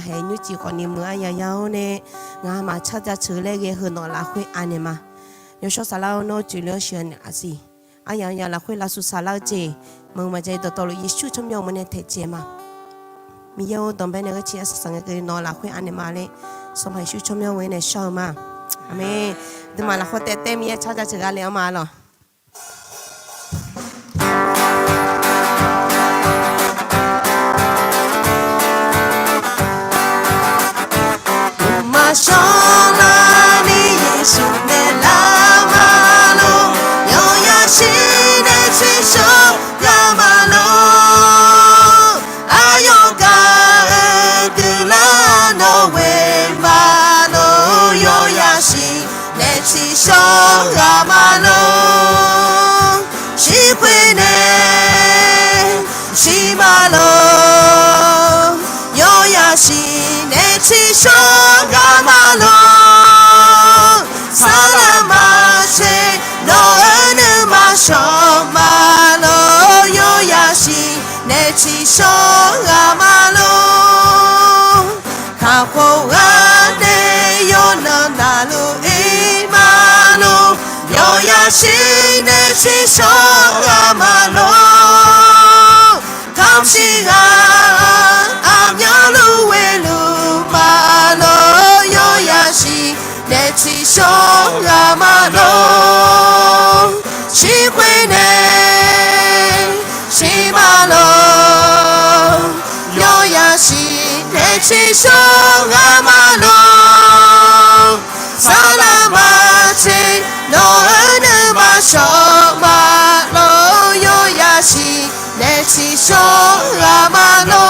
hệ như chỉ còn niệm mưa ya yao nè ngà mà cha cha chữ lệ cái hơn nó là khuê anh mà nhớ số sao lao nó chỉ lỡ chuyện là gì anh ya là khuê là số sao lao gì mong mà chơi tổ lụi Giêsu trong nhau mình thấy gì mà mi yêu đồng bên cái chia sẻ cái nó là khuê anh mà lệ xong phải Giêsu trong nhau mình này sao mà amen đừng mà là khuê tê tê mi cha cha chữ cái lẽ mà rồi Mashallah ni Yesu ne lamalo yo yashine chisho lamalo ayoga dilano we malo yo yashine chisho lamalo shipene shimalo yo yashine chisho Ramalo Salamache no enema shomalo yo yashi nechi sho Ramalo Kapo ane yo nanalu imalo yo yashi nechi sho Ramalo Kamshiga amyalu welu malo yo yashi nechi shong amalo shikwene shimalo yo yashi nechi shong amalo salamachi no enema shong malo yo yashi nechi shong amalo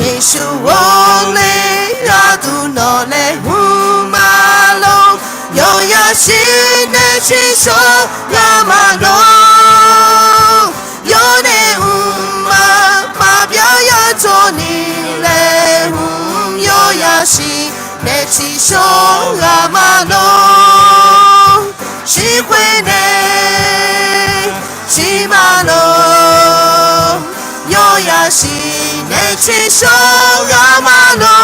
Yesu ole radu no le humalo yo yashi nechi so yamalo yo ne ma bia ya toni le yo yashi nechi so yamalo shikwene shimalo yo yashi nechi sho Ramalo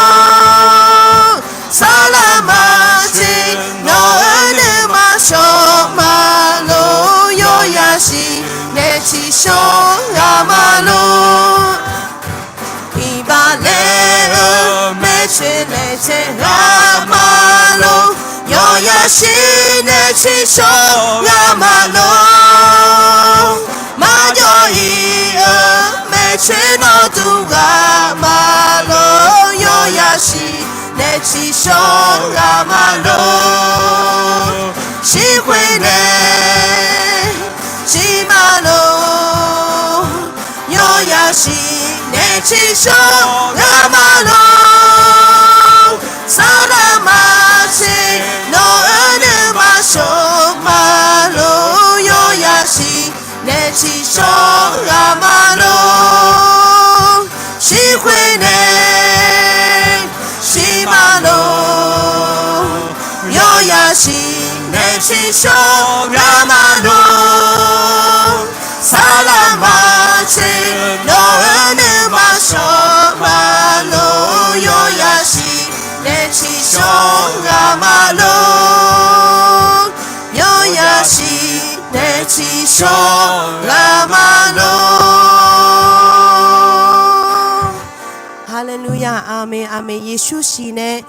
Salamachi no enema shomalo yo yashi nechi sho Ramalo Ibale meche neche Ramalo yo yashi nechi sho Ramalo Cheno tuga malo yo yashi nechi shonga malo shikwene shimalo yo yashi nechi shonga malo salamachi no enema shomalo yo yashi nechi shonga malo shikwene shimalo yo yashi nechi shonga malo salamachi no enema shomalo yo yashi nechi shonga malo yo yashi nechi shonga malo Hallelujah, Amen, Amen. Yesu si ne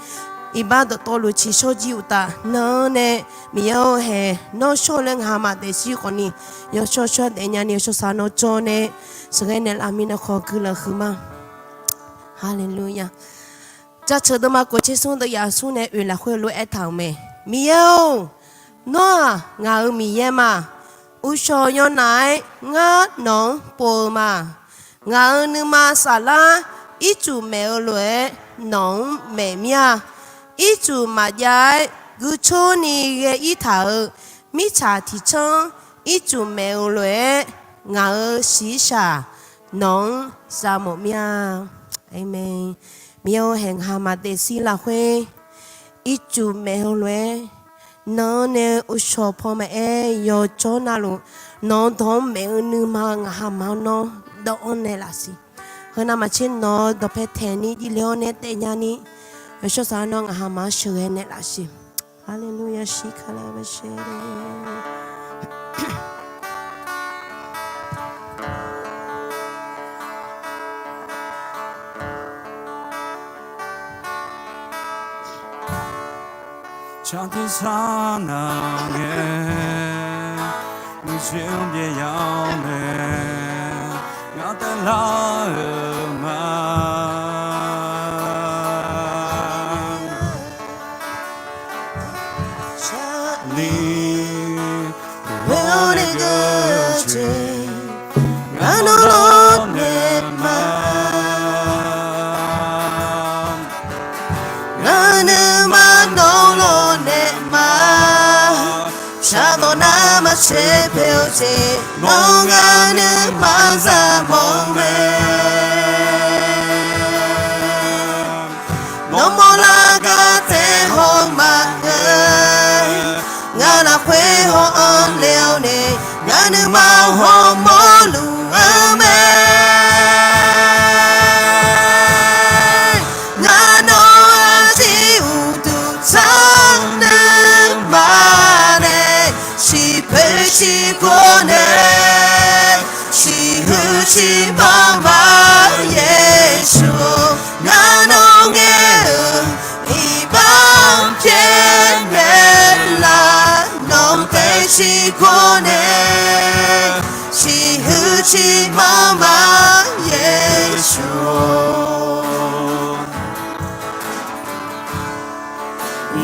ibadat tolu chi soji uta no ne miao he no sholen hama de si koni yo sho de nyani yo sa no chone sengene amina kho kula khuma Hallelujah. Cha chhe de ma ko che sung de ya su ne yu la khwe lu e thang me miao no nga mi ye ma u sho yo nai nga no po ma nga nu ma sala ít chủ mèo lưỡi nóng mẹ mía ít chủ mà dài cứ cho ni cái ít thở mi trà thì chân ít chủ mèo lưỡi ngỡ xí xả nóng ra một mía amen miêu hẹn hà mà để xí là khuê ít chủ mèo lưỡi nó nè u sọ po mẹ yo cho na lu nó thom mèo nu mà hà mà nó đó nè là gì na ma chin no do pe theni di leone te nyani sho sa no nga ma shwe ne la shi hallelujah shi khala ba shere 上天上那年，你身边要呢，要的老儿嘛，你我的歌曲，让我落泪嘛，让你嘛落落泪嘛，下到那么些表情，我爱你嘛在梦里。 No more like a home, Ngana kwe ho on leone, Ngana ma ho molu ame. Ngano ati udu tane mane, shi pe shi kone, shi hu shi mama Yesu. Ngano She kone, she hu she mama Yesu.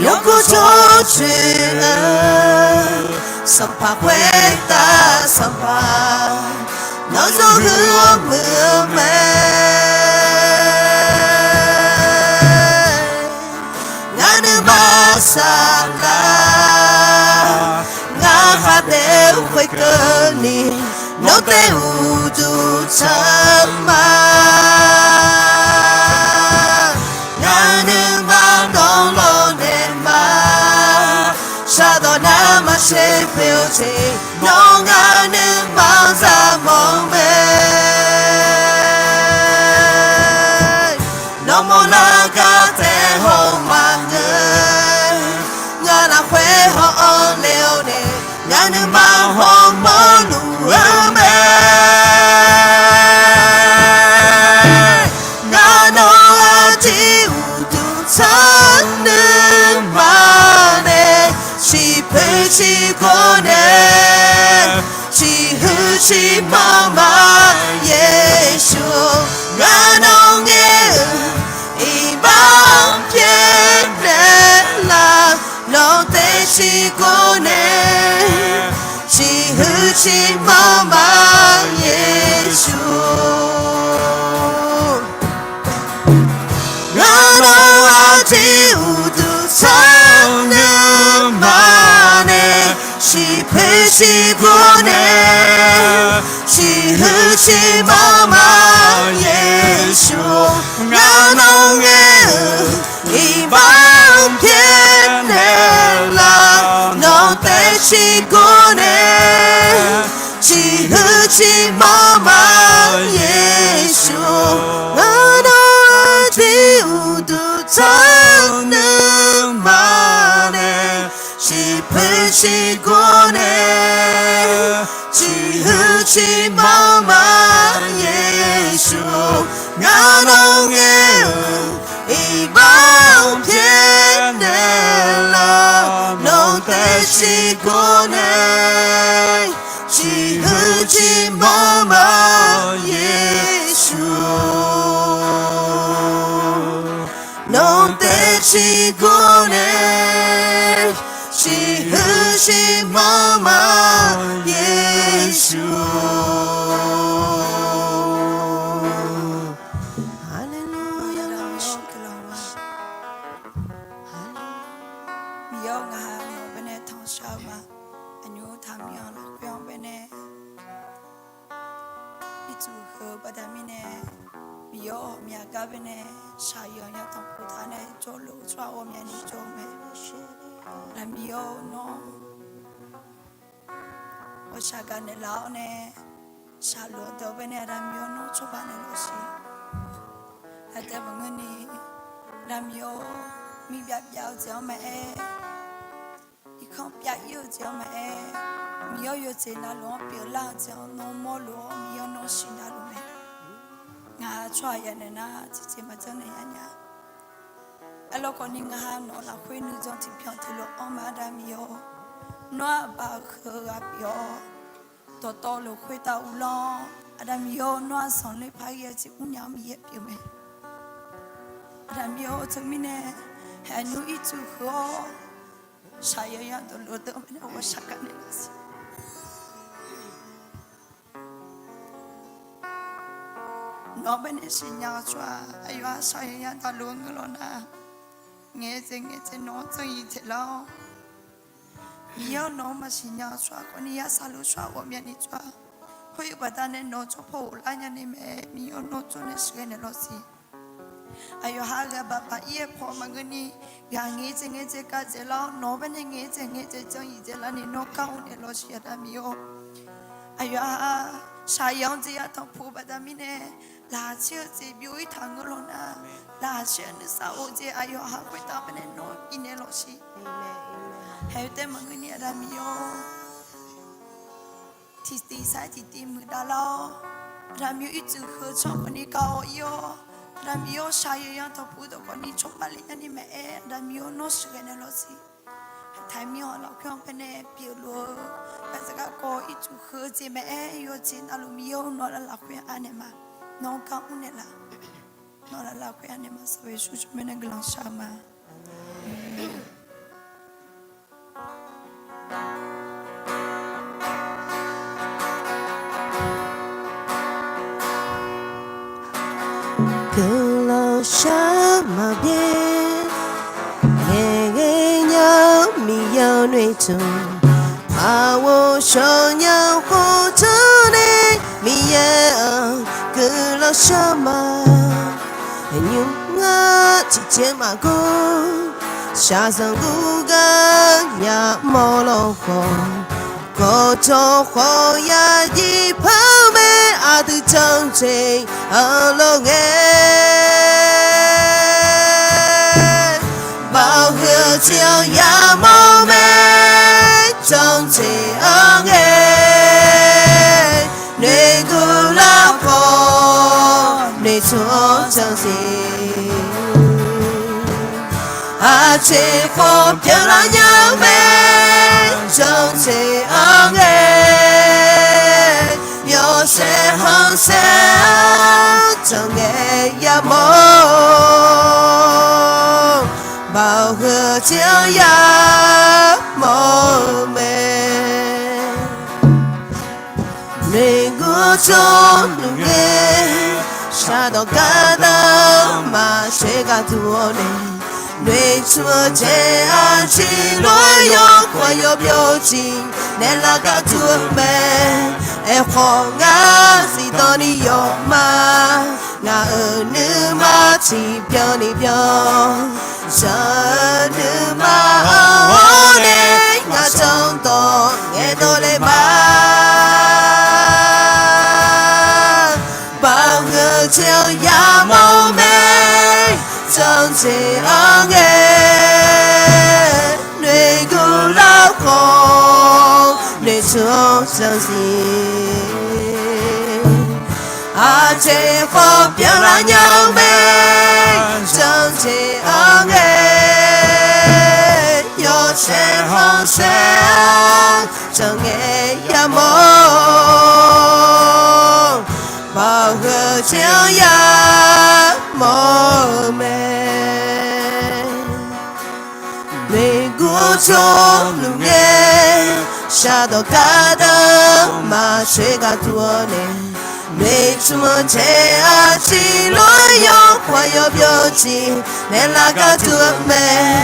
Yoko choche, sampa kweta sampa, nozo huo mume. Nganu masala. Deu foi cani, não deu do chama. Nganu ma dong lo ne ma, sa do na ma se peo che, no nganu ma za mong me. No mo na ka te ho ma nge, ngana kwe ho on leo ne. Ngana ma ho molu ame, ngano ati udu tane mane, shi pe shi kone, shi hu shi mama Yesu. Ngano nge ibang pienela, no te shi kone. She mama Yesu. Ngano ati udu tane mane, she pe she kone, she hu she mama Yesu. Ngano nge ibang pienela, no te she kone. She hu she mama Yesu. Ngano ati udu tane mane, she pe she kone, she hu she mama Yesu. Ngano nge ibang pienela, no te she kone. She hu she mama Yesu. No te she kone. She hu she mama Yesu. Hallelujah. Tu hơ bà đà mì nè Mì yô mì gà bì nè Sà yô nhá tông phụ thà nè Chô lũ chua ô mì nì chô mè Là mì yô nô Ô sà gà nè lão nè Sà lũ tàu bì nè Là mì yô nô chô bà nè lô xì 阿德蒙个尼，那米有米表表叫咩？一看表有叫咩？米有有在那罗表啦叫诺摩罗，米有诺西那罗咩？我穿呀那那，姐姐嘛叫那样呀。阿拉讲你我诺拉会那种体票体罗，俺妈的米有，诺巴克阿表，多多罗会到乌浪。Adam yo no son le pagi ci unya mi ye pio me Adam yo termine hanu itu ho saya ya dulu tu me wa shakan ni no bene sinya chwa ayo saya ya dulu ngelona ngeze no zai te lao yo no ma sinya chwa ko ni ya salu chwa wo mi ni chwa Hoi badane no chopo ulanya ni me mio no chone shene losi. Ayo haga baba iye po mangani ga ngeze ka jela no bane ngeze chong ijela ni no ka une losi ada mio. Ayo sayang je ya to po badamine la che je biu I thang lo na la che ni sa o je ayo ha ko ta bane no ine losi. Amen. Hai te mangani ada mio. Tisti sai tisti muda lo, ramyo itu ke cuma ni kau yo, ramyo saya yang tahu tu kau ni cuma lihat ni me, ramyo no segala lo si, timio lo kau pene pilu, pasal kau itu ke je me yo cint alumio no la lakukan ane ma, no kau une la, no la lakukan ane ma, sebab susu mana gelang sama. Cứ lo xa mà biết nghe nhau mi yêu nuôi chung mà wo cho nhau khổ cho nên mi yêu cứ lo xa mà nhưng ngã chỉ trên mà cô xa dần cô gà nhà mò lo khổ có cho khổ ya đi phá mê à từ trong trình ở lâu nghe bao hứa chiều ya mò mê trong trình ở nghe nơi cô la khổ nơi chúa trong trình à chế khổ kiểu là nhau mê trong trình ở nghe yo sẽ hơn sẽ trong nghe ya mô bao hứa chiều ya mô mê nên ngủ trong nụ nghe xa đó cả đó mà sẽ cả thua này nơi chúa chế an chỉ lối yo qua yo biểu trình nên là cả thua mê em khó ngã gì đó đi yo mà ngã ở nữ mà chỉ biểu đi biểu giờ nữ mà ở đây ngã trong tổ nghe tôi lên mà bao người chiều ya màu mê trong chỉ ở nghe nơi cô lao khổ nơi chúa trong gì à chế khó biểu là nhau mê trong chỉ ở nghe yo sẽ hong sẽ trong nghe ya mô bao người chiều ya mô mê nơi ngủ trong nụ nghe xa đó cả đó mà sẽ cả thua nè nơi chúa chế à chỉ lối yo qua yo biểu trình nên là cả thua mê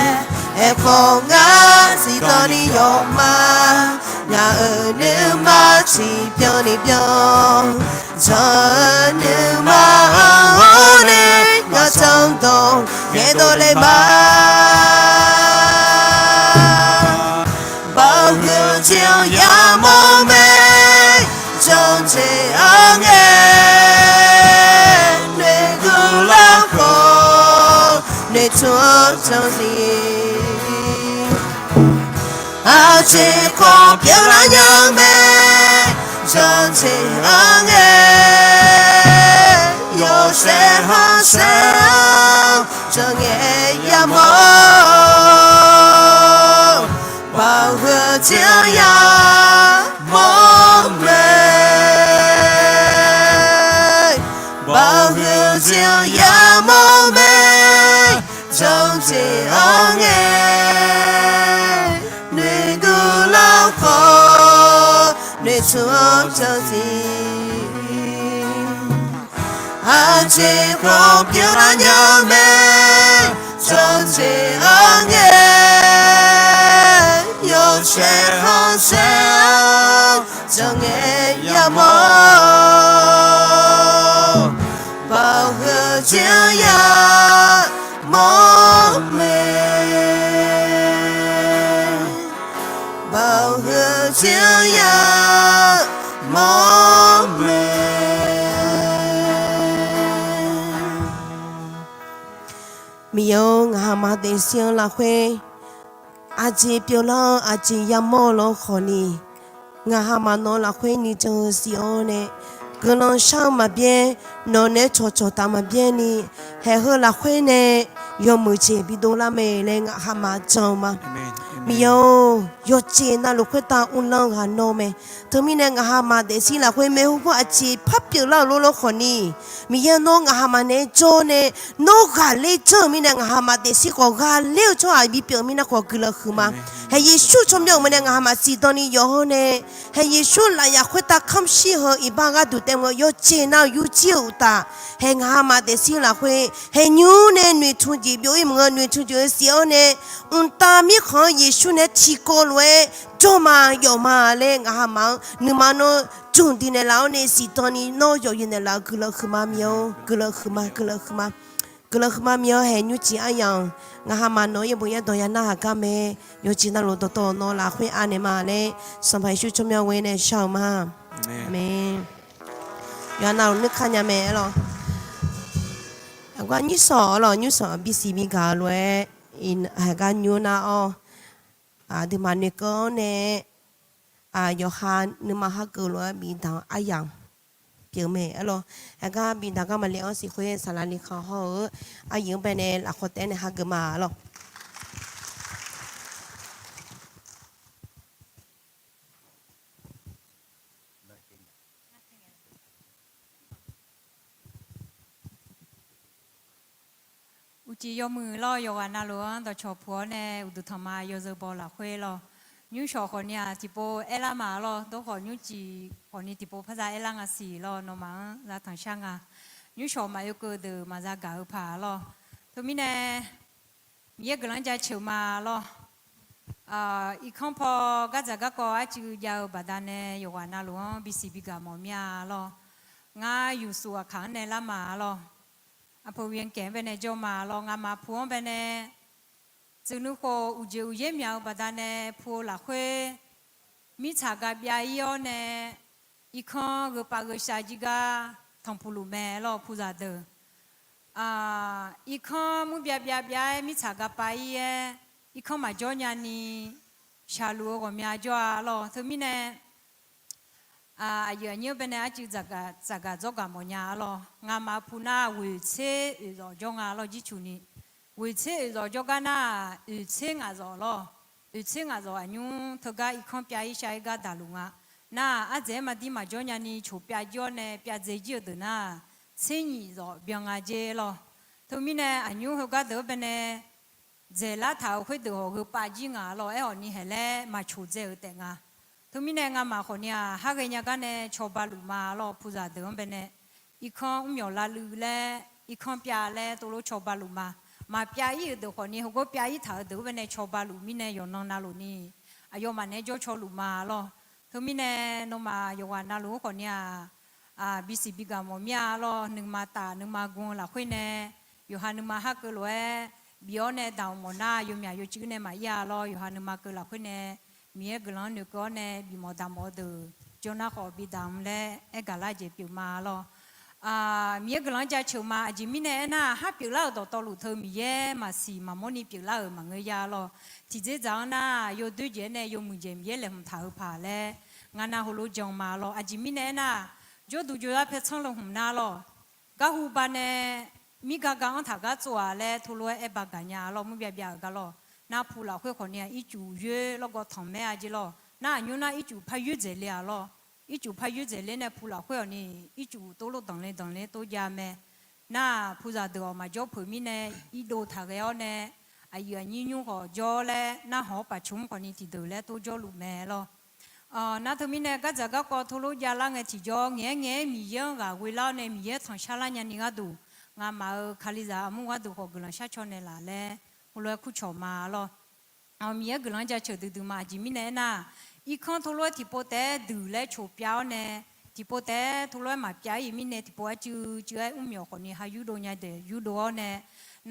em không ngã gì đó đi yo mà nhà ở nữ mà chỉ biểu đi biểu cho nữ mà ở đây ngã trong tổ nghe tôi lên mà bao người chiều ya mô mê trong chỉ ở nghe nơi cô lao khổ 出手心，啊，这个漂亮娘们，真情爱，有谁好谁，真爱呀么，保护这样梦美，保护这样梦美，真情爱。女孤老婆，女出真心，啊，这个漂亮娘们，真情爱，有谁好谁，真爱呀么，保护这样梦美。保护这样梦美，没有阿妈的心拉回，阿姐表了阿姐也没了可你，阿妈诺拉回你就是我呢，个人上马边，诺呢戳戳打马边呢，还和拉回呢，有木切比多拉美嘞阿妈走吗？mi yo che na lu kweta un lang ha no me to mi ne nga ha ma de si la khwe me hu po a chi phap pyo la lo lo khoni mi ya no nga ha ma ne cho ne no ga le cho mi ne nga ha ma de si ko ga le cho a bi pyo mi na ko gla khuma he yesu chom yo mi ne nga ha ma si to ni yo ne he yesu la ya kweta kham shi ho i ba ga du te mo yo che na yu chi u ta he nga ha ma de si la khwe he nyu ne nui thu ji byo i mo nui thu ji si o ne un ta mi kho yesu ne chi ko lwe cho ma yo ma le nga ha ma nu ma no chung di ne lao ne si to ni no yo yin ne la gla khma myo gla khma myo he nyu chi a yang nga ha ma no ye bo ye do ya na ha ka me yo chi na lo to to no la khwe a ne ma le sam pai shu chom myo we ne shao ma amen ya na lo ne kha nya me lo quan như sọ lo như sọ bc mi cả lue in hai cái như na o thì mà nè có nè Johan nhưng mà hát cười lue bị thằng ai yang biểu mẹ lo hai cái bị thằng cái mà lẽ sĩ khuê sản là đi khó hơn ai những bên này là khó tên này hát cười mà lo chỉ doมือloอยู่วันนั้นล้วนต่อชอบผัวเนี่ยอุดธรรมาโยเซบอลละคุยloยูชอบคนเนี่ยที่โปเอล่ามาloตัวคนยูจีคนนี้ที่โปภาษาเอล่างาสีloน้องมังจะทางช่างอ่ะยูชอบมาอยู่ก็เดินมาจากกาอุปาloตัวมีเนี่ยมีกำลังใจเชื่อมาloอีกครั้งพอก็จะก็จูยาวบัดเนี่ยอยู่วันนั้นล้วนบิสิบิกามอมยาloง่ายอยู่สัวขังในละมาloพอเวียนแก่ไปในจอมาลองอามาพูนไปในจึงนึกว่าอุจเยี่ยมยาวบัดเนี่ยพูหลักเวมีฉากกับยาอีอเนี่ยอีกข้อก็ปากก็ชาจิกาทองพูลุแม่ลอพูจัดเดออีกข้อมุบยามีฉากกับไปอีกข้อมาจอยานีชาลัวก็มีอาจว่าลอเธอมีเนี่ยอายุเนี่ยเป็นอาชีพจากจอกามอนยาลองามาพูน่าวิเศษรอจงอาลอจิชุนีวิเศษรอจกัน่าวิเศษงาจอลอวิเศษงาจออายุทกาอีกคนปีอีชายกาดาลุงะน่าอาเจมาดีมาจอยานีชูปีจอเนี่ยปีเจจิอเดน่าเซนีจอเบียงอาเจลอทุมีเนี่ยอายุทกาเดเป็นเนี่ยเจลาท้าวคุยเดอคือปาจิงาลอเออนี่เฮเลมาชูเจอแต่งาทุกมิเนี่ยงามาคนเนี่ยหากยังกันเนี่ยชาวบ้านลุมาลอพูดเดิมเป็นเนี่ยอีกคนมีอะไรลือเล่อีกคนเปียเล่ตัวลูกชาวบ้านลุมาเปียอีเด็กคนนี้เขาก็เปียอีถาเดิมเป็นเนี่ยชาวบ้านลุมีเนี่ยอยู่นอนนาลุนี่อายุมันเนี่ยจะชาวลุมาลอทุกมิเนี่ยนมาอยู่วันนาลุคนเนี่ยบิสิบิกามอมีลอหนึ่งมาตาหนึ่งมากุนละคุยเนี่ยอยู่หันหนึ่งมาฮักเกลือบิโอเนี่ยดาวมนาอยู่มีอยู่ชื่อเนี่ยมายาลออยู่หันหนึ่งมาเกลือละคุยเนี่ยมีกลังนึกก็เนี่ยบีมอดามอดูจนนักขอบีดามและกาลาเจ็บอยู่มาลอ มีกำลังจะเชื่อมาจิมีเนี่ยนะฮับเปล่าต่อลุเธอมีเย่มาสีมาโมนี่เปล่ามาเงยยาลอที่เจ้านะโยดูเจเนี่ยโยมุเจมีเย่เลยมันท้าผ่าเลยงานน่ะฮัลโหลจงมาลอจิมีเนี่ยนะโยดูโยรับเพชรช่างลงหุ่นน่าลอกะหูบานเนี่ยมีกะกะอันถ้ากะจัวเลยทุลุเอบากะญาลอมุเบียเบียกะลอน่าพูดละคุยคนเนี่ยอีจูเย่แล้วก็ทำแม่จิลอน่าอยู่น่าอีจูพายุเจเลียลอ一主拍有在嘞呢，普拉会呢，一主多路当嘞都家咩？那普萨德嘛，叫旁边呢，一路他个要呢，哎呀，你用好叫嘞，那好把穷可能提到嘞都叫路咩咯？那他们呢，个这个高头路家啷个提叫，眼米样个，为了呢米样从下来年个都，俺嘛看里咋，我都好个人下桥呢啦嘞，我来苦桥嘛咯，米样个人家桥都嘛，前面呢那。อีกคนทุลุที่โปแต่ดูแลโฉบยาวเนี่ยที่โปแต่ทุลุมาเปียอีมิเนี่ยที่โปจื้ออุ้มยอคนนี้หายูโดเนี่ยเดยูโดเนี่ย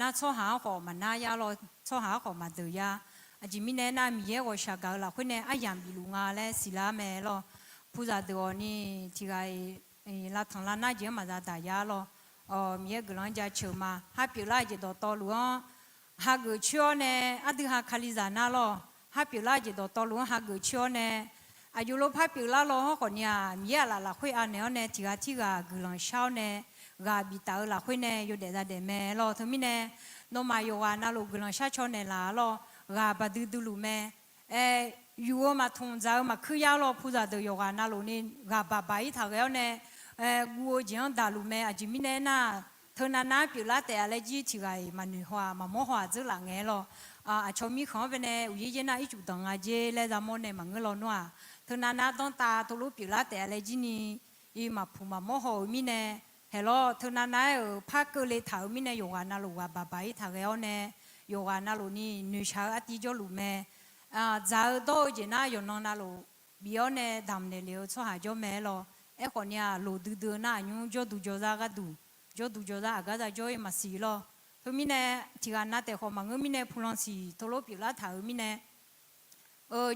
น่าชอบหาของมันน่ายาลอชอบหาของมาเดียจิมิเนี่ยน่ามีเยอะกว่าชากาละคนเนี่ยอายังบิลุงาและศิลาแม่ลอผู้จัดตัวนี่ที่ไอ้ละทางละน่าเยอะมาจากตายาลอมีเยอะกำลังจะเชื่อมาหาเปียละจะต่อหลวงหาเกิดเชื่อเนี่ยอดีหาคาลิซาน่าลอฮับปิลาจะต่อลุงฮักเชียวเนี่ยอายุลบฮับปิลาลอคนเนี่ยมีอะไรละคุยอันเนี่ยเนี่ยที่กกลังเช้าเนี่ยกบิตาละคุยเนี่ยอยู่เด็ดเด็ดแม่ลอทั้งมีเนี่ยน้องมาอยู่ว่าน่าลูกกลังเช้าชนเนี่ยละลอกบัดดูลูแม่อยู่มาทงเจ้ามาคือยาลอผู้จัดตัวอยู่ว่าน่าลูกนี่กบใบถากแล้วเนี่ยกูจีนดาลูแม่อาจจะมีเนี่ยน่ะเธอน่าปิลาแต่อะไรจีที่กมันหัวมาโมหัวจะหลังเงี้ยลอชมมีของเป็นเนี่ยวิญญาณอีจุดต่างเจเลยจำมอนเนี่ยมันเงาหนัวเธอนาต้องตาทุลุปิลาแต่อะไรจีนี่อีมาพูมาโมโหมีเนี่ยเฮลโลเธอนาพักเกลือถาวมีเนี่ยอยู่กันน่าลูกว่าบาบายถาวแล้วเนี่ยอยู่กันน่าลูกนี่นิชาอติจลูแม่จะโตเจน่าอยู่น้องน่าลูกบิโอเนี่ยดำเนี่ยเลี้ยวชอบหาจอแม่ลอคนเนี่ยลูกดื้อน่ายุ่งจอดูจอซากดูจอดูจอซากจะจอยมาสีลอทุกมิเนี่ยที่กันน่าแต่ขอมังมิเนี่ยพูดสิทุลุปิลาถาวมิเนี่ย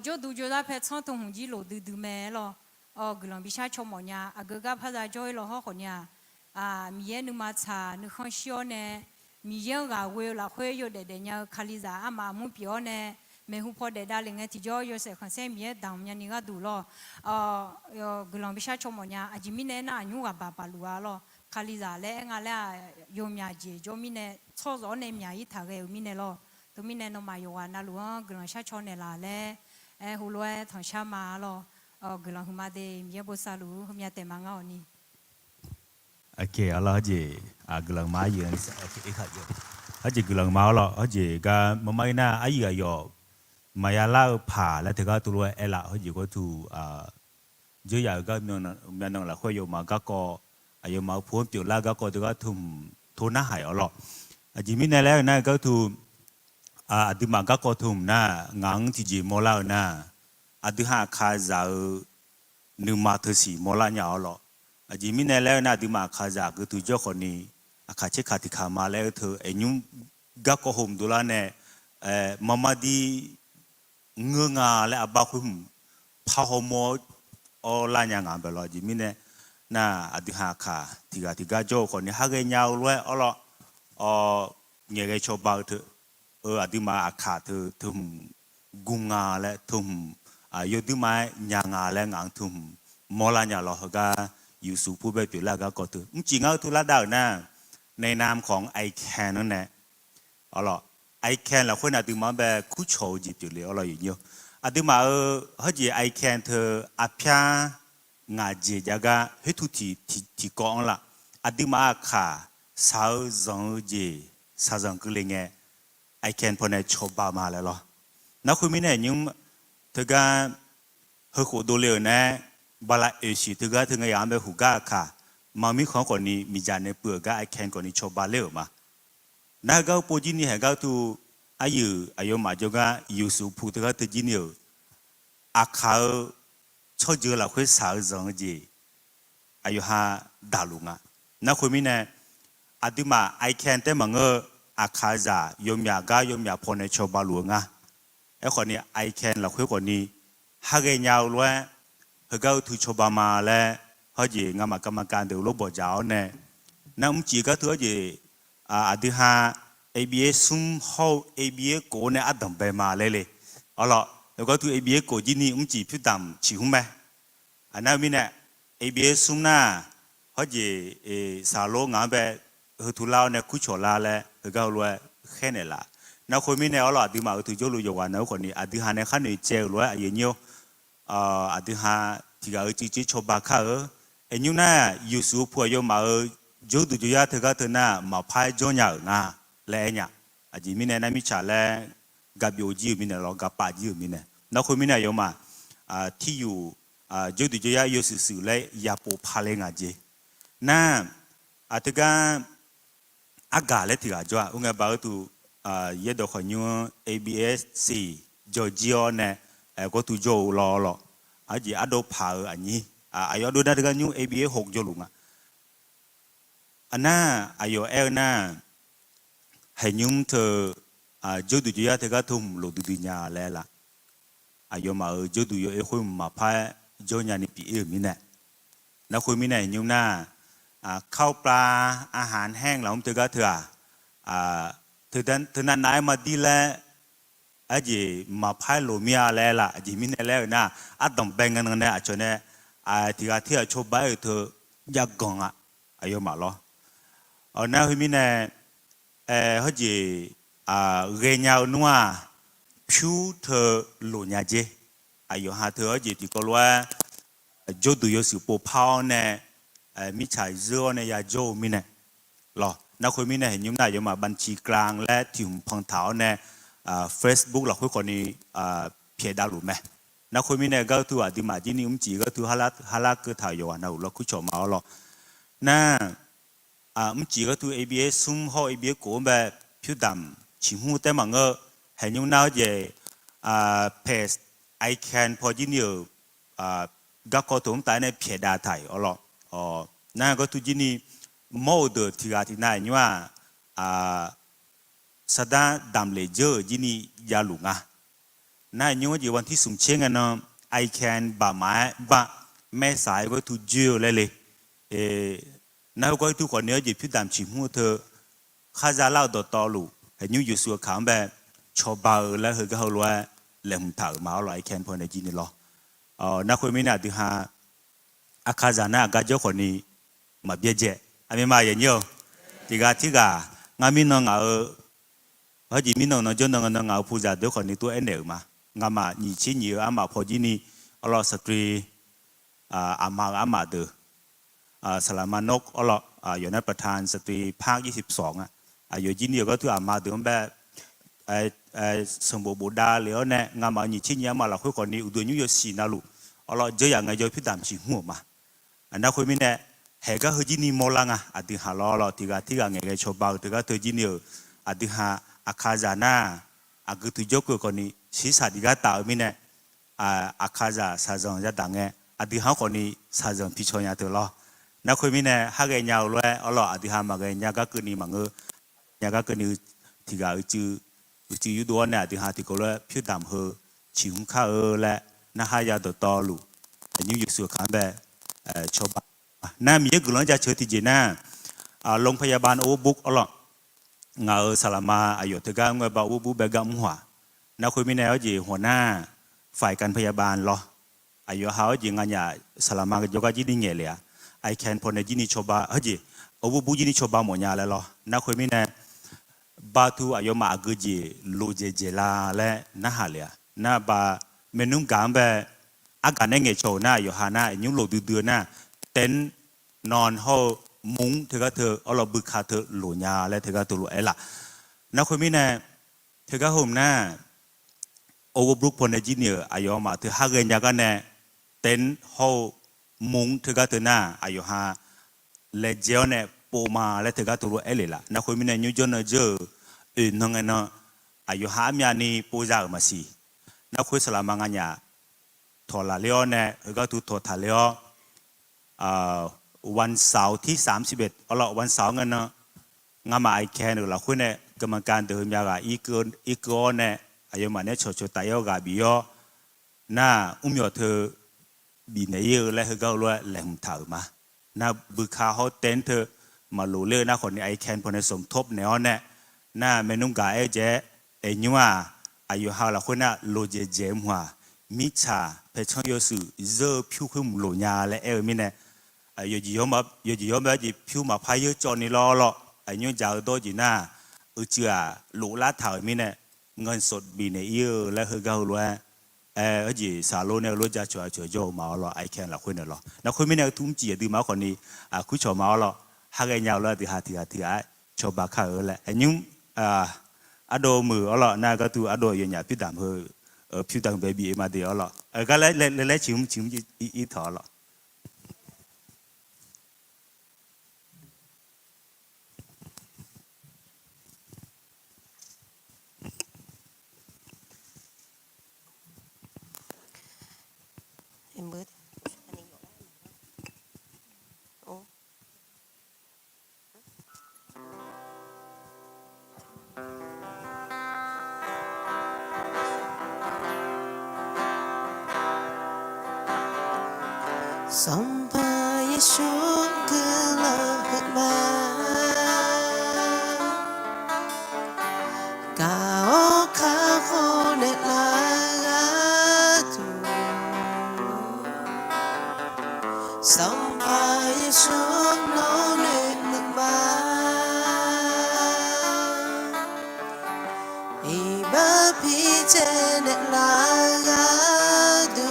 จดูจดูเพชรช่างตรงหุ่นจีโลดูแม่ลอกลังบิชาชมเนี่ยก็พระราจอยลอคนเนี่ยมีเยนุมาชานุข้างเชียวเนี่ยมีเยอะกว่าเวลาคุยอยู่เด็ดเนี่ยคาลิซาอามามุปิโอเนี่ยเมื่อพอเด็ดได้เลยไงที่จอยอยู่เสกคนเสียมีดำเนี่ยนี่ก็ดูลอกลังบิชาชมเนี่ยจิมิเนี่ยน่าอยู่กับบาปาลัวลอคาลิซาเล่งอะไรโยมยาเจโยมิเนี่ยชอบร้อนเนี่ยมีอะไรถากเอวมิเนี่ยลอตัวมิเนี่ยน้องมาอยู่วันน่ารู้กลังชาชนเนี่ยละเล่หัวล้วนทางชามาลอกลังหัวมาเดมีบุษาลูหัวมีแต่มังเอานี่โอเคเอาละจีกลังมาอยู่นี่อีกข้าวอยู่จีกลังมาแล้วจีก็ไม่น่าไอ้ยี่ก็มายาลาผ่าแล้วถึงก็ตัวเอล่ะจีก็ถูเยอะอย่างก็มีน้องละคุยอยู่มาก็อายุมาพูดเปลี่ยนแล้วก็ถึงก็ทุ่มทุนน่าหายเอาหรอกจีมินแล้วนั่นก็ถูอดีมาก็ทุ่มน่างังที่จีโมลาน่าอดีหาคาซาหนึ่งมาเธอสีโมลาเนี่ยเอาหรอกจีมินแล้วน่าดีมาคาซาก็ถูกเจ้าคนนี้ขาเช็คขาที่ขามาแล้วเธอไอ้ยุ่งก็ห่มดูแลเนี่ยมามาดีเงื้องาและอาบาคุมพาหมออลานยังงานไปแล้วจีมินเนี่ยน่าอดีหาขาที่กาโจคนนี้หากเงาเลยเอาละเนี่ยก็ชอบบ่าวเธออดีมาอาขาเธอทุ่มกุงงาและทุ่มยอดที่มาหยางาและงานทุ่มมอลานยาลอก็อยู่สู่ผู้ไปเปลี่ยนแล้วก็เธอจริงๆทุลาดาวน่ะในนามของไอแคนนั่นแหละเอาละไอแคนเราคนอดีมาแบบคู่โชว์จีบอยู่เลยเอาละอย่างเงี้ยอดีมาเขาจีไอแคนเธออาพยางาเจียก็ให้ทุกที่กองละอดีมาขาสาวจงเจสาวจงก็เลยไงไอแคนพอในชอบบ้ามาแล้วหรอนักคุยไม่แน่ยุ่งเธอก็เฮขุดูเลยนะบาลาเอชิเธอก็ถึงไงยามแบบหุก้าค่ะมามีของคนนี้มีจานในเปลือกก็ไอแคนคนนี้ชอบบาเล่อมานักก็ปูจินี่เห็นก็ตูอายุมาจะก็อยู่สู่ผู้เธอก็ตัวจินี่อาเขาชอบเจอเราคุยสาวจงเจอายุ5ดาลุงอ่ะนักคุยไม่แน่อดีมาไอแคนแต่มังอาคาซายมยากายมยาพอในชาวบาหลวงอ่ะไอ้คนนี้ไอแคนเราคุยคนนี้หากยาวล้วนเขาก็ถูกชาวบามาแล้วเขาจีงามากรรมการเดี๋ยวลบบอจ้าเนี่ย na chỉ có thứ gì thứ hai ABA sum how ABA cổ này adam bề mà lệ ở lọ rồi có thứ ABA cổ gì ni chỉ phiêu đam chỉ không mấy na mình nè ABA sum na họ gì xả lô ngã bề hơi thu lao này cúi chó la lệ rồi cái loại khen này là na khối mình này ở lọ thứ mà thứ chỗ lùi vào nó còn đi thứ hai này khăn này treo loại gì nhiều thứ hai thì cái chỉ cho bà khá ở như na Yusuf phơi yo mà dấu từ dấu ya thực ra na mà phai dấu nhà na lẽ nhá chỉ mình này mình trả lẽ gặp biểu gì mình này lo gặp bà gì mình này nó khối mình này yo mà thìอยู่dấu từ dấu ya yo sự lẽ ya bộ phai lên à gì na thực ra aga lẽ thì cái cho ông nghe bảo tu ye đồ khỏi như ABSC Georgia này có tu dấu lo chỉ ở đâu phai ở nhỉ ayo do daga new ABA hok jolunga ana ayo elna hanyum the jodu ya te ga thum lo du nya le la ayo ma jodu yo e khum ma pha jonya ni pi e mi ne na khoi mi ne nyum na ข้าวปลาอาหารแห้งเราte ga thua thua nan ma di le aji ma phai lo mia le la aji mi ne le na adam bengan ne a chone thì cái thứ cho bài thơ giác gọn ayo mà lo ở nào khi mình này họ gì gây nhau nua phiu thơ lỗ nhà gì ayo hà thơ gì thì có loa cho tụi yo sự bổ phao này mi chạy dưa này ya cho mình này lo nào khi mình này những này yo mà ban chỉ klang lẽ tìm phong thảo này Facebook là khối còn đi phía đa lũ mẹ na khối mình này cái thứ thì mà chỉ niệm chỉ cái thứ hala cái thảo yo nào là cứ chọn máu lo na chỉ cái thứ ABA sum ho ABA cổ về phiêu đam chỉ huแต่ mà ngơ hay nhung nào về page I can for chỉ nhiều các cô tụi tại này phía đa thải ở lo na cái thứ chỉ ni mode thì cái thì này nhưng mà sada đam lệ dơ chỉ ni ya lủng na nhung chỉวันที่สุ่มเชียงกันเนาะ I can บ่ไม้บ่แม่สายก็ถูเจอเลยnaก็ทุกคนเนี่ยจะพิจารณาชิมูเธอข้าจะเล่าต่อลูเห็นอยู่ส่วนขามแบบชอบบ่แล้วเฮก็เขารู้ว่าเล่มถ่ายมาเอา I can พอในจีนหรอนักคุยไม่น่าที่หาอาคาจานะก็เจ้าคนนี้มาเบี้ยเจอเมมาอย่างเดียวที่กงามินน้องเขาจีมินน้องจนน้องเอาผู้จัดเดี๋ยวคนนี้ตัวเอ็นเดอร์มางามาหนีชิ้นเยอะอามาพอจีนี่เอาล่ะสตรีอามาเดอสลามานกเอาล่ะอยู่ในประธานสตรีภาค22อยู่จีนี่ก็ถืออามาเดอแบบสมบูรณ์บุดาเหลียวเนี่ยงามาหนีชิ้นเยอะมาเราคุยคนนี้อุดมยุ่ยสีนาลูเอาล่ะเจออย่างไงเจอพิจารณาชิหัวมาอันนั้นคุยไม่แน่เหตุก็คือจีนี่โมลังอดีหาล้อที่กไงชอบบ้าที่ก็เธอจีนี่อดีหาอาคาจาน่าก็ถือยกคนนี้ศีรษะที่ก็ตาไม่แน่อาคาจาสาจงจะดังไงอดีหาคนนี้สาจงพิชญาตัวล้อนักคุยไม่แน่หากไงยาวเลยเอาล่ะอดีหามาไงยาก็คือนี่มังยาก็คือนี่ที่ก็จืออยู่ตัวเนี่ยอดีหาที่ก็เลยพิจารณาชิมข้าวและน่าหายาต่อลูอันนี้อยู่ส่วนข้างแบบชอบน่ามีกุลจะเชื่อที่จีน่าโรงพยาบาลโอบุกอ๋อเงาสลามาอายุเท่ากันเงาบ่าวโอบุกแบบกำหัวนักคุยไม่แน่ว่าจีหัวหน้าฝ่ายการพยาบาลหรออายุเขาจีงานยาสลามาก็ยกจีนี่เงี้ยเลยไอแคนพอในจีนี่ชอบเฮ้ยจีโอบุกจีนี่ชอบหมดยาแล้วหรอนักคุยไม่แน่บาทูอายุมาก็จีลูเจลาและน่าหาเลยน่าบาเมนุ่งกามแบบอาการเนี่ยเงี้ยโชว์น่าอยู่หาน่ายุ่งโหลดเดือน่าเต็นนอนห้องมุ้งเธอก็เธอเอาเราบึกขาเธอหลุญาและเธอก็ตัวหลุยละนักคุยไม่แน่เธอก็ห่มหน้าโอเวอร์บรุกพอในจีเนียอายุมาเธอหาเงินยากันแน่เต็นห้องมุ้งเธอก็เธอหน้าอายุหาเลเจลเนี่ยปูมาและเธอก็ตัวหลุยละนักคุยไม่แน่ยูจนเจอน้องเนาะอายุหามีอันนี้ปูจากมาสินักคุยสลามังอันยาถอดละเลี้ยวเนี่ยเธอก็ตัวถอดทะเลี้ยววันเสาร์ที่31เอาละวันเสาร์เงินเนาะงามาไอแคนหรือเราคุยเนี่ยกรรมการเดิมยากอีกเนี่ยอายุมาเนี่ยโชว์ตายกาบิโยน่ายอเธอบีเนยและเฮก็รู้แหลมถ่ายมาน่าบุคคาเขาเต้นเธอ มาหลูเลือนะคนนี้ไอแคนพอในสมทบแนวเนี่ยน่าเมนุ่งกาเอเจเอญัวอายุฮาละคนน่ะโลเจเจมัวมิชาเพชรยสุเจอผิวขึ้นหลูญาและเอมิเนี่ยอยู่จียอมแบบจีผิวมาพายเยอะจอนี่รออายุยาวโตจีน่าเจือหลูลาดเถามิเนี่ยเงินสดบีเนี่ยเยอะและคือเกาหลีจีสาโลเนี่ยรู้จักชัวโจมาหรอไอแคนละคนเนี่ยหรอแล้วคนมิเนี่ยทุ่มจีดีมาคนนี้คุยชัวมาหรอหากยาวแล้วที่หาชอบบักข้าแหละยุ่งอโดมือหรอน่าก็ตัวอโดยังอยากพิดามพิดามเบบี้มาเดียวหรอก็เลยชิมอีถอหรอเอ็มเบิร์ดอันนี้อยู่โอ้สัมภาระชุกลาหมากาโอคาโคเนลาตูสัมภาระชุกโนเนลมาอีบาพิเจเนลาตู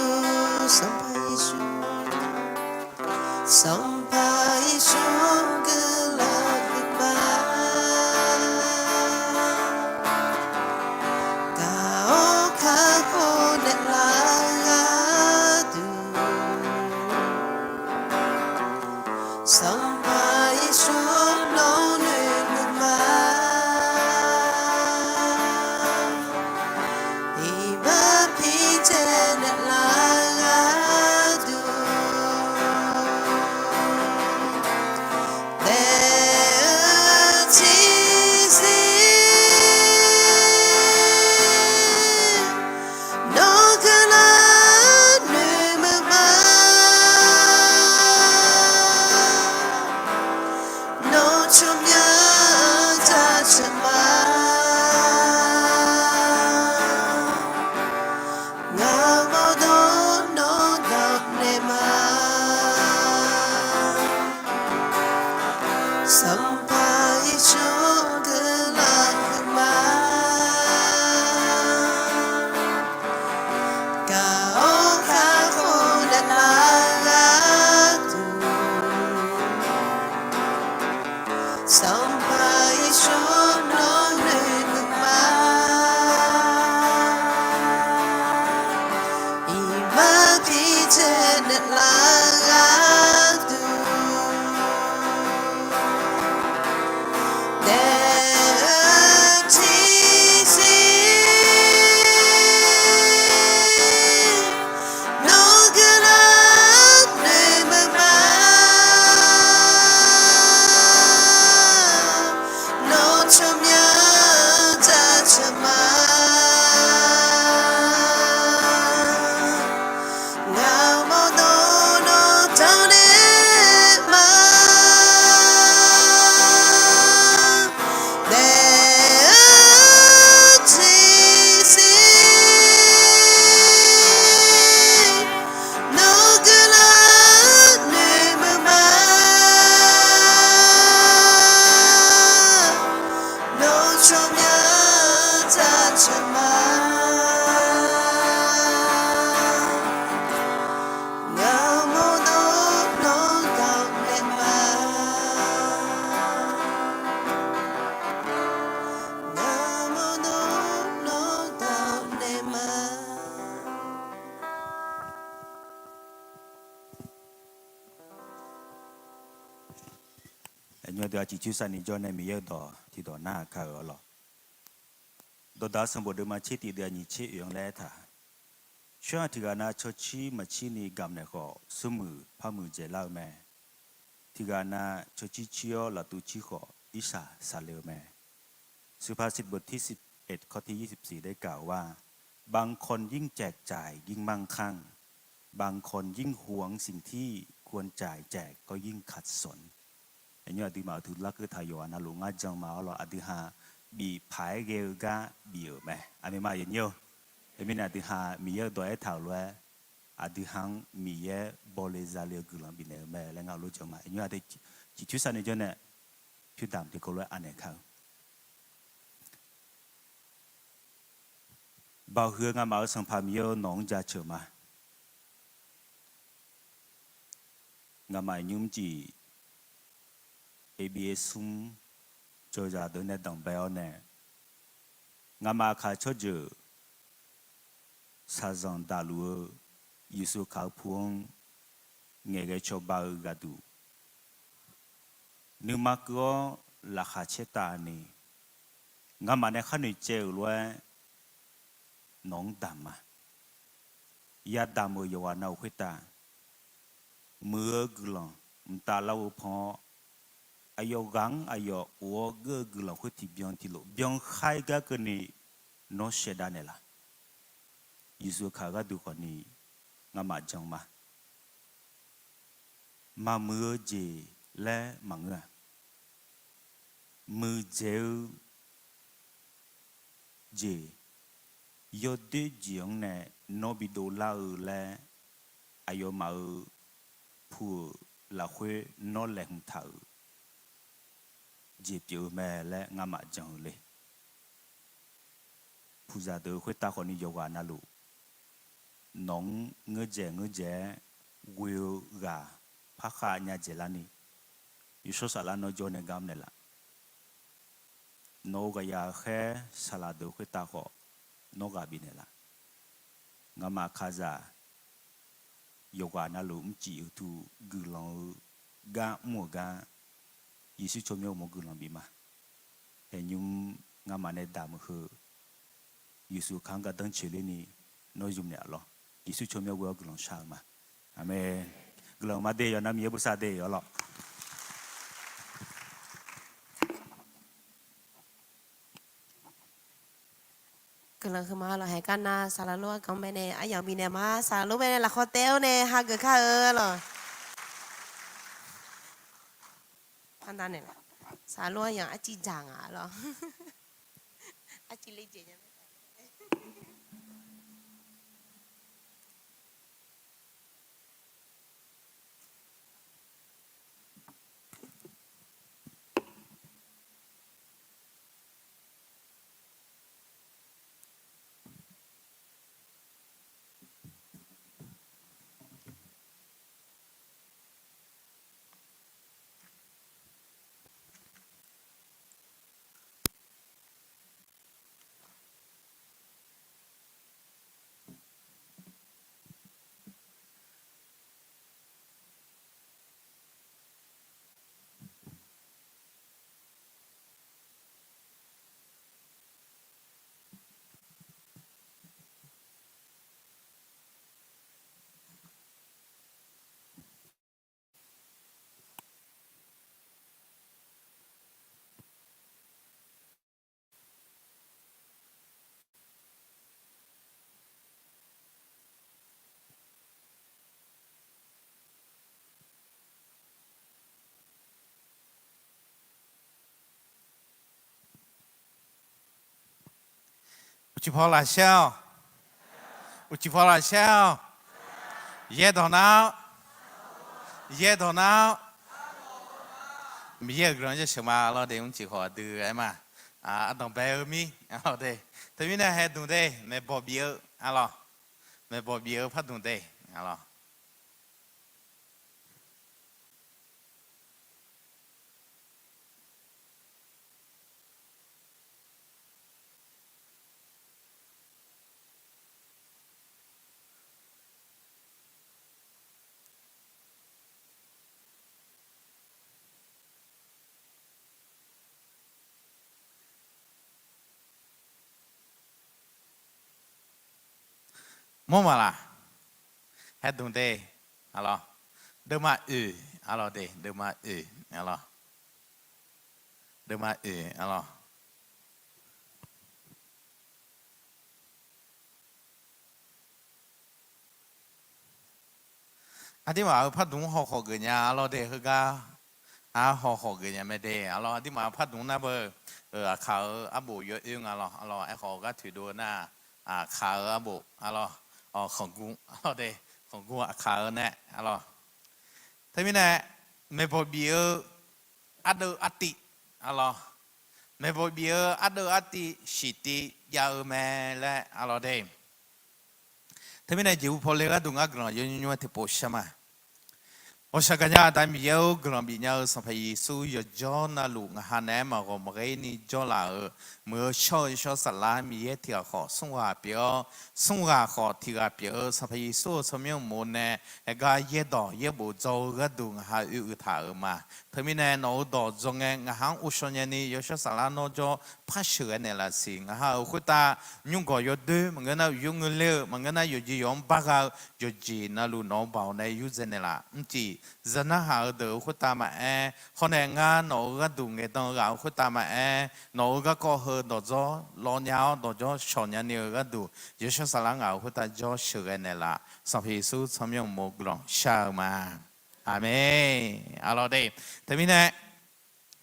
สัมภาระชุกสัมภาระชุกลาหมากาโอคาโคเนลาตูสัมภาระชุกโนเนลมาอีบาพิเจเนลาตู สัมภาระชุกลาหมากาโอคาโคเนลาตูสัมภาระชุกโนเนลมาอีมาพิเจเนลาตู ยัวเดียวจีชูสันนิจในมีเยอะต่อที่ต่อหน้าข้าหรอตัวดาวสมบูรณ์มาชิติเดียนิชิอย่างแรกท่าช่วงที่การน่าชดชีมาชินีกำเนิดก็สมือพามือเจล่าแม่ที่การน่าชดชีเชียวละตุชิก็อิสาซาเลวแม่สุภาษิตบทที่11ข้อที่24ได้กล่าวว่าบางคนยิ่งแจกจ่ายยิ่งมั่งคั่งบางคนยิ่งหวงสิ่งที่ควรจ่ายแจกก็ยิ่งขัดสน อันนี้ที่มาถือลักคือทายอยู่นะลุงอาจังมาเราอธิหาบีพายเกลกาบีเอไหมอันนี้มาอย่างเดียวอันนี้อธิหามีเยอะตัวไอ้เท่าเลยอธิหังมีเยอะบริษัทเลี้ยงกุลังบินเอไหมแล้วเรารู้จังมาอันนี้อธิจิตชุสันนี่จนเนี่ยชุดดำที่เขาเรียกอันนี้เขาบ่าวเฮืองามาสังพามีเยอะน้องจะเชื่อมางามายุ่มจีABS ซุ่มจอยจะเดินในดังเบลเนี่ยงามาขาชดเจอซาจังดาลัวยิสุขาพวงเงยชอบบ่าวกาดูนึกมากก็ราคาเชตานี่งามาในขั้นนี้เจ้าล้วนน้องดำมายาดำมือยาวานาอุตามือกลองตาเล่าพออายกังอายวัวเกอร์กลองคุติบิองติโลบิองไข่กะกันนี่โนเชดานเนล่ะยิสุขากะดูคนนี้งามาจังมามือเจและมังเงมือเจลเจยอดเจียงเนี่ยนบิโดลาและอายมาผู้ละคุยนอแหลงเถาเจ็บเยอะแม่และงามาจังเลยผู้จ่าเดือคุยตาคนนี้อยู่กันนะลูกน้องเงือเจวิวกาพักขาญาเจลานี่อยู่สุสานนจในกามเนี่ยละโนกยาแค่สลัดเดือคุยตาคนนกาบินเนี่ยละงามาคาซาอยู่กันนะลูกจีอยู่กุลองกามัวกายิสุชมยมกุลองบิมาเห็นยุมงามาในดามคือยิสุขังกัดังเชลินีน้อยยุมเนี่ยหรอยิสุชมยมกุลองชามาอเมนกุลองมาเดียนะมีบุษาเดียหรอก็เลยคือมาเราให้กันนะสารลัวก็ไม่เนี่ยไอ้อย่างมีเนี่ยมาสารลัวไม่เนี่ยละครเต้วเนี่ยฮะเกิดข้าหรอพันตาเนี่ยสารลัวอย่างอาจีจังอ่ะหรออาจีเล็กเจ๋งยังอุจิพอลาเชลอุจิพอลาเชลเย่ดอนาวเย่ดอนาวมีเยอะกว่าจะเชื่อมาเราเดี๋ยวจีขอดูไอ้มาต้องไปมีเอาเดี๋ยวแต่มีเนี่ยให้ดูเดี๋ยวไม่บอกเบี้ยอะไรไม่บอกเบี้ยพัดดูเดี๋ยวอะไรมั่วมาละให้ดูเดี๋ยวอะไรเดิมมาอะไรเดี๋ยวเดิมมาอะไรเดิมมาอะไรอันที่ว่าพัดดูหอกเกินยาเราเดี๋ยวคือกา หอกันยังไม่ได้อะไรที่มาพัดนุ่งนะเบอร์เขาอาบุเยอะเองอะไรไอ้หอก็ถือดูหน้าเขาอาบุอะไรของกูอะไรเดของกูเขาเนี่ยอะไรทีนี้เนี่ยไม่พอเบียอัดอัติอะไรไม่พอเบียอัดอัติสิติยาวแม่และอะไรเดทีนี้เนี่ยจิ๋วพอเลี้ยงดูงากรอนยุ่งที่โพสมา我想讲呀，但没有个人比较上培苏有教那路，我还难嘛个，没给你教那个，没小小啥啦，没也挺好，送个表，送个好，提个表，上培苏上面没呢，那个也到也不做个路，我还有他嘛，他们呢，拿到中间，我还有说呢，有些啥啦，拿着拍摄呢啦是，我还有回答用个有对，我跟那用个了，我跟那有几样八个，有几那路拿包呢，有在那啦，唔知。dân họ được khuất ta mà hôm nay nga nấu cái đủ người ta gạo khuất ta mà nấu cái co hơn đồ gió lo nhau đồ gió sầu nhau nhiều cái đủ giờ sao sao lắng gạo khuất ta gió sửa cái này là sau khi số xong用một lòng sao mà amen alo đây thế mình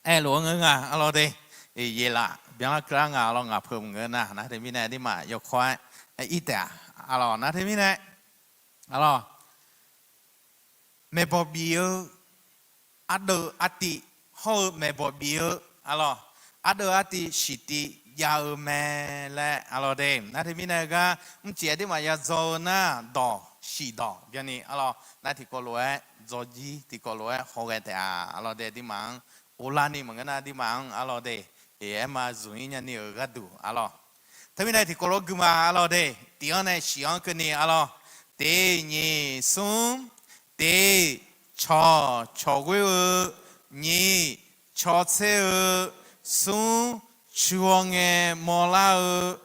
này luôn người nga alo đây vậy là bây giờ cái nga lo ngập phồng người na nãy thế mình này đi mà yêu khoai ít à alo nãy thế mình này alo mẹ bỏ bia ati hô mẹ bỏ bia alo ati siti yao mẹ lẽ alo đây nãy thì mình này cái chỉ đi mà ya zo na đỏ xì đỏ cái này alo nãy thì có lẽ zo gì thì có lẽ hô cái đấy alo đây đi mang ulani mà cái này đi mang alo đây em mà dùng như nhiều cái đủ alo thế mình này thì có lẽ cứ mà alo đây tiếng này xiang cái này alo để nhị sum 대 저고요 니 저체의 수 주왕의 몰라의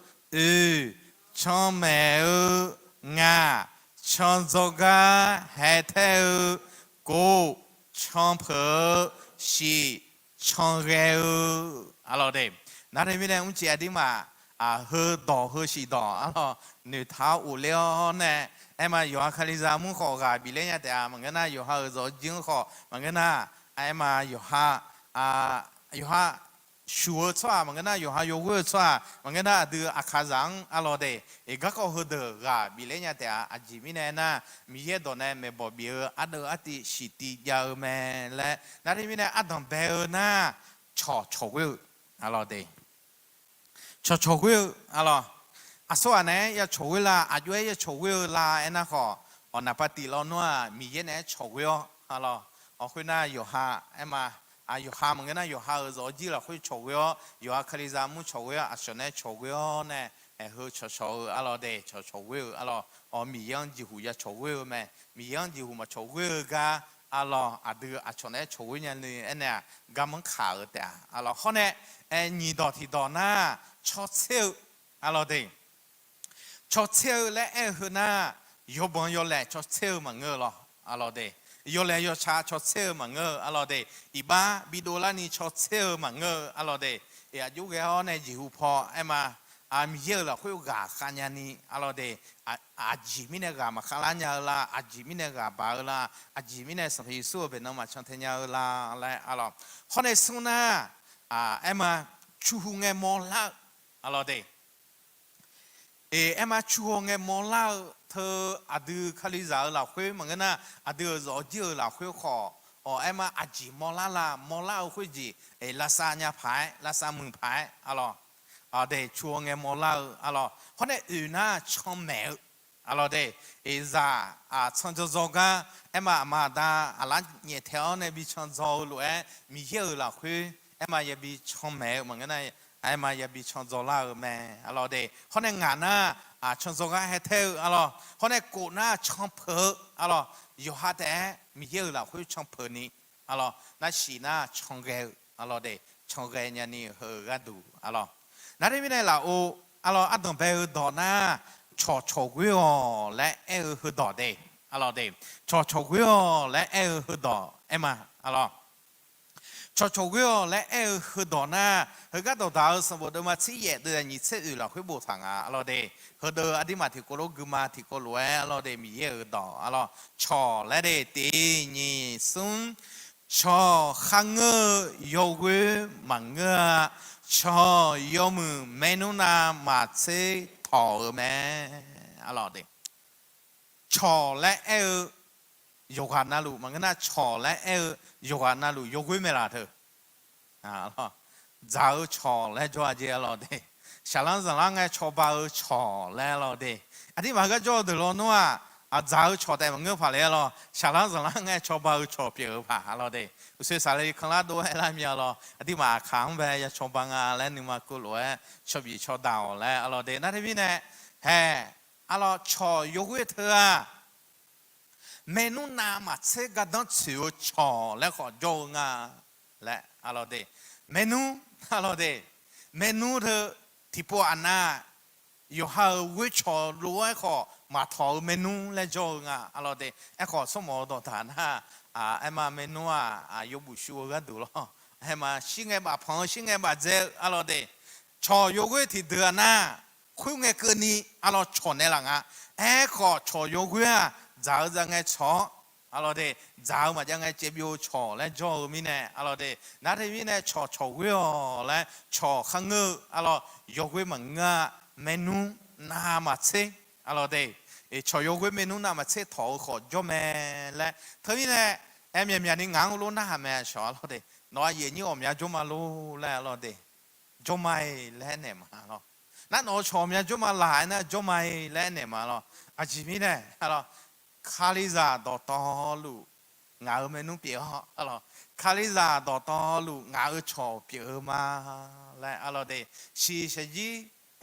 처매의 nga 천조가 해태의 고 천퍼 시 천개의 알로데 나를 위해 움직여야 되마 hơi đỏ hơi xì đỏ nữ tháo ủ leo nè em mà yo khali ra muốn khó gà bị lấy nhà ta mà cái na yo ha rồi dương khó mà cái na em mà yo ha sure choa mà cái na yo ha yo word choa mà cái na từ akazang alo de e ga ko ho de ga bị lấy nhà ta ajimi nè na mi ye do nè me bo bi adu ati shiti ya me le na ri mi nè adon be na cho wi alo de cho wi alo à số anh ấy ya chối là à dưới ya chối là anh nó họ ở nạp bát lo nữa mi yên ấy chối alo ở khuyên na yo ha em mà yo ha mà cái na yo ha rồi chỉ là khuyên chối yo ha khali ra mu chối à số này chối nè hơi chối alo đây chối alo ở mi yên chỉ hu ya chối mà mi yên chỉ hu mà chối ga alo à đưa à số này chối nha này anh nè ga món khá ở đây alo hôm nay nhị đỏ thì đỏ na cho xíu alo đây cho theo lẽ hơn na yêu bằng yêu lẽ cho theo mà ngơ lo alo đây yêu lẽ yêu cha cho theo mà ngơ alo đây iba bidola ni cho theo mà ngơ alo đây ya chú cái họ này chịu phò em mà mi yêu là khuyên gà khăn nhà ni alo đây chỉ mi này gà mà khăn nhà là chỉ mi này gà bà là chỉ mi này sắp hi xua bên nó mà chẳng thể nhà là lại alo họ này xuống na em mà chú nghe mò la alo đây em mà chú nghe mò la thơ đưa khali giả là khuyên mà cái na đưa rõ chưa là khuyên khó em mà chỉ mò la khuyên gì là sa nhà phái là sa mừng phái alo để chú nghe mò la alo họ này na chọn mẹ alo đây ra chọn cho zoga em mà đã là nhẹ theo này bị chọn zo luôn mi hiểu là khuyên em mà bị chọn mẹ mà cái này em mà bị chọn zo la mẹ alo đây họ này ngàn na chọn zoga hết theo alo họ này cổ na chọn phở alo yêu hát đấy mi hiểu là khuyên chọn phở ní alo na xí na chọn ghê alo đây chọn ghê nhà ní hở gà đủ alo nãy đây này là ô alo ăn đồng bè đỏ na cho quê lại hở đỏ đây alo đây cho quê lại hở đỏ em à alo cho quê lại hở đỏ na hở gà đỏ đào xong rồi mà chỉ nhẹ từ nhị sẽ là khuyên bộ thằng alo đây hở đỏ ở đây mà thì có lô gư mà thì có lô alo đây mi hở đỏ alo cho lại đây tì nhị sung ชอขังเงยกวยมังเงชอยมือเมนูนามาเซถอแม่อะไรเด็ชอและเออยกานาลูมันก็น่าชอและเออยกานาลูยกวยเมล่าเธออะไรจ้าชอและจัวเจอะไรเด็ชาลังสังลังไงชอบ่าวชอและอะไรเด็อันที่มาก็จัวเดือดนัวจ้าชอแต่มันเงือบผ่าเลยหรอชาลังสังลังไงชอบ่าวชอเปียผ่าอะไรเด็อุตส่าห์เลยข้างล่างดูให้ละมีอะไรอันที่มาขังไปยาชมบังอาและนึกมากุลวยชอบบีชอบดาวและอะไรเดนั่นที่พี่เนี่ยเฮ้อะไรชอยกเวทเธอเมนูน้ำมาเชกัดต้องชิวชอและขอโยงาและอะไรเดเมนูอะไรเดเมนูเธอที่พวกอันน่ะอยู่หาวิชอรู้ไอ้ขอมาทอเมนูและโยงาอะไรเดไอ้ขอสมองต่อฐานฮะไอ้มาเมนูยกบุชัวกันดูหรอไอ้มาชิงไอ้บาพังชิงไอ้บาเจอะไรเดชอยกเวที่เดือนน่ะคุยไงเกินนี้อะไรชนในหลังไอ้ขอชอยกเวจ้าจะไงชออะไรเดจ้ามาจะไงเจ็บอยู่ชอและจอมีเนี่ยอะไรเดนั่นที่มีเนี่ยชอเวและชอขังเงออะไรยกเวมังเงเมนูน้ามาเชอะไรเดชอยกเวเมนูน้ามาเชถอขอจอแม่และเท่านี้เนี่ยเอ็มยังนี่งางรู้น้าแม่ชออะไรเดน้อยเย็นนี่อมยาจมารู้แล้วอะไรเดจมาแล้วเนี่ยมาเนาะนั่นโอชอมยาจมาหลายนะจมาแล้วเนี่ยมาเนาะอาชีพเนี่ยอะไรคาลิซาดอตอลูงาเมนูเปียวอะไรคาลิซาดอตอลูงาชอเปียวมาและอะไรเดชีเชจี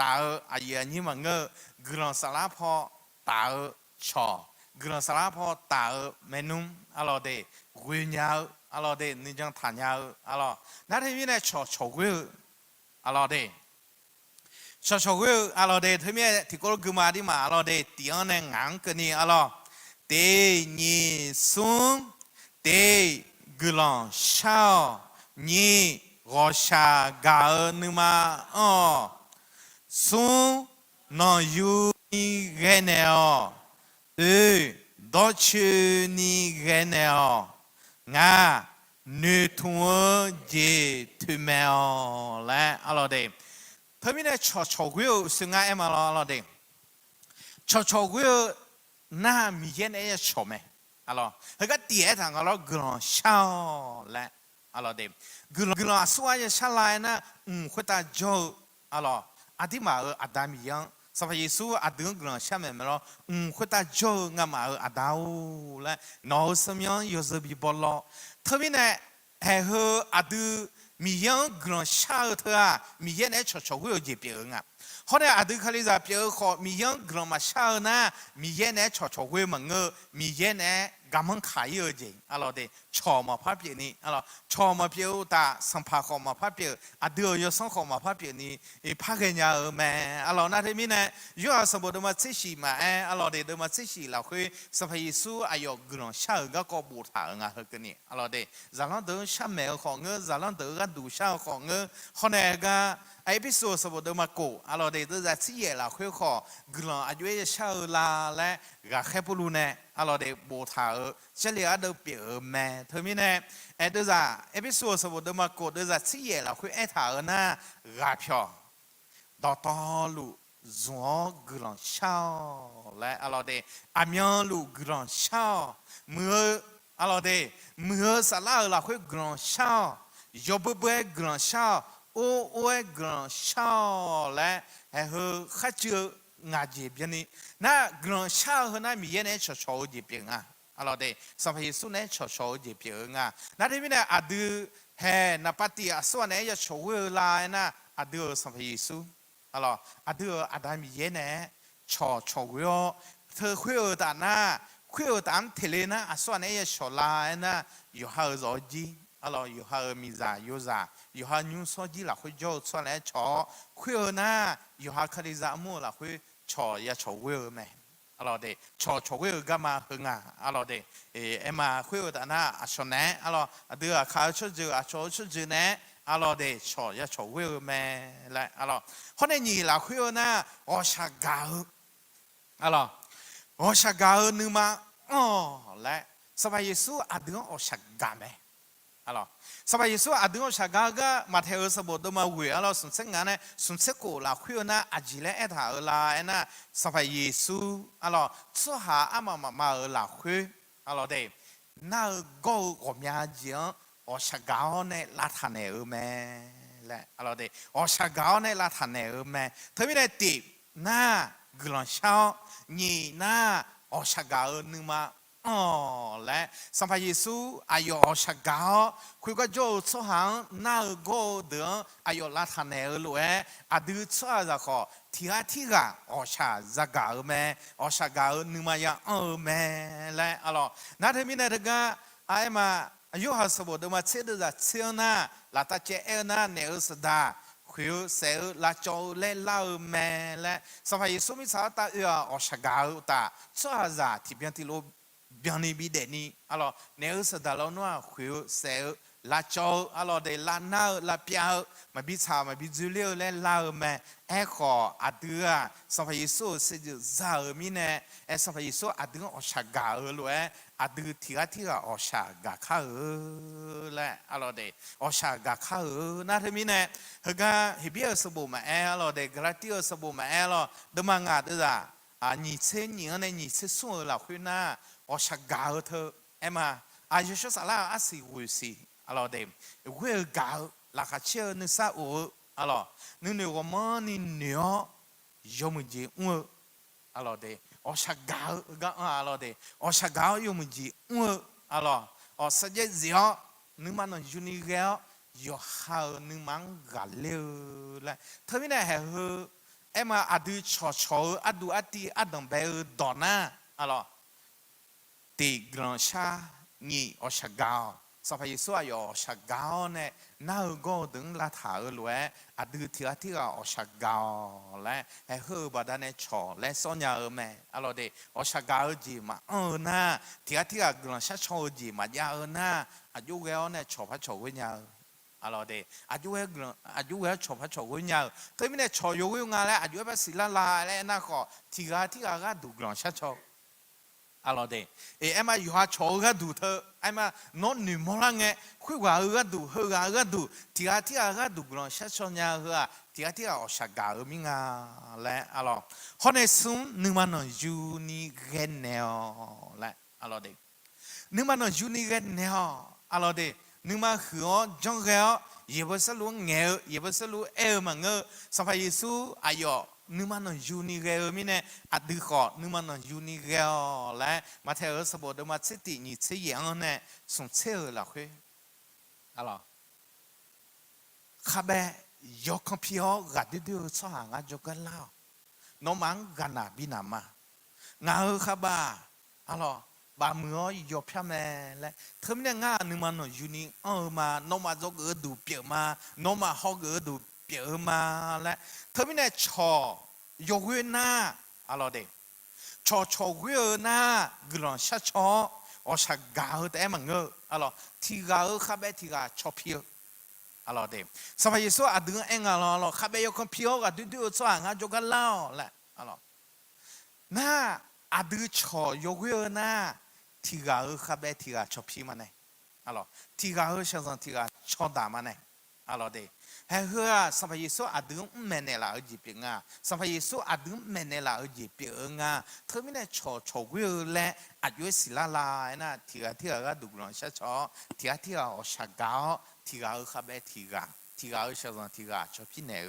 ตาอาเยียนี่มันเงกรอนสลับพอตาชอกรอนสลับพอตาเมนูอะไรเดกุญยาอะไรเดนี่จังทานยาอะไรนั่นที่มีเนี่ยชอชอกุยอะไรเดชอชอกุยอะไรเดที่มีที่ก็กุมาดีมาอะไรเดตีอันเนี่ยงางกันนี่อะไรเตนี่ซุงเตกลอนชาวนี่รอชากานึมาซุงนอยูนี่เรเนอดอชูนี่เรเนองาเนื้อทุ่งเจทุเมอและอะไรเดเธอมีเนี่ยชอชอกุยซึ่งไงมาอะไรเดชอชอกุยน่ามีเย็นเอชอมอะไรเฮ้ยก็ตีเอทางเรากลอนชาวและอะไรเดกลอนสวยชาลายนะคุตาโจอะไรอาทิมาอาดามียังสมัยยิสูอาดึงกลอนชาเมมเราคุตาโจงามาอาดาวและนอสมยังยูซบิบอลเธอมีเนี่ยเฮ้ยอาดึมียังกลอนชาเธอมีเย็นเอชอชอกุยเจ็บเองเพราะเนี่ยอาดึงคลิซาเปียขอมียังกลอนมาชานะมีเย็นเอชอชอกุยมังเงมีเย็นเอกำมันขายเยอะจริงอะไรเดชอมาพับเปียนี่อะไรชอมาเปียตาสัมภาระมาพับเปียอาเดียวยสังขมาพับเปียนี่พักเงียแม่อะไรนั่นที่มีเนี่ยยูอาสมบูรณ์มาเชชีมาอะไรเดมาเชชีเราคุยสมัยยิสูอายุกลอนชาก็บูชาเงาเกันนี่อะไรเดจารันเดอชาเมลของเงจารันเดอกันดูชาของเงคนเนี่ยก็ไอ้พิสูจน์สมบูรณ์มาโกอะไรเดตัวจะชี้เราคุยขอกลอนอายุชาลาและก็แค่พูดเนี่ยอะไรเดบูชาเฉลี่ยเดเปียแม่เธอมีเนี่ยไอ้ตัวจะไอ้พิสูจน์สมบูรณ์มาโกตัวจะชี้เราคุยไอ้ถานะราพิอดอตอลูจวงกลอนชาและอะไรเดอามีนลูกลอนชาเมื่ออะไรเดเมื่อสลาเราคุยกลอนชายบเบกลอนชาโอ้กลอนชาและเฮ้ยข้าเจองาจีบยันนี่น่ากลอนชาเฮ้ยน่ามีเย็นเอชชอจีบยังอะไรเดสมัยสุนัยชชอจีบยังน่าที่มีเนี่ยอดีเฮ้นับปฏิอาส่วนเนี่ยจะชอเวลานะอดีสมัยสุอะไรอดีอาดามีเย็นเนี่ยชอเวลเธอคุยแต่น่ะคุยแต่อันเทเลนะอาส่วนเนี่ยจะชอลานะอยู่หาจอจีอะไรอยู่หามีจ่าอยู่จ่าอยู่หายุ่งสอจีละคุยโจส่วนเนี่ยชอคุยนะอยู่หาคดีจ่ามูละคุยชอยาชอเวลแม่อะไรเดชอเวลก็มาหึงอะไรเดมาคุยแต่น่ะอาชนเนี่ยอะไรเดือข้าวชุดจืดอาชอชุดจืดเนี่ยอะไรเดชอยาชอเวลแม่และอะไรคนนี้ละคุยนะโอชากาอะไรโอชากานึกมาและสมัยยิสูอาเดือโอชากาแม่ alors ça va yesu adun shagaga matteo sabo do ma we alors sun senga ne sun seko la khuyona ajile etha la ena ça va yesu alors so ha ama ma la khu alors de na go romya jian o shagao ne la thane me le alors de o shagao ne la thane me thabi ne ti na glon shao ni na o shagao nu maอ๋อและสัมภาเยซูอายอชะกาคุยก็โจสหังน่าโกเดืออายอลาทานเนลวยอดือชะจะขอที่กะอชาจะกาแม่อชะกานึมายาแม่และอ๋อนาเทมินเดกะไอมาอายุหัสบดมาเชดจะเชียนาลาตาเจเอนาเนอสดาคุยเซลลาโจเลลาแม่และสัมภาเยซูมิสาตาอชะกาตาชะจะที่เบียนที่โลbien évidemment alors ne se dalo noa khu se la chou alors de la na la pia ma bi cha ma bi zu le le la me e kho adua sa fa yesu se za mi ne e sa fa yesu adua o sha ga lo e adu ti ga o sha ga kha le alors de o sha ga kha na the mi ne ga he bi se bo ma e alors de gratio se bo ma e alors de ma nga de za ni che ni ne ni che so la khu na o shagao thơ em à ai cho sao là asi vui si alo dem vui gạo là cả chơi nên sao u alo nên nếu mà ni nhớ dùng gì alo de o shagao ga alo de o shagao dùng gì alo o sa je zio nên mà nó juni gạo yo hao nên mang gà leo lại thơ mi này hơ em à adu cho adu ati adam bé dona alo ti grand cha ni o shagao sa fa yesu ayo shagao ne na go đứng la tha lue adu ti o shagao le he hu ba da ne cho le so nya me alo de o shagao ji ma na ti grand cha cho ji ma ya na aju ge ne cho pa cho we nya alo de aju ge cho pa cho we nya te mi ne cho yo we nga le aju ba si la le na ko ti ga du grand cha cho alo de e ema yo ha cho ga du the ema no ni mo la nge khu ga du he ga du ti ga du gron sha cho nya ga ti o sha ga mi nga le alo ho ne sun ni ma no ju ni ge ne o le alo de ni ma no ju ni ge ne o alo de ni ma hu o jong ge ye bo sa lu nge ye bo sa lu e ma nge sa fa yesu ayoนึกมันนยูนิเกลมิเนี่ยอดีขอนึกมันนยูนิเกลและมาเทอสบดมาสิตินี่เสียงเนี่ยส่งเชื่อละคุยอะไรข้าเบยกคำพิโอกัดดูสว่างจกันแล้วน้องมังกันนาบินามางาข้าบ้าอะไรบามือยกพิามและเธอไม่ได้งานึกมันนยูนิมาน้องมาจกดูเปียมาน้องมาฮอกดูเปียมาและเธอไม่ได้ชอยกเว้นหน้าอะไรเด็กชอเว้นหน้ากลอนชัดชอชักกาแต่มันเงออะไรที่กาข้าเบที่กาชอเพียวอะไรเด็กสมัยyesuอดึงเองอะไรข้าเบยกคนเพียวกับดูสว่างจกันเล่าแหละอะไรหน้าอดึงชอยกเว้นหน้าที่กาข้าเบที่กาชอพีมันไงอะไรที่กาเชื่อสันที่กาชอดามันไงอะไรเด็กเฮ้ยสัมภาระสุอดึงแม่เนี่ยละอจีเปียงสัมภาระสุอดึงแม่เนี่ยละอจีเปียงเธอไม่ได้ชอวิวและอายุสิลาลายนะที่ก็ดูกลอนชัดชอที่ก็อชักกาวที่ก็ข้าเบที่ก็เชื่อสันที่ก็ชอบพี่เนี่ย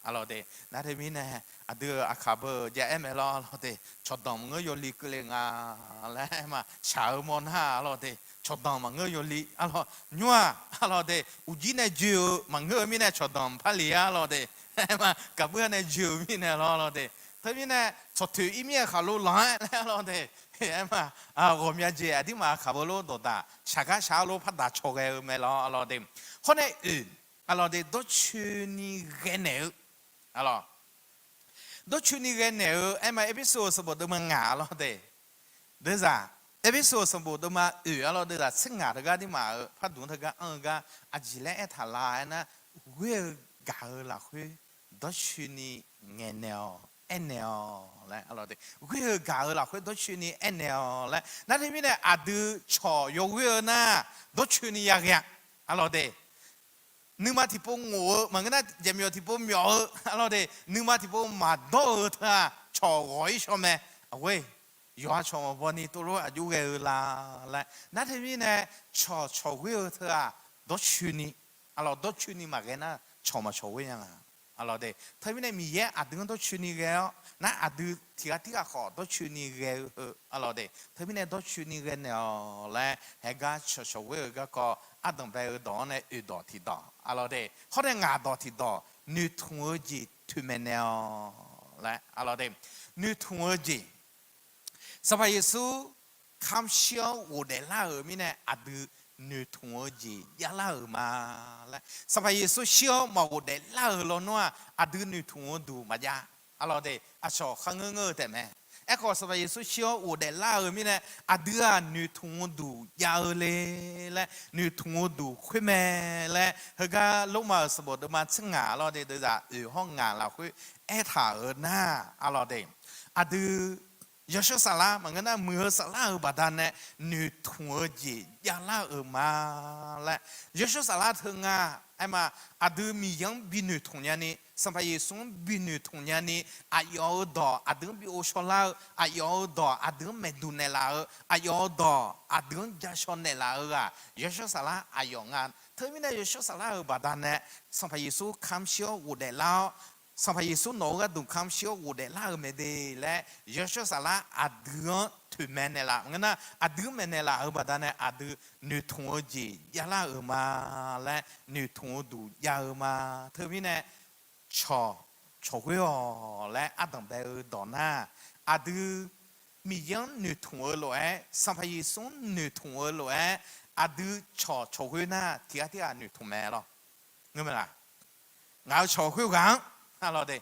อะไรเดนั่นเธอไม่เนี่ยอดีอาคาเบอร์จะเอ็มเอลอะไรเดชอบดมเงยลิกเลยแล้วมาชาวมอนฮาอะไรเดชอบดมเงยลิอะไรนัวอะไรเดอุจิเนจิวมันเงยไม่เนี่ยชอบดมพัลลีอะไรเดมากับเพื่อนเนี่ยจิวไม่เนี่ยอะไรเดเธอไม่เนี่ยชอบถืออีเมียขาลุล้านอะไรเดมาผมอยากเจอที่มาขับรถตัวตาชักช้าลุพัดดาโชกเออไม่รออะไรเดคนเนี่ยอะไรเด都去你个呢อะไรดูชุนี่กันเนี่ยเอพิโซดสมบูรณ์มันงาแล้วเด้เดี๋ยวจ้ะเอพิโซดสมบูรณ์มาแล้วเดี๋ยวจ้ะสิ่งงาที่ก็ที่มาพัดดูที่ก็ก็อาจิเลทลายนะเวกาละคุยดูชุนี่เงี้ยเนี่ยแล้วอะไรเด้เวกาละคุยดูชุนี่เนี่ยแล้วนั่นที่มีเนี่ยอดีชอยกเวนะดูชุนี่ยังไง alors de numa tipo ngủ mà cái na dèm yo tipo miao alors de numa tipo mà đo tha cho gọi cho mẹ ơi yo cho mà bọn đi tôi nói à chú cái là na thế mi nè cho gọi tha đó chuyện đi alors đó chuyện đi mà cái na cho mà cho gọi nhá alors de thế mi nè mi ye à đừng đó chuyện đi cái na à đừng thì cái khó đó chuyện đi cái alors de thế mi nè đó chuyện đi cái nào là hay cái cho gọi cái có à đồng về đó này ở đó thì đó alors de họ đang ngã đó thì đó nữ thua gì thu men nào lại alors de nữ thua gì sao phải Giêsu khám chiếu ở đây là ở mi này à đừng nữ thua gì ya là ở mà lại sao phải Giêsu chiếu mà ở đây là ở lo nữa à đừng nữ thua đủ mà ya alors de à cho khăng ngơ thế mẹ ecco สบายสุชิโออุเดล่ามีเนี่ยอดีตนูทุ่งดูยาวเลยและนูทุ่งดูคุยแม่และเฮก็ลงมาสบดมาซึ่งงาเราเดี๋ยวจะห้องงานเราคุยถ่าหน้าเราเดี๋ยวอดีตยศสาระมันก็น่ามือสาระบัดนั้นเนี่ยนูทุ่งจียาล่ามาและยศสาระถึงงาไอ้มาอดีตมียังบินูทุ่งยันนี่สัมภาระส่งบินุทุนยานีอายอดออดึงบิโอชลาอายอดออดึงเมดูเนลาอายอดออดึงจัชอนเนลายศสาระอายองานเธอไม่ได้ยศสาระบัดนั้นเนี่ยสัมภาระส่งคำเชียวอุเดลาสัมภาระส่งโนก็ดูคำเชียวอุเดลาไม่ได้และยศสาระอดึงทุเมเนลางั้นนะอดึงเมเนลาบัดนั้นเนี่ยอดึงนุทุนจียาลามาและนุทุนดูยามาเธอไม่ได้ชอบก็และอาดัมเบลดอน่าอาดูมียังหนึ่งถุงเลยสัมภาระส่งหนึ่งถุงเลยอาดูชอบก็น่าที่หนึ่งถุงแม่หรอเงี้ยมั้ยล่ะงาชอบก็กังอะไรเด้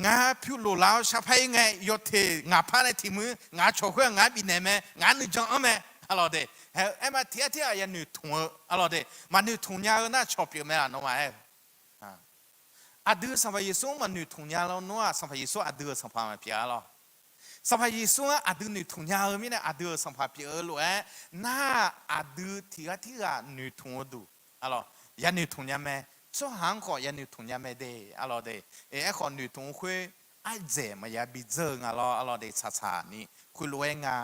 งาพิวโลลาวชาพายไงยศเทงาพาในทีมืองาชอบก็งาบินเนมงาหนึ่งจังอะไรอะไรเด้เอ็มมาที่ยังหนึ่งถุงอะไรเด้มันหนึ่งถุงยาวน่าชอบอยู่ไหมล่ะน้องไอ้อาดูสัมภาระส่งมันหนึ่งถุงยาแล้วนัวสัมภาระส่งอาดูสัมภาระเปียแล้วสัมภาระส่งอาดูหนึ่งถุงยามีเนี่ยอาดูสัมภาระเปียเลยน่าอาดูที่หนึ่งถุงดูอะไรยันหนึ่งถุงยาแม่ช่วงหางก็ยันหนึ่งถุงยาแม่เดย์อะไรเดย์คนหนึ่งถุงคุยไอ้เจมันยาบิเจงอะไรเดย์ช้าๆนี่คุยรวยงา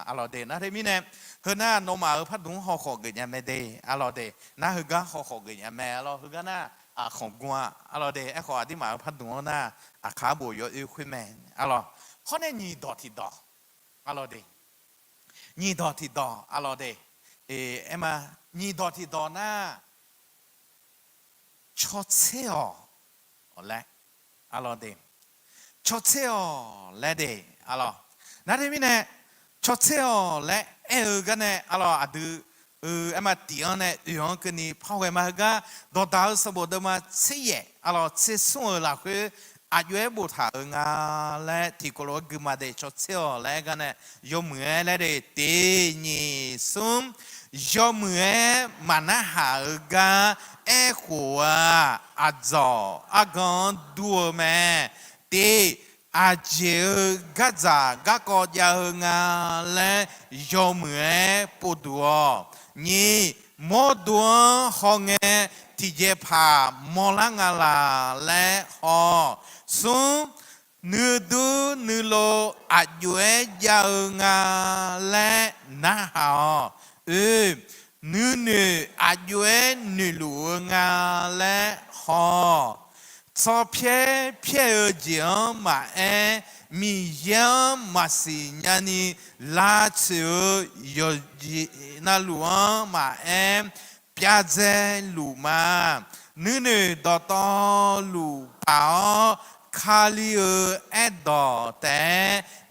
อะไรเดย์นะเดย์มีเนี่ยเฮ้ยน่าโนมาพัดดุงห่อขอเกิดยาแม่เดย์อะไรเดย์น่าเฮ้ยก็ห่อขอเกิดยาแม่อะไรเฮ้ยก็น่าของกัวอะไรเดะไอ้ขอที่มาพัดดวงน่ะขาบุยอยู่คุยแม่อะไรเขาเนี่ยยีดอที่ดออะไรเดะยีดอที่ดออะไรเดะไอ้มายีดอที่ดอน่ะชดเชยอะไรอะไรเดะชดเชยและเดะอะไรนั่นเองมีเนี่ยชดเชยและกันเนี่ยอะไรอะดูไอ้มาตีอันเนี่ยอย่างกันนี่พอไอ้มาก็ดอดาวสมบูรณ์มาเสียอะไรเสียส่วนละคืออายุบุตรงาและที่กลัวกึมาเดชดเสียแล้วกันเนี่ยยมเมื่อและเดตีนี่ซุ่มยมเมื่อมันน่าหาก็หัวอาจออากันดูแม่ตีอาเจก็จะก็ยาวงาและยมเมื่อปวดหัวนี่มอดวงห้องที่เจ็บผามอลังลาและหอซุ่มนือดูนือโลอายุยาวงาและน่าหานืออายุนือหลวงาและหอชอบเพียจียมามียังมาสิญาณีลาเชือยจีน่าหลวงมาเปียเจลูมานือดอตอลูป่าคาลีดอแต่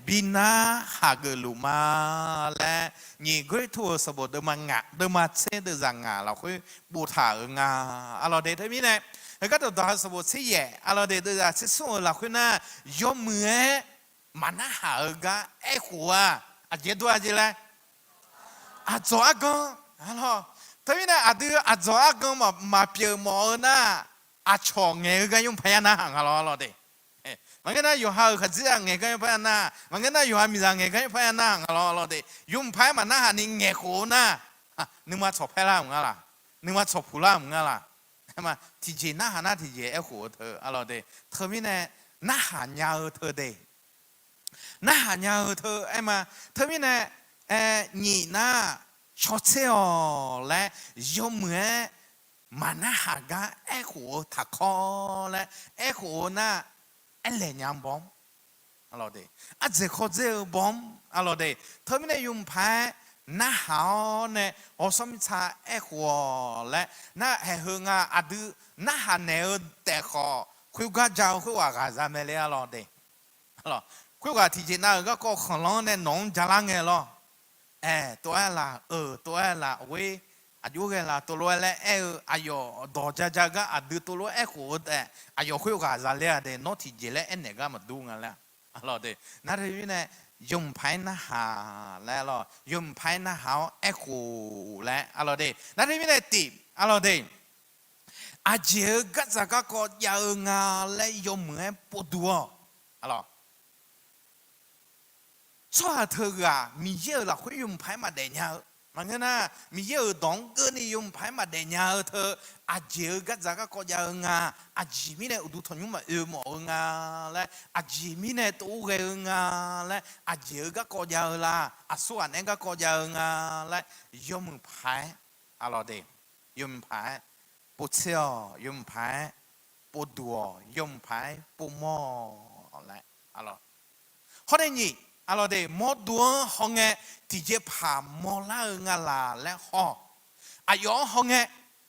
บินาหากลูมาและนี่ก็ทั่วสมบูรณ์เดิมงะเดิมเส้นเดิมจังงาเราคุยบูถางาอะไรเด็ดที่มีเนี่ยแล้วก็ตัวดาวสมบูรณ์เสียอะไรเด็ดตัวจะส่งเราคุยน่ะยมมือมันน่าหาก็หัวอาจจะตัวอะไรเลยอาจจะก็อะไรที่มีเนี่ยอาจจะก็มาเปลี่ยนหมอน่ะอาจจะเงี้ยก็ยุ่งพยานาหางอะไรเด็ดมันก็น่าอยู่หาขัดเสียงเงี้ยก็ยุ่งพยานามันก็น่าอยู่หามีสังเงี้ยก็ยุ่งพยานาอะไรเด็ดยุ่งพยามันน่าหานี่เงี้ยโคน่ะนึกมาชอบพยานาของอะไร นึกว่าชอบพูดละมึงล่ะใช่ไหมที่เจน่าหาหน้าที่เจไอ้หัวเธออะไรเดเธอมีเนี่ยน่าหายาเธอเดน่าหายาเธอไอ้มาเธอมีเนี่ยนี่น่าชอบเชี่ยวและยมเหมือนมันน่าหากาไอ้หัวถักคอและไอ้หัวน่าไอ้เหลี่ยมบอมอะไรเดอาจจะเขาเจอบอมอะไรเดเธอมีเนี่ยยมพายน่าหาวเนี่ยโอสมิชาเอหัวและน่าเฮงาอดูน่าหาเนอแต่ขอคุยกับเจ้าคุยว่ากันจะไม่เลี้ยหรอเดหรอคุยกับที่จีน่าก็ขอร้องเนี่ยน้องจะรังเงหรอตัวละตัวละเว้ยอายุเงละตัวละและอายุดอจะก็อดูตัวละหัวแต่อายุคุยกับจะเลี้ยเดนอที่จีเล่เนี่ยก็มาดูกันแล้วหรอเดนั่นเองเนี่ยยมไพ่น่าหาแล้วล่ะยมไพ่น่าหาเอ็กโคแล้วอะไรเดนั่นที่ไม่ได้ติอะไรเดอาเจ้าก็จะก็ยาวงาและยมเหมือนปวดตัวอะไรชัวเธออะมีเยอะละคุยยมไพ่มาเดียร์มันก็น่ะมีเยอะดองเกินยมไพ่มาเดียร์เธออาเจ้าก็จะก็ยาวงาอาจิมีเนี่ยอุดุทนยมมาหมองาและอาจิมีเนี่ยตัวเงาและอาเจ้าก็ยาวละอาส่วนนั้นก็ยาวงาและยมไพ่อะไรเดยมไพ่ปวดเสียวยมไพ่ปวดตัวยมไพ่ปวดหม้อและอะไรข้อนี้อะไรเดหมดดวงห้องเงที่จะพาหมอลาเงลาและห่ออายุห้องเง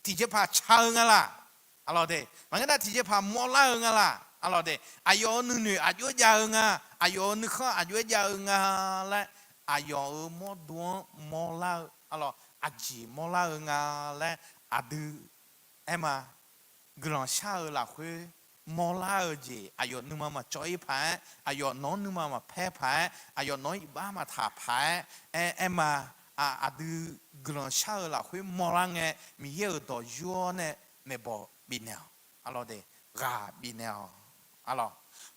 ที่จะพาชาวเงลาอะไรเดมันก็ได้ที่จะพาหมอลาเงลาอะไรเดอายุนึอายุยาวเงอายุนึกอายุยาวเงและอายุหมดดวงหมอลาอะไรอาจีหมอลาเงและอาดูมากลางเช้าละคุยมอลาจีอายุนึมาจอยพายอายุน้องนึมาแพ้พายอายุน้อยบ้ามาถาพายมาดูกลางเช้าละคุยมอลาเงมีเยอะต่อยัวเนี่ยไม่บอกบินเนาอะไรเดกาบินเนาอะไร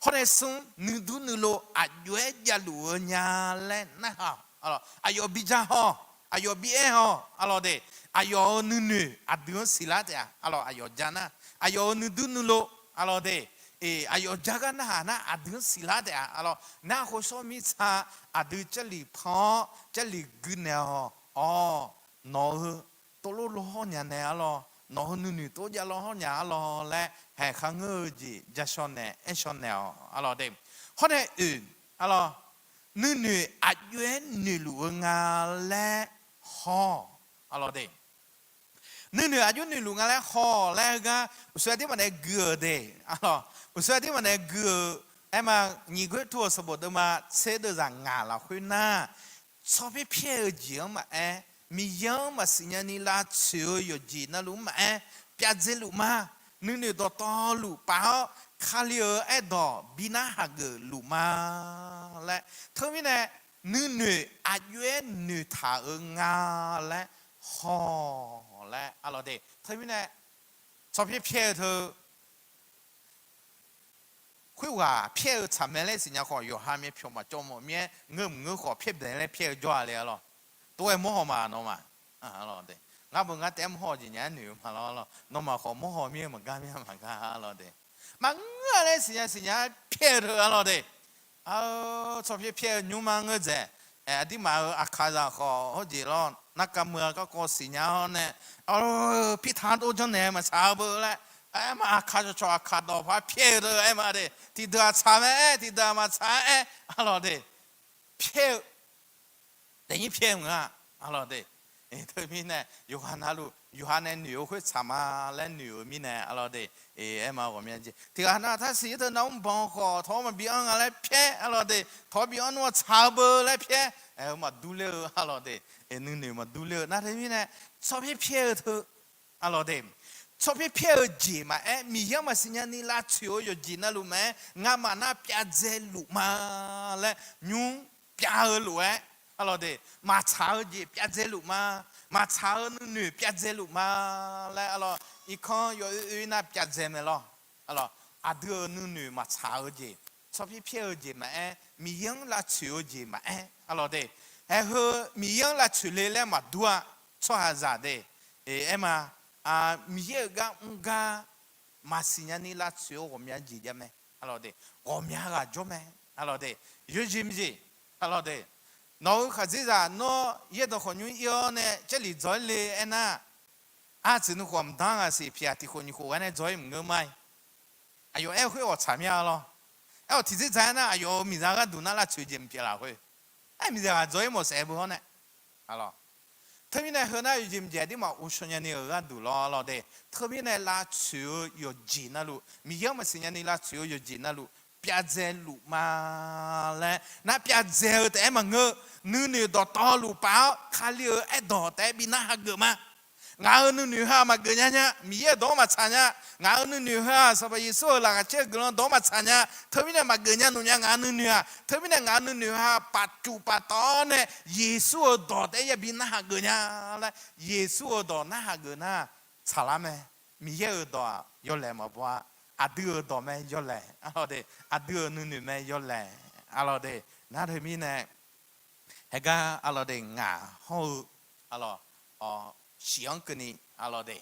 พอได้ส่งนึดูนึโลอายุยาลูญาเล่นนะฮะอะไรอายุบิจาฮออายุบิเอฮออะไรเดอายุนึอาดูสิลาเดอะไรอายุจานะอายุนึดูนึโลอะไรเดอายุจักรนะนะอาดูสิลาเดอะไรน่าโคชมิชาอาดูเจลิพอเจลิกุเนอน้อตัวโลหะเนี่ยเนี่ยอะไรน้อนึตัวจะโลหะเนี่ยอะไรและแห่ขังเงยจีจะชนเนี่ยชนเนี่ยอะไรเดข้อนี้อะไรนึอายุนึลูงาและฮออะไรเดนึอายุนึลูงาและฮอและก็อุตส่าห์ที่มันได้เกลือเดอะไรอุตส่าห์ที่มันได้เกลือมานี่ก็ทั่วสมบูรณ์มาเสด็จจากงานละคุณน่าชอบเพี้ยจีมามียังมาสิ่งนี้ละเชื่ออยู่จีน่ารู้มาเปียเจลุมานึตัวต่อลุป่าคาเลียดอบินาฮักลุมาและเธอมีเนี่ยนึอายุนึถางาและฮอและอะไรเดเธอมีเนี่ยชอบเพี้ยเธอคุยว่าเพี้ยทำอะไรสิ่งนี้ขออยู่ห้ามไม่เพี้ยมาจมมีเงื่อนขอเพี้ยเป็นอะไรเพี้ยจ่อเลยหรอตัวมอมาโนมาอะไรเดงั้นบุญงั้นเต็มหัวจีเนี่ยหนูมาแล้วโนมาขอมอมีเหมือนกันมีเหมือนกันอะไรเดมันอะไรสิ่งนี้เพี้ยเธออะไรเดชอบเพี้ยยูมังเงอที่มาอาคาราขอจีรอนนักการเมืองก็สิ่งนี้เนี่ยพิธานตัวเจ้าเนี่ยมาชาเบอร์แล้วมาอาคาจะชอบอาคาดอกฟ้าเพี้ยเธอมาเดที่เดือดชาที่เดือดมาชาอะไรเดเพี้ยแต่ยี่เพี้ยมึงอะไรเดเธอมีเนี่ยยูฮานาลูยูฮานาหนูคุยสามาและหนูมีเนี่ยอะไรเดมา我们讲ที่อันนั้นถ้าสีเธอน้องบอกขอทอมันบีอังอะไรเพี้ยอะไรเดทอบีอังว่าชาเบอร์อะไรเพี้ยมาดูเลยอะไรเดนึมาดูเลยนั่นเธอมีเนี่ยชอบเพี้ยเธออะไรเดชอบเพี้ยจีมามียังมาสิ่งนี้ละเชียวอยู่จีน่ารู้ไหมงามาหน้าเปียเจลุมาและยุงเปียลุอะไรเดมาชาจีเปียเจลุมาชานึเปียเจลุมาและอะไรอีกคนอยู่น่าเปียเจไม่หรออะไรอาดูนึมาชาจีชอบเพี้ยจีมามียังละเชียวจีมาอะไรเดมียังละเชียวเลยมาดูชอบหาเดมา มีเยอะก็กามาสิญญานี่ละเสียวผมยังจีจะไหมอะไรเดผมยังก็จบไหมอะไรเดยูจิมจีอะไรเดน้องข้าศึกจ้าน้องเยอะตัวคนยุ่งเยอะเนี่ยเจลิจอยเลยเอ็น่ะ只能ความ当啊是偏ที่คนอยู่คนนั้นจอยมึงก็ไม่อายุ会我参加了我提前在那有米扎个读那推荐别了会米扎个จอย没谁不好呢好了特别呢，河南有经济的嘛，50年的额度了的。特别呢，拉出有钱那路，米要么10年的拉出有钱那路，别在路嘛嘞，那别在的嘛我，女到道路包，看了爱到的比那还个嘛。ngài nữ ha mà gửi nhá mía đó mà chả nhá ngài nữ ha sao bây giờ là cái chuyện gửi đó mà chả nhá thôi bây giờ mà gửi nhá nữ nhá ngài nữ ha thôi bây giờ ngài nữ ha bắt chú bắt đó này Giêsu đó đấy ya bin na gửi nhá là Giêsu đó na gửi na chả làm mẹ mía đó yo lẹ mà bỏ đưa đó mẹ yo lẹ alo đấy đưa nữ mẹ yo lẹ alo đấy na thôi bây này hay cái alo đấy ngài hậu alo siang kini alode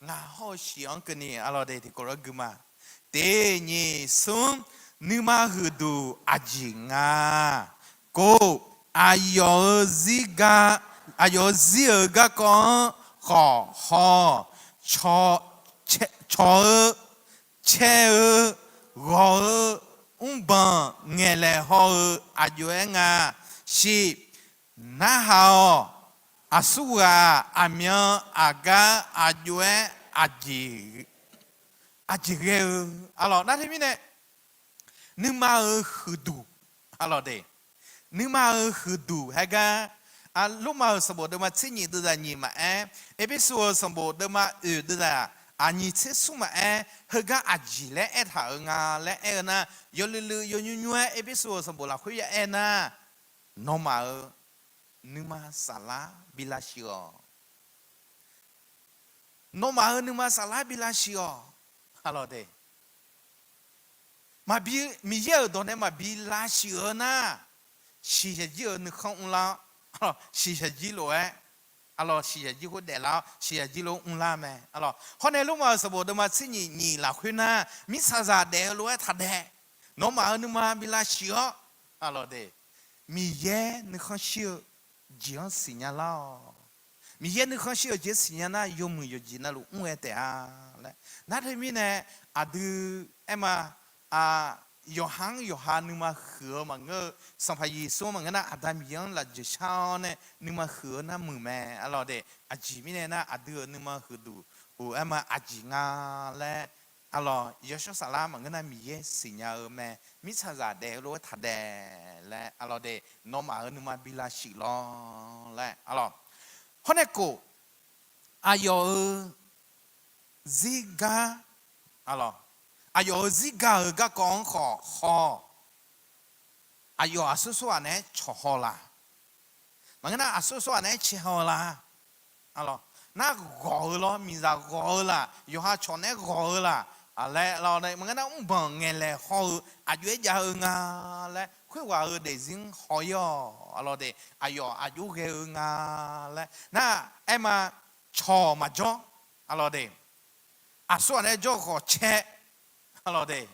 ngaho siang kini alode di koraguma te ni sum nima hudu ajinga ko ayoziga kon ho cho che go umban ngele ho ayoenga si na hao asua amia aga ajue ajige alors na thế này nima hudu alors đây nima hudu haga lúc mà sabo de ma chi ni de da ni ma episode sabo de ma de da ani che su ma haga ajile et ha nga le na yo lu yo nyu episode sabo la khu ya na normal numa salah bila sio no ma numa salah bila sio halo de ma bi mi ye do ne ma bila sio na si je ji ne khong la si je ji lo alors si je ji ko de la si je ji lo un la me alors ho ne lu ma so bo de ma chi ni la khu na mi sa za de lo tha de no ma numa bila sio alors de mi ye ne khong sio jiang signala mi yen kho shi je signala yo mu yo ji na lu un te a le na the mi ne adu ema yo han nu ma he ma nge sam pa yi so ma na adam yang la je cha ne nu ma he na mu me a lo de a ji mi ne na adu nu ma he du o ema a ji nga le alors Yeshua salam mà na mi ye signal me mi cha za de lo tha de le alors de no ma nu ma bila shi lo le alors honeko ayo ziga alors ayo ziga ga kong ho ayo asusu ane cho la mà na asusu ane chi ho la alors na go lo mi za go la yo ha cho ne go la ale lo này mà nó cũng bằng nghe lẽ họ ở dưới gia nga lẽ khuyết hòa ở để riêng họ yo alo để ayo ayu ghê nga lẽ na em mà cho mà cho alo để số này cho họ che alo để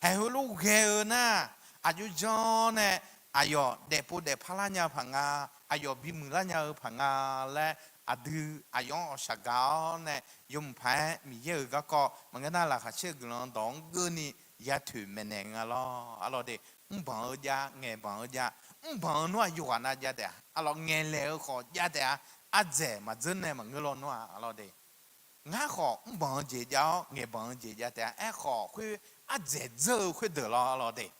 hay lu ghê na ayu cho nè ayo để pu để palanya phanga ayo bimulanya phanga lẽ adu ayon shagao ne yum phai mi ye ga ko mangana la kha che glon dong gu ni ya thu meneng alo de bang ja nge bang ja bang no yu na ja de alo nge le ko ja de a je ma zhen ne ma nglo no alo de nga ko bang je ja nge bang je ja de a ko khu a je zo khu de alo de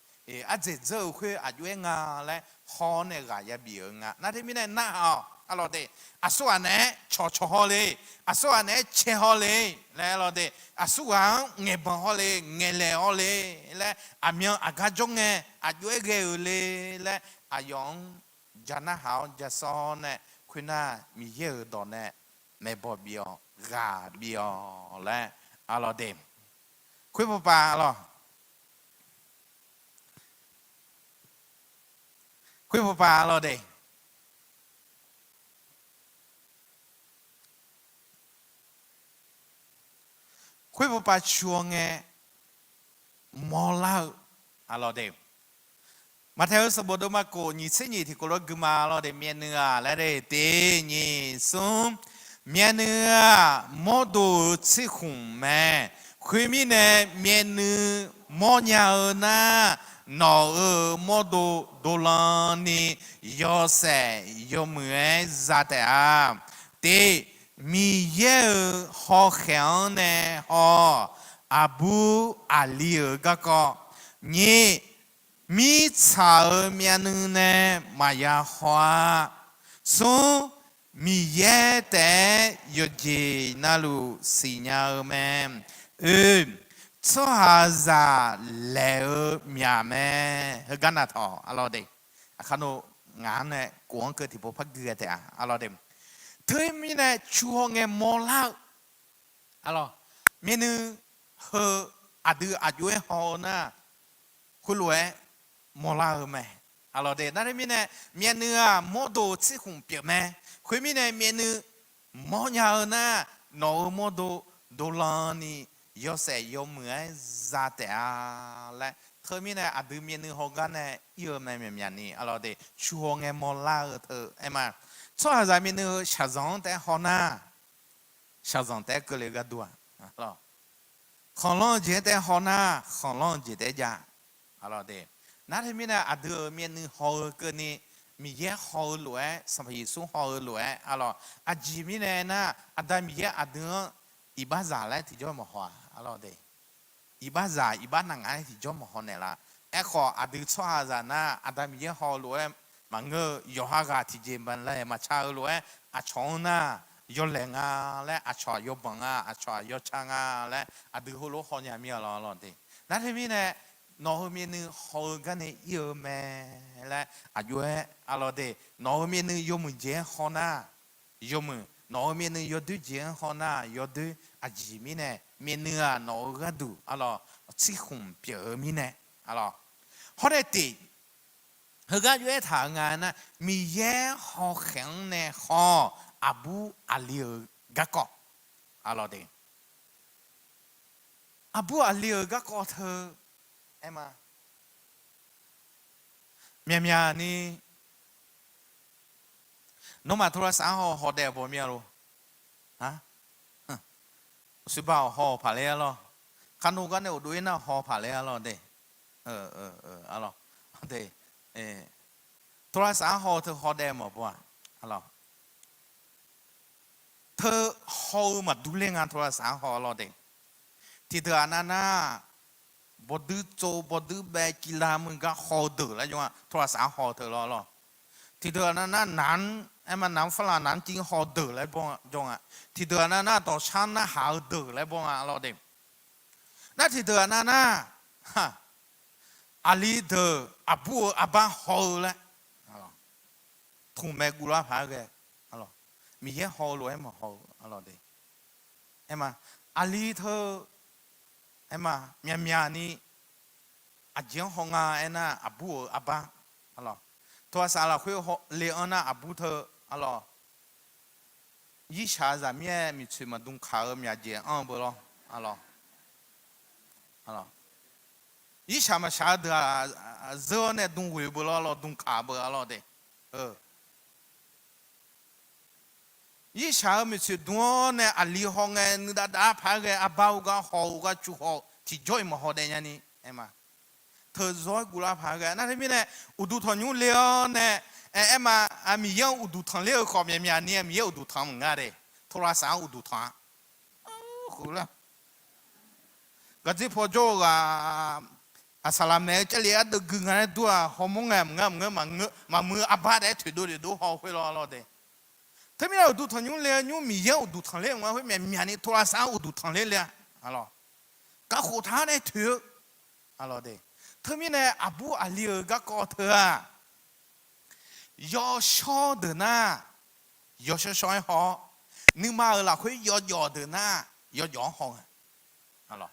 a je zo khu a yue nga le ho ne ga ya bi nga na de mi ne na alo de asua ne cho ho le asua ne che ho le lo de asua nge bon ho le nge le ho le amian aga jong nge a yue ge le ayong jana hao ja so ne khuna mi ye do ne me bo bio ga bio le alo de khui pa alo khui pa alo de คุยบุปผาชัวเงมอลาอะไรเดมาเทวสบดมาโกนี่เสนี่ที่กูรักมาอะไรเดเมียเนื้อและเดเตนี่ซุมเมียเนื้อโมดูชิคุมแม่คุยมีเนเมียเนื้อมอยาเนาโนโมดูดูลานียอเสยอมือซาเตอาเตมีเยอะฮอเขียนเนฮออาบูอาลีก็ก็นี่มีชาวเมียนึงเนมายาฮวาส่งมีเยแต่ยอจีนาลูสิญาแม่ชัวร์จะเลี้ยเมียแม่เฮกันนะท้ออะไรเด็กขนมงานเนี่ยกวางเกิดที่พวกพักเกลือแต่อะไรเด็กเธอมีเนี่ยชัวร์เงี้ยมอลาอะไรมีนึงเฮอดูอายุเฮานะคุณรวยมอลาไหมอะไรเด็กนั่นมีเนี่ยมีเนื้อโมดูชิคุมเปียแม่คุณมีเนี่ยมีเนื้อมอยานะโนโมดูดูลานียอเสยอมือซาเตอาและเธอมีเนี่ยอดูมีเนื้อหอกันเนี่ยเยอะไหมเมียนี่อะไรเด็กชัวร์เงี้ยมอลาเธอไอ้มาชอบอะไรมีเนื้อชาซองแต่หอนะชาซองแต่ก็เลยก็ดูอะไรของเราเจแต่หอนะของเราเจแต่ยาอะไรเด็กนั่นที่มีเนี่ยอดูมีเนื้อหอกันนี่มีเยอะหอรวยสมัยสูงหอรวยอะไรอาจีมีเนี่ยนะอดูมีเยอะอดูอีบ้าจ่าแล้วที่จะมาหัวอะไรเด็กอีบ้าจ่าอีบ้าหนังไอ้ที่จะมาหัวเนี่ยละไอ้ขออดูชัวร์จ่านะอดูมีเยอะหอรวยมันก็ยอฮากาที่เจมันเลยมาชารวยอาชงนะยอแรงอ่ะและอาชอยบังอ่ะอาชอยช่างอ่ะและอดูหัวลูกคนยามีอะไรเด็กนั่นที่มีเนี่ยน้องมีนึงหอกันเนี่ยเยอะแม่และอายุอะไรเด็กน้องมีนึงยมือเจ้าหอนะยมือน้องมีนึงยดูเจ้าหอนะยดูอาจีมีเนี่ยมีนึงอ่ะน้องก็ดูอะไรชิคุมเปียมีเนี่ยอะไรฮอดเด็กเฮก็อยู่ทางงานนะมีเยอะหอแข็งเนี่ยหออาบูอาลีก็ก็อะไรเด็กอาบูอาลีก็ก็เธอไอ้มาเมียนี่น้องมาโทรศัพท์หอเดียวบ่เมียรู้ฮะสิบ่าวหอผ่าเลยอ่ะคันหูกันเนี่ยดูนะหอผ่าเลยอ่ะเด้อะไรเด้โทรศัพท์หอเธอหอเดียวมั้งบ่อะไรเธอหอมาดูเรื่องงานโทรศัพท์หออะไรเด้ที่เธออันนั้นนะบดโจบดแบกีฬามึงก็หอเดือแล้วจังวะโทรศัพท์หอเธอรอที่เธอนั้นนั้นไอ้มันน้ำฝรั่งนั้นจริงหอเดือแล้วบ้งจังวะที่เธอนั้นต่อชั้นนั้นหาเดือแล้วบ้งเราเด็กนั่นที่เธอนั้นฮะอาลีเธออาบูอาบ้าหอแล้วทุ่งแม่กุลาพาแกอะไรมีเยอะหอรวยมาหออะไรเด็กไอ้มาอาลีเธอไอ้มาเมียนี่อาเจียงหงาไอ้น่ะอาบูอาบ้าอะไรตัวสารคุยเลี้ยงน่ะอาบูเธออะไรยี่ชาจะมีมีช่วยมาดุงขามีอาเจียงบ่ล่ะอะไรยี่ชามาชาเดือเจ้าเนี่ยดุงหัวบ่ล่ะดุงขาบ่อะไรเด้ยี่ชามีช่วยดุงเนี่ยอาลีหงเงินดาพาเกอาบ้าก็หอก็จุหอที่จ่อยมาหอได้ยังนี่ไอ้มาเธอจ่อยกุลาพาเกนั่นที่มีเนี่ยอุดุทอนยุ่งเลี้ยเนี่ยไอ้มามีเยอะอุดุทอนเลี้ยขอมีเนี่ยมีเยอะอุดุทอนมึงอะไรโทรศัพท์อุดุทอนกุลาก็จะพอโจก็สลามเนี่ยจะเลี้ยดึกเงินตัวหอมงามมามืออาบ้าได้ถือดูหอไปรอเด้ถ้ามีอุดุทอนยุ่งเลี้ยยุ่งมีเยอะอุดุทอนเลี้ยมาเฮ้ยมีนี่โทรศัพท์อุดุทอนเลี้ยอะไรก็ขูดท้าได้ถืออะไรเด้เธอมีเนี่ยอาบูอาลีก็กอเธอยอชอเดินหน้ายอชอหอนึกมาละคุยยอเดินหน้ายอหองอะไร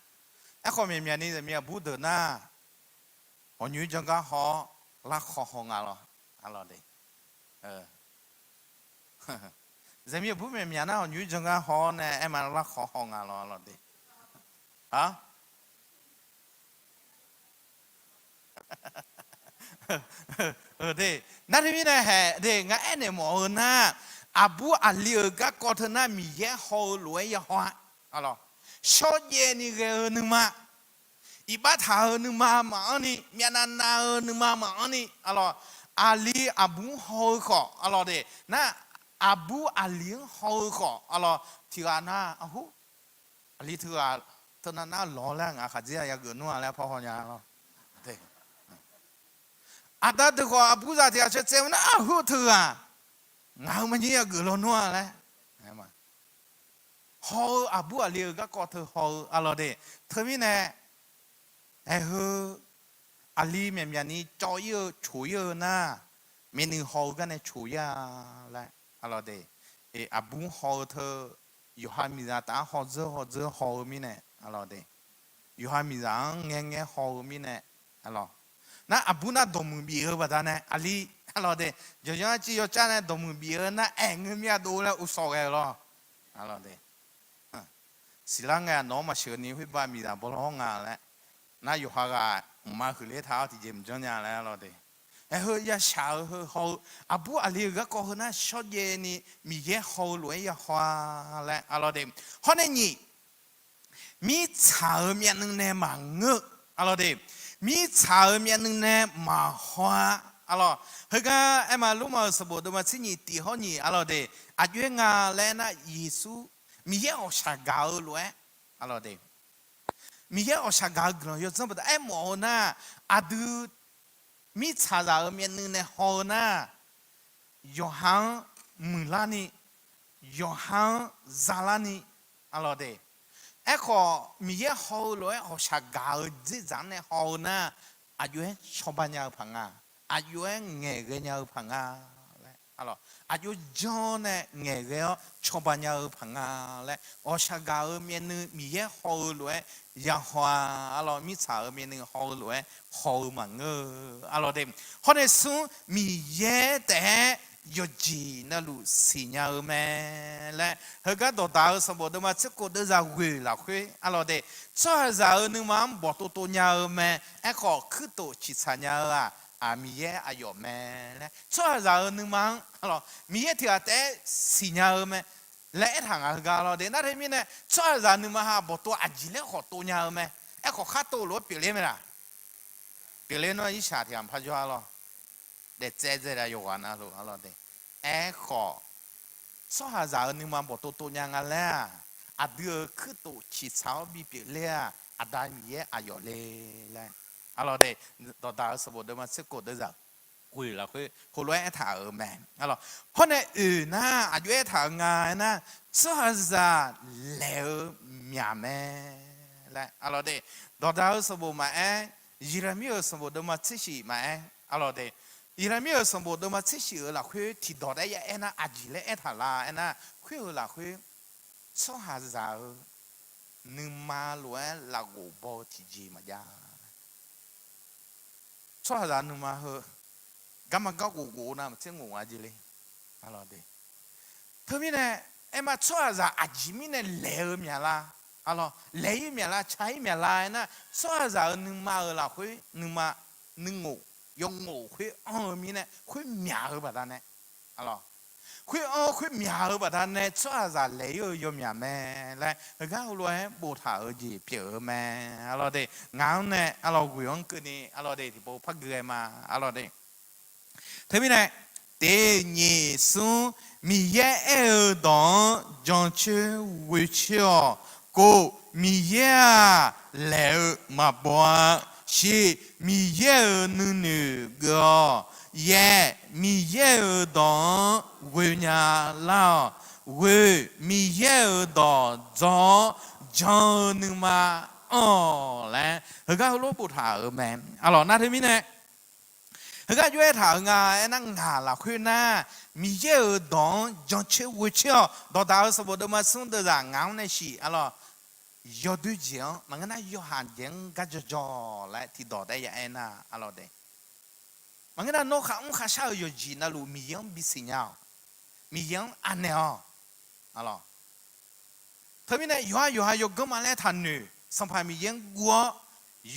ไอ้คนเมียนี่จะมีอาบูเดินหน้าหออยู่จังก็หอลักหองอะไรเด้จะมีอาบูเมียนะหออยู่จังก็หอเนี่ยไอ้มาลักหองอะไรเด้ ฮะเด้นั่นที่นี่แหละเด้งั้นไอ้เนี่ยหมอนะอาบูอาลีก็กอดนะมีเยอะฮอลวยยาหัวอะไรชดเย็นนี่ก็นึกมาอีบ้าท่านึกมาอันนี้เมียนันนานึกมาอันนี้อะไรอาลีอาบูฮอลก็อะไรเด้นะอาบูอาลีฮอลก็อะไรที่ว่านะอ้าวอาลีที่ว่าตอนนั้นน่าหล่อแล้วข้าเจ้าอยากเกิดนู่นแล้วพ่อเขาเนี่ยเด้อาตาตัวก็อาบูซาที่อาเจ้าเนี่ยอ้าวเธอငါမကြီးရကလောနွားလဲဟဲ့မဟောအဘူအလီကကောထဟောအလောတဲ့သမီးနဲ့ဟိုအလီမြန်မြန်နီကြော်ရချိုရနာမင်းဟောကနေချိုရလဲအလောတဲ့အဘူဟောထယောဟာမီဇာတာဟောဇဟောမီနဲ့အလောတဲ့ယောဟာမီဇာငဲဟောမီနဲ့အလောနာအဘူနာဒုံမဘီဟဘာဒနဲ့အလီalors de je viens ci yo chane do mu bi na ngmia do la u so ge lo alors de silanga no ma shwe ni hui ba mi da bo lo nga le na yo ha ga ma khu le tha ti jim jon ya le alors de ho ya sha ho abu ali ga ko na sho ye ni mi ye ho lo ya hwa le alors de ho ne ni mi cha mian ne ma nge alors de mi cha mian ne ma hwa alors hega ema luma sabo do ma tsini ti ho ni alors de ajue nga le na yesu mi ye o sha ga lo alors de mi ye o sha ga gro yo zamba e mo na adu mi cha ra mien ne ho na yohan mulani yohan zalani alors de e ko mi ye ho lo o sha ga ji zan ne ho na ajue chobanya phangaอายุเงี้ยเงี้ยพังอะไรอะไรอายุย้อนเงี้ยเงี้ยชอบเงี้ยพังอะไรโอชากาเมียนึมีเยอะฮอลเลยยาหัวอะไรมีสาวเมียนึฮอลเลยฮอลมังอะไรเดิมคนในสูงมีเยอะแต่ยจีนั่นลูสิญญาแม่และเฮก็ตัวดาวสมบูรณ์มาจะกดจะเวลาคุยอะไรเดิมช่วยจะนึกมันบอกตัวญาแม่ไอ้ก็คือตัวจิตสัญญาอามีเยอะอายุแม่และช่วยเราหนึ่งมั้งalorsมีเยอะที่อาจจะสิญญาแม่และทางอะไรเราเดี๋ยวนั่นเองเนี่ยช่วยเราหนึ่งมั้งฮะบอกตัวอาจิเล่ขอตัวญาแม่ไอ้ขอข้าตัวรถเปลี่ยนไหมล่ะเปลี่ยนว่าอีชาที่อันพัชวาเราเด็ดเจ๊ได้อยู่วันนั้นรู้เราเดี๋ยวไอ้ขอช่วยเราหนึ่งมั้งบอกตัวญาอะไรอาเดือคือตัวชีสาวบีเปลี่ยนอาได้มีเยอะอายุเลยalors de dans ta sabo de ma se ko de za kui la kui ko lo e tha e man alors hone na a yue tha nga na so za le mya me la alors de dans ta sabo ma e Jeremia sabo de ma tsishi ma e alors de Jeremia sabo de ma tsishi la kui ti do da ya na a ji le e tha la na kui la kui so ha za nu ma lo la go bo ti ji ma yaช่วยเราหนึ่งมาเหอะก็มันก็กูนะมันเชื่องงอะไรเลยอะไรเด้เธอมีเนี่ยไอ้มาช่วยเราอาจิมีเนี่ยเลี้ยมีอะไรอะไรเลี้ยมีอะไรใช้มีอะไรนะช่วยเราหนึ่งมาเราคุยหนึ่งมาหนึ่งงูยงงูคุยมีเนี่ยคุยมีอะไรแบบนั้นเนี่ยอะไรคุยคุยมีอะไรแบบนั้นเนี่ยช่วยเราเลี้ยยมีแม่แล้วก็เอาเลยบูชาจีเปียแม่อะไรเด้งานเนี่ยอะไรกุยองกันนี่อะไรเด้ที่บอกพักเกยมาอะไรเด้เธอมีเนี่ยเตนิสุมีเยอะดอนจงเชื่อวิเชียกูมีเยอะแล้วมาบอกชีมีเยอะนึกก็เย่มีเยอะดอนวิญญาณเราเวมีเยอะดอนจอจอนึกมาอ๋อแล้วเฮก็รู้ปุถาแม่alorsน่าที่มีเนี่ยเฮก็ยุ่งถางาไอ้นั่งหาละคุยนะมีเยอะดอนจงเชื่อวิเชียดอดาวสมบูรณ์มาส่งเดือดงานในชีalorsยอดูเจียงมันก็น่ายอหันเจียงก็จะจ่อและที่ดอได้ยังไงนะalorsเด้มันก็น่านกข้างข้าเช่าอยู่จีน่ารู้มียังบิสิญญามียังอันเนี้ยalorsเธอมีเนี่ยอยู่ก็มาแล้วทันหนึ่ง สัมภามียังกัว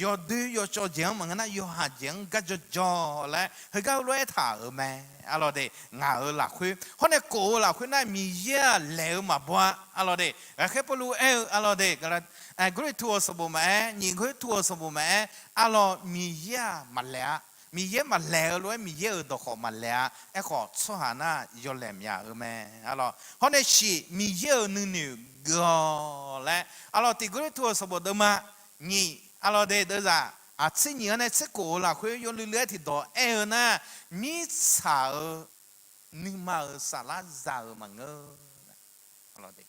ยอดือยอจอเจียงมันนะยอหาเจียงกัจจอและเฮก็รวยถ่าแม่อะไรเดงาหลักคุยเพราะเนี่ยโกหลักคุยน่ะมีเยอะแล้วมาบัวอะไรเดแค่ปลูอะไรเดก็กรีทัวสบู่แม่ยิงกรีทัวสบู่แม่อะไรมีเยอะมาแล้วมีเยอะมาแล้วรวยมีเยอะดอกมาแล้วไอ้ขอสหานะยอแหลมยาแม่อะไรเพราะเนี่ยชีมีเยอะนึงก็และอะไรที่กรีทัวสบู่เดิมมานี่อะไรเดอจ้าสิ่งนี้เนี่ยสิ่งกูล่ะคุยย้อนเรื่อยๆที่ตัวนะมีสาวนึกมาสาระสาวมังอะไรเด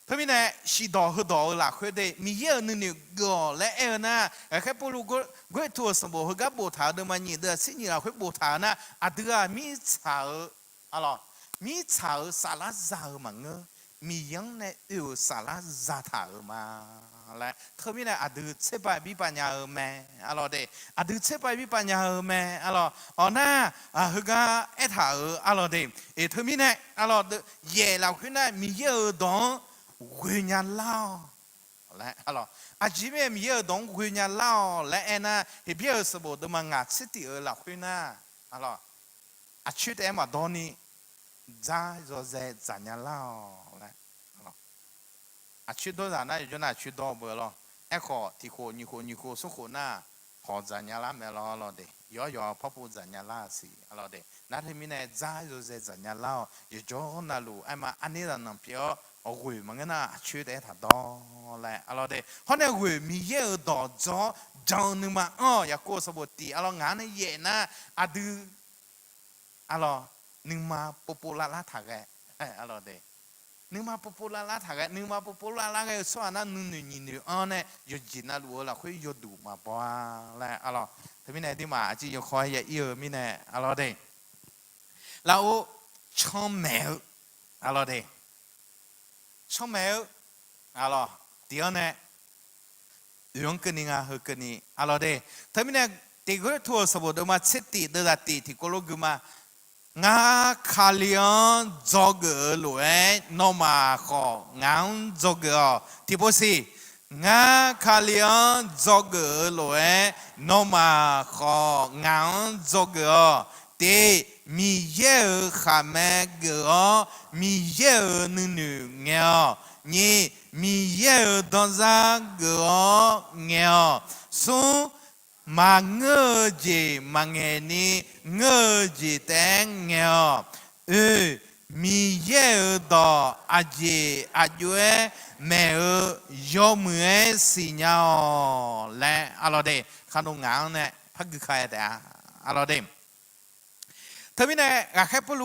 ทำไมเนี่ยสิดอกดอกล่ะคุยเดมีเยอะนึงก็และนะแค่พวกลูกก็ทัวร์สมบูรณ์ก็บูชาเดิมมันนี่เดสิ่งนี้ล่ะคุยบูชานะเดือมีสาวอะไรมีสาวสาระสาวมังมียังเนี่ยอยู่สาระสาถามาและเธอมีเนี่ยดูเชื่อไปวิปัญญาแม่อะไรเดดูเชื่อไปวิปัญญาแม่อะไรน่ะฮึกะถาอะไรเดเธอมีเนี่ยอะไรเย่เราคือเนี่ยมีเยอะดองวิญญาณเล่าและอะไรจีเมมีเยอะดองวิญญาณเล่าและน่ะเฮียสบู่ตัวมังงะสติเราคือเนี่ยอะไรชุดมาดอนี่จ้าจะจันยาเล่าและชุดตัวนั้นอยู่น่ะชุดตัวเบอร์咯ขอที่โคนิโคสุโคน่ะพอจันยาล่าไม่รอเราเดยอพ่อพูดจันยาล่าสิเราเดนั่นที่มีเนี่ยจ้าจะจันยาเล่าอยู่จอน่ะลูมาอันนี้เราหนังเปียวเอาหุ่ยมันก็น่ะชุดถัดต่อแหละเราเดเพราะเนี่ยหุ่ยมีเยอะต่อจอจังนึงมาอยากโกสบุตรีเรางานเนี่ยเย็นนะดูเรานึงมาปูปูลาลาถักเราเดนึกมาปูปูลาลาถักนึกมาปูปูลาลาก็ส่วนนั้นนึงเนี่ยอยู่จีน่ารู้ละคุยอยู่ดูมาบ้าแหละเราถ้ามีเนี่ยที่มาจีอยู่คอยอย่าเยอะมีเนี่ยเราเดเราช่องแมวเราเดช่องแมวเราเดี๋ยวเนี่ยเรื่องกันนี่ฮะกันนี่เราเดถ้ามีเนี่ยที่ก็ทัวร์สบู่เดิมมาเสติเดือดตีที่ก็รู้กุมางาคาเลียนจอกเกอร์ลวยนอมาของานจอกเกอร์ที่พูดสิงาคาเลียนจอกเกอร์ลวยนอมาของานจอกเกอร์ที่มีเยอะขาแม่เกอร์มีเยอะนึงเงี้ยนี่มีเยอะดอนซาเกอร์เงี้ยส่งมาเงจีมาเงนี่เงจีแตงเงียมีเยอะต่ออาเจอายุแม่ยอมือสิญาและอะไรเดขนมงานเนี่ยพักคือใครแต่อะไรเดถ้าไม่เนี่ยแค่พูด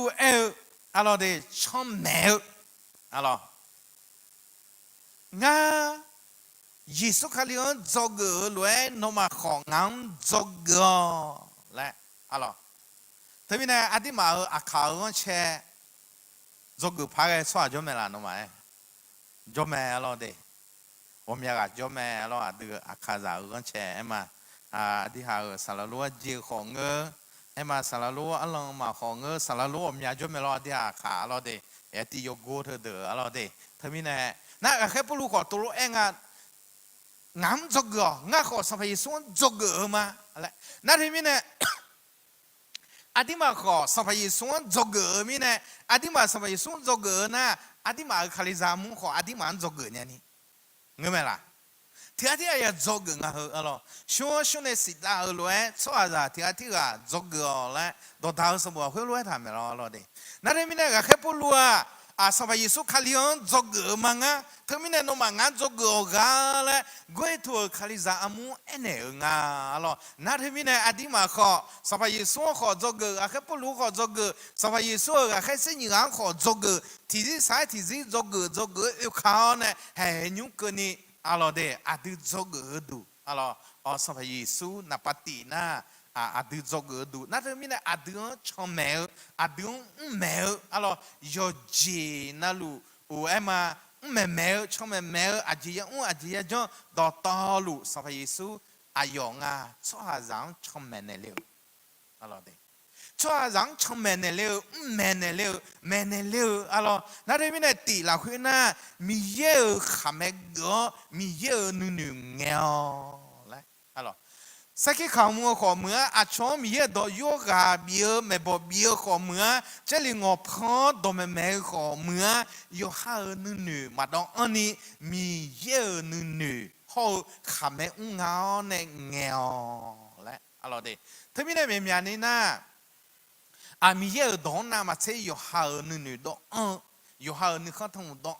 อะไรเดช่องแมวอะไรงายิสุขลิอนจอกเกอร์ลวยนมาของงานจอกเกอร์และอะไรถ้ามีเนี่ยอดีมาอาคาร์เช่จอกเกอร์พาไปสวาจอมเมล่ะน้องไหมจอมเมล่ะเดผมอยากจอมเมล่ะดูอาคาร์เช่มาที่หาสารลัวจีของมาสารลัวอันลงมาของสารลัวผมอยากจอมเมล่ะที่อาคาร์ล่ะเดที่โยโก้เธอเดือล่ะเดถ้ามีเนี่ยน่าแค่พูดขอตัวเองงามจอกเกอร์ง่าขอสัมภาระส่วนจอกเกอร์มาอะไรนั่นที่มีเนี่ยอดีมาขอสัมภาระส่วนจอกเกอร์มีเนี่ยอดีมาสัมภาระส่วนจอกเกอร์นะอดีมาคาลิซามุขออดีมาจอกเกอร์เนี่ยนี่เงี้ยไหมล่ะที่อยากจอกเกอร์ง่ะอะไรช่วงนี้สิตาลอยชัวร์จ้ะที่ก็จอกเกอร์แล้วตัวท้าวสมบูรณ์คุยลอยทำไม่รอเราเดนั่นที่มีเนี่ยแค่พูดลัวสัมภาระสุขลิอนจอกเกอร์มังอ่ะถ้ามีเนี่ยน้องมังงานจอกเกอร์กันเลยกูตัวคาลิซาอามูเนี่ยงาอะไรนั่นที่มีเนี่ยอดีมาขอสัมภาระสุขจอกเกอร์แค่พูดลูกขอจอกเกอร์สัมภาระสุขแค่สิ่งอย่างขอจอกเกอร์ที่ที่สายที่ที่จอกเกอร์อยู่ข้างเนี่ยเฮ้ยยุ่งกันนี่อะไรเดอดีจอกเกอร์ดูอะไรสัมภาระสุนับปฏินะดูจอกเกอร์ดูนั่นที่มีเนี่ยดูช่องแมวดูแมวอะไรยอจีนั่นลูมาแมวช่องแมวอาจียจงดอตอลูสัพพะเยซูอายองชอบหาจังช่องแมวเนี่ยเลี้ยวอะไรเด ชัวรังชงแม่เนเลวแม่เนเลวแม่เนเลวอะไรนั่นเองเนี่ยตีละคุยน่ะมีเยอะขามก็มีเยอะนุ่งเงี้ยวเลยอะไรสักที่ข้ามัวขอเมื่ออาชมมีเยอะดอกโยกาเบียไม่บอกเบียขอเมื่อจะลิงอพอดอกแม่ขอเมื่อโยหานุ่งมาดองอันนี้มีเยอะนุ่งเขาขามอุ้งเงาในเงี้ยวเลยอะไรเด็ถ้าไม่ได้แบบนี้นะมีเยอะดองน้ำมาเชี่ยวหาหนึ่งดองอยู่หาหนึ่งข้าวทั้งดอง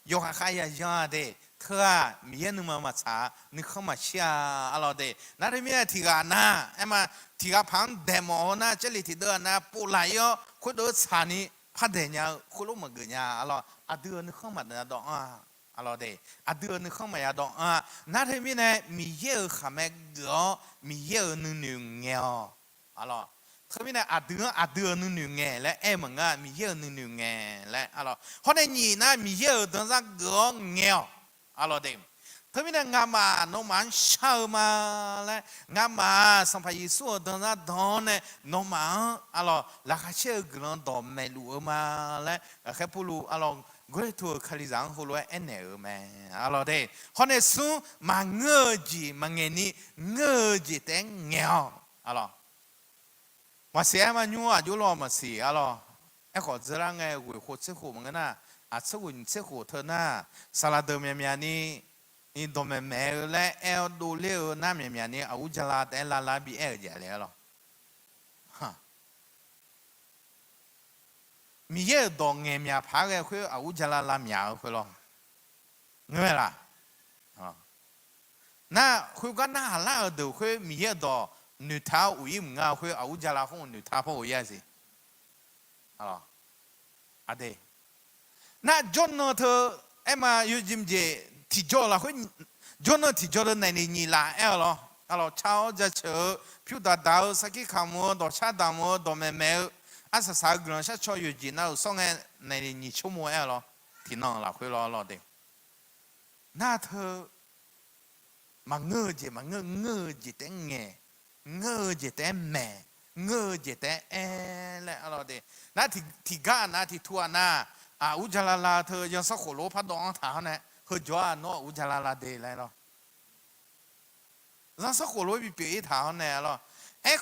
อยู่หาใครยาเดเธอมีเยอะหนึ่งมาช้าหนึ่งข้าวมาเชียอะไรเดนั่นที่มีที่กันนะมาที่กันพังเดโมนะเจลิที่เดินนะปูไลโอคุณดูชานีพัดเดียร์คุณรู้มั้งเงี้ยอะไรเดือนหนึ่งข้าวมาเดินดองอะไรเดเดือนหนึ่งข้าวมาดองนั่นที่มีเยอะข้าวแม่ก็มีเยอะหนึ่งเงี้ยอะไรเขาไม่ได้เดือนนึงไงและมึงมีเยอะนึงไงและอะไรเขาในนี่นะมีเยอะตั้งแต่ก็เงี้ยอะไรเดิมเขาไม่ได้งามาโนมันเช่ามาและงามาสัมภาระส่วนตั้งแต่ตอนเนี่ยโนมันอะไรราคาเชื่อกลางดอมไม่รู้มาและแค่พูดอะไรก็ตัวคดีสังหัวเอ็นเออแม่อะไรเดิมเขาในส่วนมันเงยมันเงี้ยนี่เงยแต่เงี้ยอะไรมาเสียมันยัวอยู่รอมาเสียหรอไอ้ขอจะร่างไงกูขอเชื่อกูมึงนะเชื่อกูเชื่อกูเธอนะสลัดเดิมเมียนี่ดมแม่และดูเลี้ยวน้ำเมียนี่เอาจะลาแต่ลาบีเจเลยหรอฮะมีเยอะดองเมียพากันคุยเอาจะลาเมียคุยหรอเงี้ยล่ะน่าคุยกันน่าละดูคุยมีเยอะดอ女ท้าอุ้ยมึงเอาคุยเอาจะลาของ女ท้าพ่ออุ้ยสิอะไรเดน่าจนเธอมาอยู่จิมเจที่จอละคุยจนที่จอในนี่ละหรอเช้าจะเชื่อผิวดาวสักกี่คำว่าดอกชาดำว่าดอกแม่อาศัยสักกลางชาชอยอยู่จีน่าส่งในนี่ชั่วโมงหรอที่นั่งละคุยรอเดน่าเธอมาเงยจีแต่เงยเงยเจแต่แม่เงยเจแต่และอะไรเดนั่นที่ก้านะที่ทัวนะอุจจาระเธอยังสักขโลพัดดองถามเนี่ยเฮจว่าโนอุจจาระเดอะไรหรอยังสักขโลบีเปียถามเนี่ยหรอ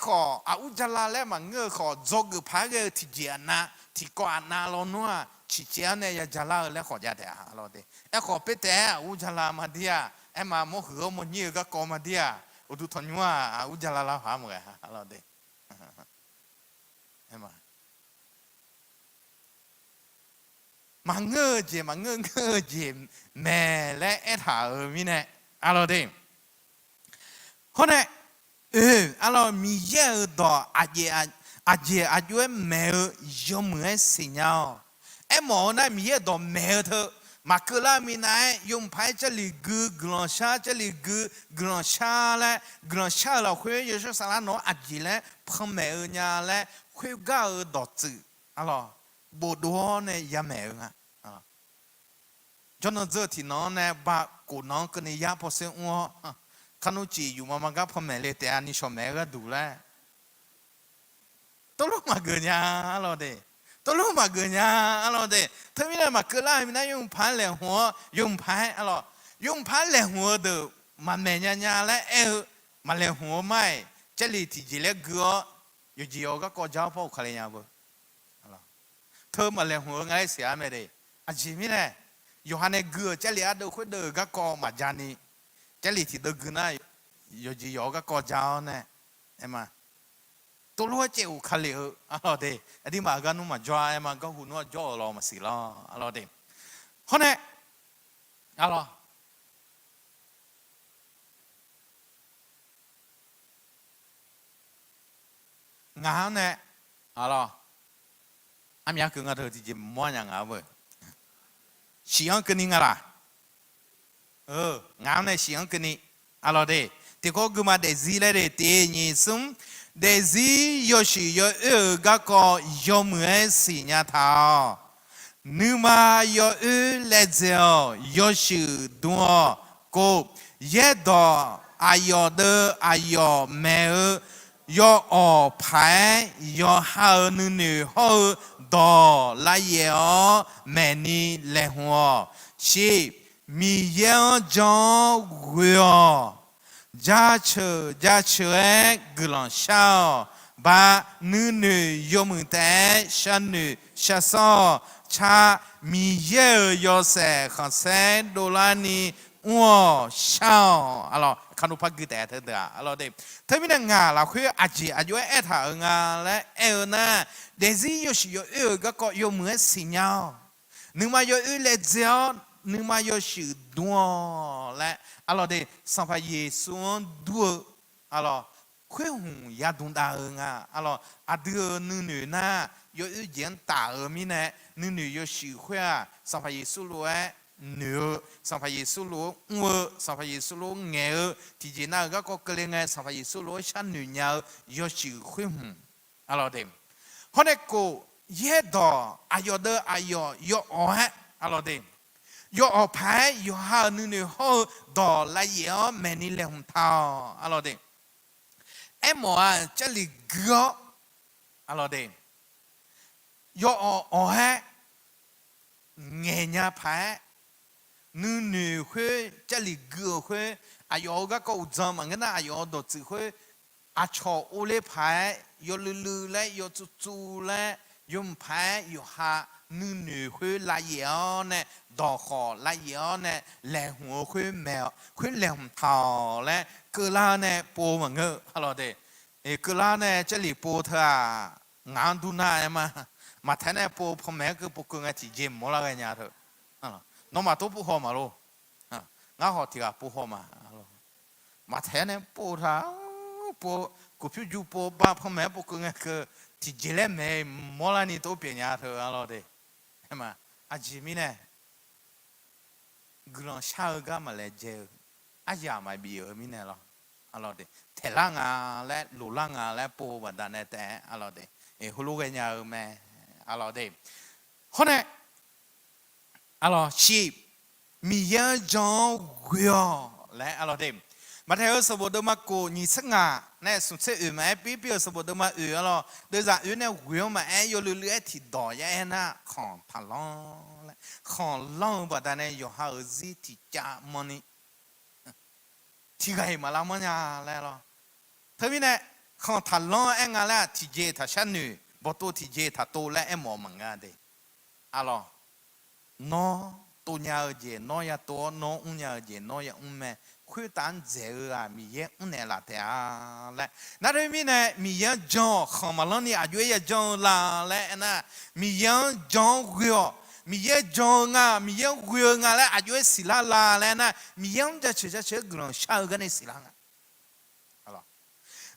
ขออุจจาระแล้วมันเงยขอจกพักที่เจียนะที่กวาดนาลนัวที่เจียเนี่ยจะละแล้วขอจะแต่อะไรเดขอไปแต่อุจจาระมาเดียมาโมหือโมนี่ก็กอมาเดียอุดุทนว่าอุจจาระหามึงอะไรเดมันเงยเจแม่และถามีเนี่ยอะไรเดคนเนี่ยอะไรมีเยอะต่ออายุแม่ยอมเหมือนสิ่งเนี้ยหมอเนี่ยมีเยอะต่อแม่เธอมาเกล้ามีนายยมพายจะลีกลอนชาจะลีกลอนชาและกลอนชาเราคุยอยู่ช่วงสารโนอาจิและพมเมอเนี่ยและคุยก้าวดอดจือะไรบูดหัวเนี่ยยาเมออ่ะจนเจอที่น้องเนี่ยบ้ากูน้องก็เนี่ยยาพอเสียงว่าขนุจีอยู่มาก็พมเมเลยแต่อันนี้ชมเมก็ดูแลตลกมาเกินยาอะไรเดตัวลูกมาเกินยาอะไรเดถ้าไม่ได้มาเกินละไม่ได้ยงพันแหลงหัวยงพันอะไรยงพันแหลงหัวเด้อมันแม่ยาและมาแหลงหัวไม่จะลีที่จีเล็กก็อยู่จีโอก็กอจ้าพ่อใครยาบ่อะไรเธอมาแหลงหัวไงเสียไม่ได้อาจีไม่ได้อยู่ฮันเนก็จะลีอาดูคุยเด้อก็กอมาจานีจะลีที่เด้อก็น่ะอยู่จีโอก็กอจ้าเนี่ยมาตัวรู้ว่าเจ้าขัดเหลืออะไรเดอดีมากันนู่นมาจ่ายมาก็หุ่นว่าจ่อเรามาสิละอะไรเดคนเนี่ยอะไรงานเนี่ยอะไรอามีอะไรกันเธอที่จะมั่วอย่างไรสิ่งกันนี่อะไรงานเนี่ยสิ่งกันนี่อะไรเดที่เขาคุมาเดซิเลเดเตนี่ซุ่มเดซี่ยอชิยก็ก็ยอมเหมือนสิ่งนี้ท้านึกมายอเลเซลยอชิดัวก็เยดออายอเดออายอเมอ yo o pai yo ha nu nu ho do la ye o many le ho shi mi ye jong guo ja che glan shao ba nu nu yo mu te shan nu sha so cha mi ye yo se khan se do la ni wow shao alors kanu pa gite te da alors de te mi nga la khu aji ayo e tha nga le e na de zi yo shi yo e ga ko yo mu si nya nu ma yo e le zio nu ma yo shi duo le alors de sans pas yesu duo alors khu hu ya dun da nga alors a de nu nu na yo e yen ta mi ne nu nu yo shi khu sans pas yesu lo nữ sang phải Giêsu lúa ngựa sang phải Giêsu lúa nghe thì chỉ nào các có cái nghe sang phải Giêsu lúa sang nữ nhau do sự khuyên hùng alo đêm hôm nay cô ye đó ayo đó ayo yo ở alo đêm yo ở phải yo ha nữ ho đó là yo meni lệ hùng thao alo đêm em mà chỉ là gõ alo đêm yo ở nghe nhà phải nữ nữ khuê chỉ là gỡ khuê ayo các câu dâm mà cái nào ayo đồ chữ khuê à cho ô lê phải yo lư lư lại yo chu chu lại yếm phải yo ha nữ nữ khuê lại yo nè đỏ khó lại yo nè lẹ hùa khuê mèo khuê lẹ hùm thảo lại cơ la nè bố mà ngơ hello đây cơ la nè chỉ là bố thôi à ngàn đu na mà thế này bố phong mẹ cứ bố cứ nghe chỉ dìm mỗi lần nhà thôi nó mà tôi bố họ mà luôn ngã họ thì à bố họ mà thế này bố thà bố cụ phiếu du bố ba phong mẹ bố cứ nghe cứ chỉ dễ lắm mẹ mỗi lần đi tôi biển nhà thôi alo đấy mà à chỉ mi này gương sao cái mà lại chơi à giờ mà bị ở mi này lo alo đấy thế lang à lại lù lang à lại bố và đàn này thế alo đấy hulu cái nhà mẹ alo đấy hôm nay alo sheep mi ya jong guo lại alo đấy mà theo số bộ đôi cô nhìn sắc ngà này sụt sẽ ư mà bí bí số bộ đôi ư alo đôi giả ư này guo mà yo lư lư thì đỏ ya na khon thà long và đàn này yo ha gì thì cha money thì cái mà làm nha lại lo thế vì này khon thà long anh à là thì dễ thà sanh nữ bộ tô thì dễ thà tô lại em mò măng à đấy alo nó tôi nhớ gì nó ya tôi nó cũng nhớ gì nó ya cũng mẹ khuyết tán dễ à mi ye cũng này là thế à lại nãy đây mi này mi ye John không mà lần này à duy ye John là lại na mi ye John guo mi ye John à mi ye guo à lại à duy xí la lại na mi yeจะเฉยกลางชากันในสีละอะไร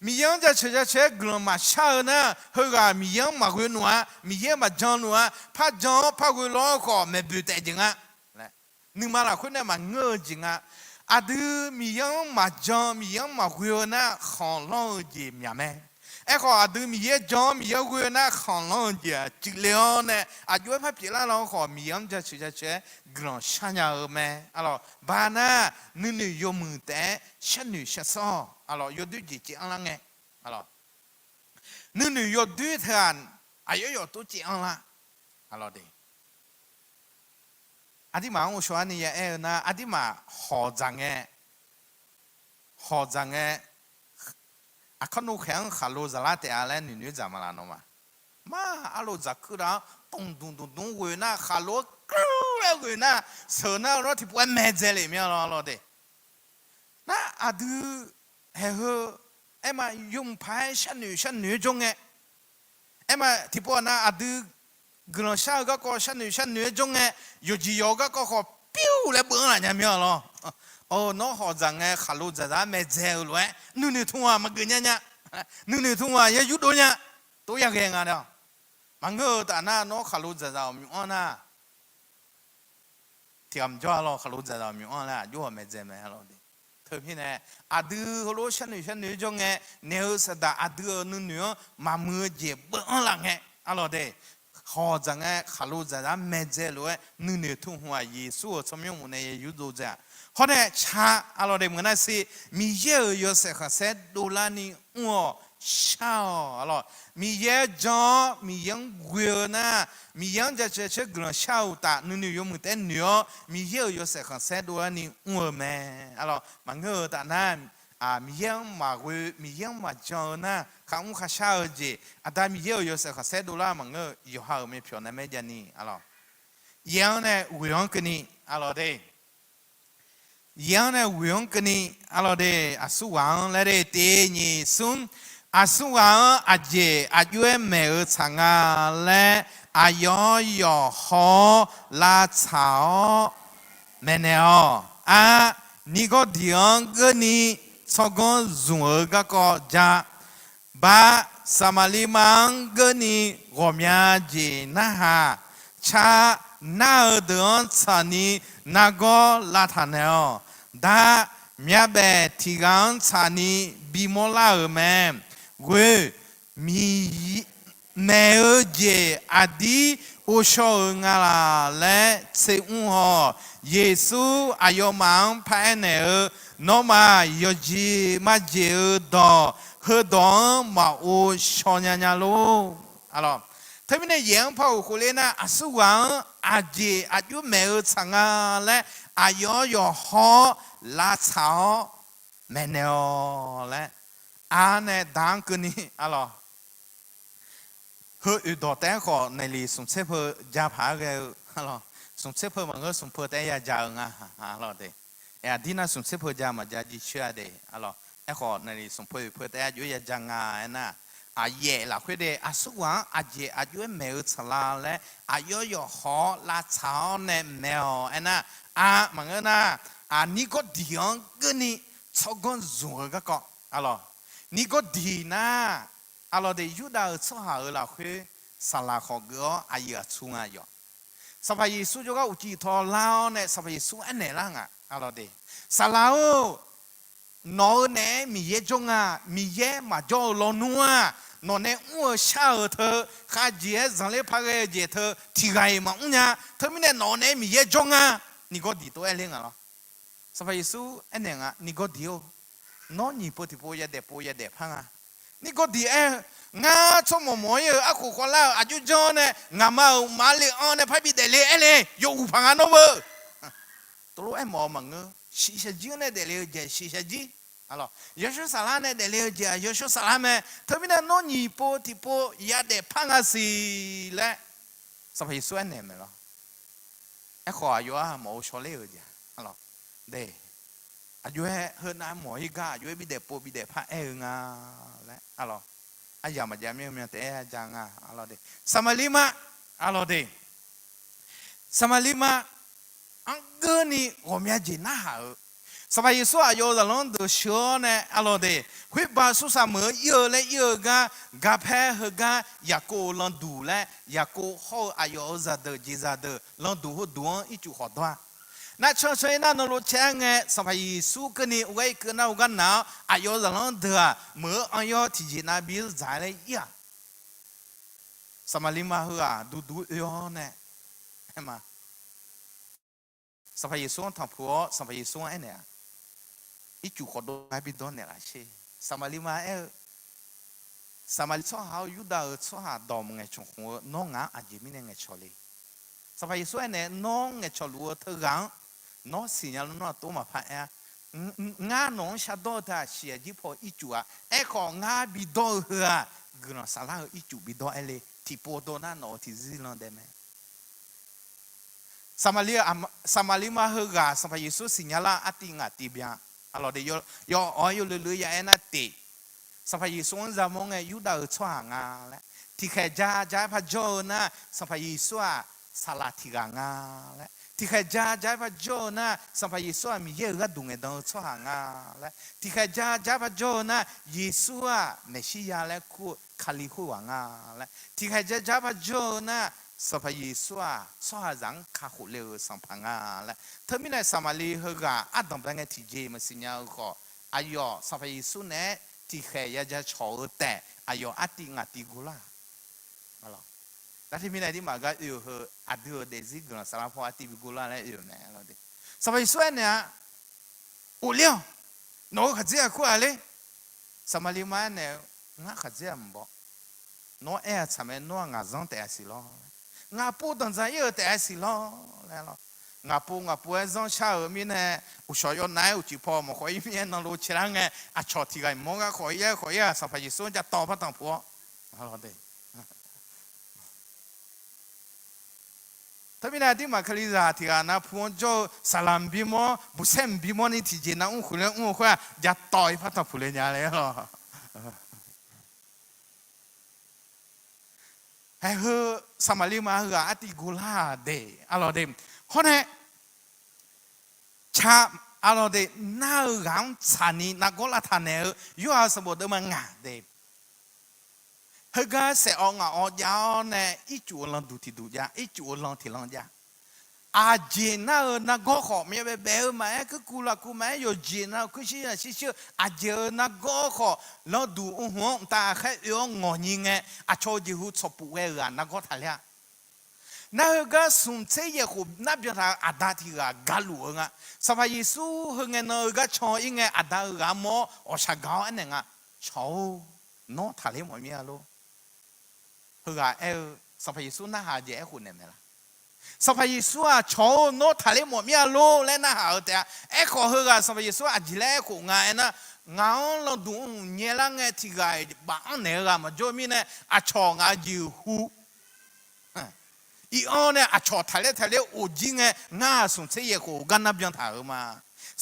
มียังจะเฉยกลางมาชานะเฮก็มียังมากุยนัวมียังมาจอนนัวพระจอนพระกุยล้อก็ไม่บุตรจริงอ่ะนึกมาละคนนั้นมาเงยจริงอ่ะอะดูมียังมาจอนมียังมากุยนะของล้อจีมีอะไรไอ้ข้ออะดูมียังจอนมียังกุยนะของล้อจีจิเลี้ยงเนี่ยอายุพับจีละล้อก็มียังจะเฉยกลางชาญาแม่อะไรบ้านน่ะนึกยมือแต่ฉันนึกฉันซ้ออะไรยดูจีจีอะไรไงอะไรนึกยดูเถื่อนอายุยดูจีอะไรอะไรดีอาทิมา我说你也那阿ทิมา好脏诶啊看侬看哈罗扎拉的阿来女怎么了喏嘛阿罗扎克啦咚喂那哈罗喂那手那罗提不买在里面了了的那阿都还好哎嘛用牌像女中诶哎嘛提不那阿都กลางชาก็ก็ฉันเหนือจงไงอยู่จีโยก็ขอปิ้วเลยเบื่ออะไรเนี่ยมีอะไรโอ้น้องหอจังไงขาลุจะได้ไม่เจ๋อเลยนู่นทุ่งมาเกินเนี่ยนู่นทุ่งมาอย่าหยุดเนี่ยตัวอย่างเงี้ยเนาะมันก็แต่น่าน้องขาลุจะได้มีอันน่ะที่ผมจะเราขาลุจะได้มีอันน่ะอยู่ไม่เจ๋อไหมเราดิเธอพี่เนี่ยอาดูเขารู้ฉันเหนือจงไงเนื้อสัตว์อาดูนู่นมามือเจ็บเบื่ออะไรไงอะไรเด้หอจังไงขาลุจะได้ไม่เจอเลยนู่นทุ่งหัวเยซูสมัยมันเนี่ยยุโรปเพราะเนี่ยชาอะไรเดี๋ยวมันน่ะสิมีเยอะเยอะเสียค่ะเสร็จดูแลนี่อ้ว笑了，米也讲米养贵呢，米养这个人笑大，你有没得牛？米也有些很善多你我们，了，蛮个的呢。米养嘛会，米养嘛讲呢，看我看笑的，但米也有些很善多啦，蛮个有好没票那没得你，了，养呢会养给你，了的。yang ne wuyong kini alode asuwang lade te ni sun asuwang aje ajue me changa le ayo yo ho la chao meneo a ni go diang kini sogon zung ga ko ja ba samalimang kini gomya je na ha cha na de chani na go la thaneo da miabe tigang chani bimola me we mi meje adi osho ngala le se unho yesu ayomang paene no ma yoji ma je do he don ma o shonyanya lo alors terminé yang pau kulena asuwang aje aju me changa le ayo yo ho la chao meneo le ane dang kuni alo he do te ko nei li sum che pho ja pha ge alo sum che pho ma ngo sum pho te ya ja nga alo de ya dina sum che pho ja ma ja ji chua de alo e ko nei li sum pho te ya ju ya ja nga na a ye la khwe de asuwa aje aju me chala le ayo yo ho la chao ne meo ena a mangana a ni ko diang gni chogon zung ga ko alo ni ko di na alo de yuda cho ha la khwe sala kho go a ya chunga yo sa pa yesu jo ga u ji tho lao ne sa pa yesu ane la nga alo de sala o no ne mi ye jonga mi ye ma jo lo nuwa no ne u sha the kha je zang le pha ge je the ti gai ma nya the mi ne no ne mi ye jonga你个地都爱领啊！是吧？耶稣爱领啊！你个地哦，那你不的不也得胖啊！你个地哎，我做么嘢啊？苦苦啦，啊就叫呢，我马里安呢，派比得嘞哎嘞，有五胖啊喏不？都爱毛嘛个，西夏鸡呢得了解西夏鸡，啊咯，有时沙拉呢得了解，有时沙拉呢，特别呢，那你不的不也得胖啊是嘞，是吧？耶稣爱领没咯？ไอ้ขออายุหมอชอเล่จ้ะอะไรเด้อายุเฮือนน้ำหมอฮิก้าอายุบิเดปูบิเดพระเองอ่ะแล้วอะไรอายุมาจะไม่มีแต่จังอ่ะอะไรเด้สมาลิมาอะไรเด้สมาลิมาอังเกนี่ผมอยากจะน่าหาสมัยyesuอายุจะลองดูชัวร์เนี่ยอะไรเด้คุยบาสุสามเยอะเลยเยอะกาแฟเฮกาอยากโกลองดูเลยอยากโกเขาอายุจะเดจีจะเดลองดูดวงอีจุดหัวตัวนั่นช่วยนั่นเราเชื่อไงสมัยyesuกันนี่ไว้กันเอากันหนาวอายุจะลองดูเมื่ออายุที่จีน่าบิลใจเลยอ่ะสมัยลิมาหัวดูย้อนเนี่ยเห็นไหมสมัยyesuทำผัวสมัยyesuไอ้เนี่ยอีจุดขอดไปบิดอนเนี่ยละเช่สมัยลิมาสมัยช่วงเขาอยู่ดาวช่วงหาดอมเงชงหัวน้องงาอาจจะไม่ได้เงชอเลยสมัยส่วนเนี่ยน้องเงชอลัวเธอกังน้องสิ่งนั้นน้องตัวมาพันงาน้องชาดอท่าเสียจีพออีจุอ่ะของงาบิดอเหือกนสาระอีจุบิดอเลยที่ปวดนั่นน้องที่ซิลันเดมสมัยลิมาเหือกสมัยสุสิ่งนั้นละอติงาติบียอะไรเดียวอยู่เรื่อยๆนั่นติสมัยสุนจามงอยู่ดาวช่วงงาและที่แค่จ้าพระโจนะสมัยสุสาราที่กางาและที่แค่จ้าพระโจนะสมัยสุมีเยอะก็ดุงดาวช่วงงาและที่แค่จ้าพระโจนะเยซูเมสสิยาและคู่คาลิหัวงาและที่แค่จ้าพระโจนะสมัยเยซูสวาจังข้าหุเลวสัมพังาและเธอมีในสมัยลีเฮกาอัดดมเป็นไงที่เจมันสิญญาก็อายุสมัยเยซูเนี่ยที่แค่ยาจะชอบแต่อายุอัติงาติกุลาอะไรแล้วที่มีในที่มาก็อยู่คืออัดดูเดซิกุลาสารพัดอัติกุลาเนี่ยอยู่เนี่ยเราดิสมัยส่วนเนี่ยอุเลี้ยวน้องขัดเจ้าคู่อะไรสมัยลิมาเนี่ย ngã khát dẻm bỏ nó chả mấy nó ngã rong tệ xí lo ngã pu đằng ra yêu tệ xí lo lẽ lo ngã pu rong sao mi nè u soi yo nai u chỉ po mà khỏi mi nó lu chỉ rằng nghe cho thì cái mong cái khỏi sao phải sốจะต่อพระตังพัวอะไรเด้ถ้ามีนาที่มาคลีราที่กันนะพวกโจสลามบิโมบุเซมบิโมนี่ที่เจนะคุยจะต่อยพระตังพูเลยเนี่ยเลยหรอเฮ้ยสมัยนี้มาเหรออติกุลาเดอะไรเดคนเนี่ยชาอะไรเดน่ารังชานีนักกุลาทานเนี่ยอยู่อาสมบูรณ์มันงาเดเฮ้ยก็เสียงอ่อนยาวเนี่ยอีจูลองดูที่ดูยาอีจูลองที่ลองยาอาเจน่านักก็ขอมีแบบแบบไหมคือกูละกูไม่อยู่เจน่าคือชื่ออาเจน่าก็ขอเราดูหัวตาแค่ยองงอยิงไงอาโชจิหุชปุเวรันนักก็ทะเลนั่นก็สุ่มเสียหูนับเป็นทางอาดาที่กาลูงะสมัยยิสูเฮงเนอก็ชอยิงไงอาดากาโมอชากาวอันนึงอ่ะชอโนทะเลหมดมีอะไรเฮงสมัยยิสูน่าหาเจ้าหุ่นเนี่ยละสมัยยิสูชอโนทะเลหมดมีอะไรและน่าหาแต่ขอเฮงสมัยยิสูอาจิเลกูงานนะงานเราดูเนี่ยละไงที่กาบ้านเนี่ยละมันจะมีเนี่ยอาชองอาจิหูอีอันเนี่ยอาชอทะเลอุจิงเงงาสุนเสียกูกันนับยังถ่ายมา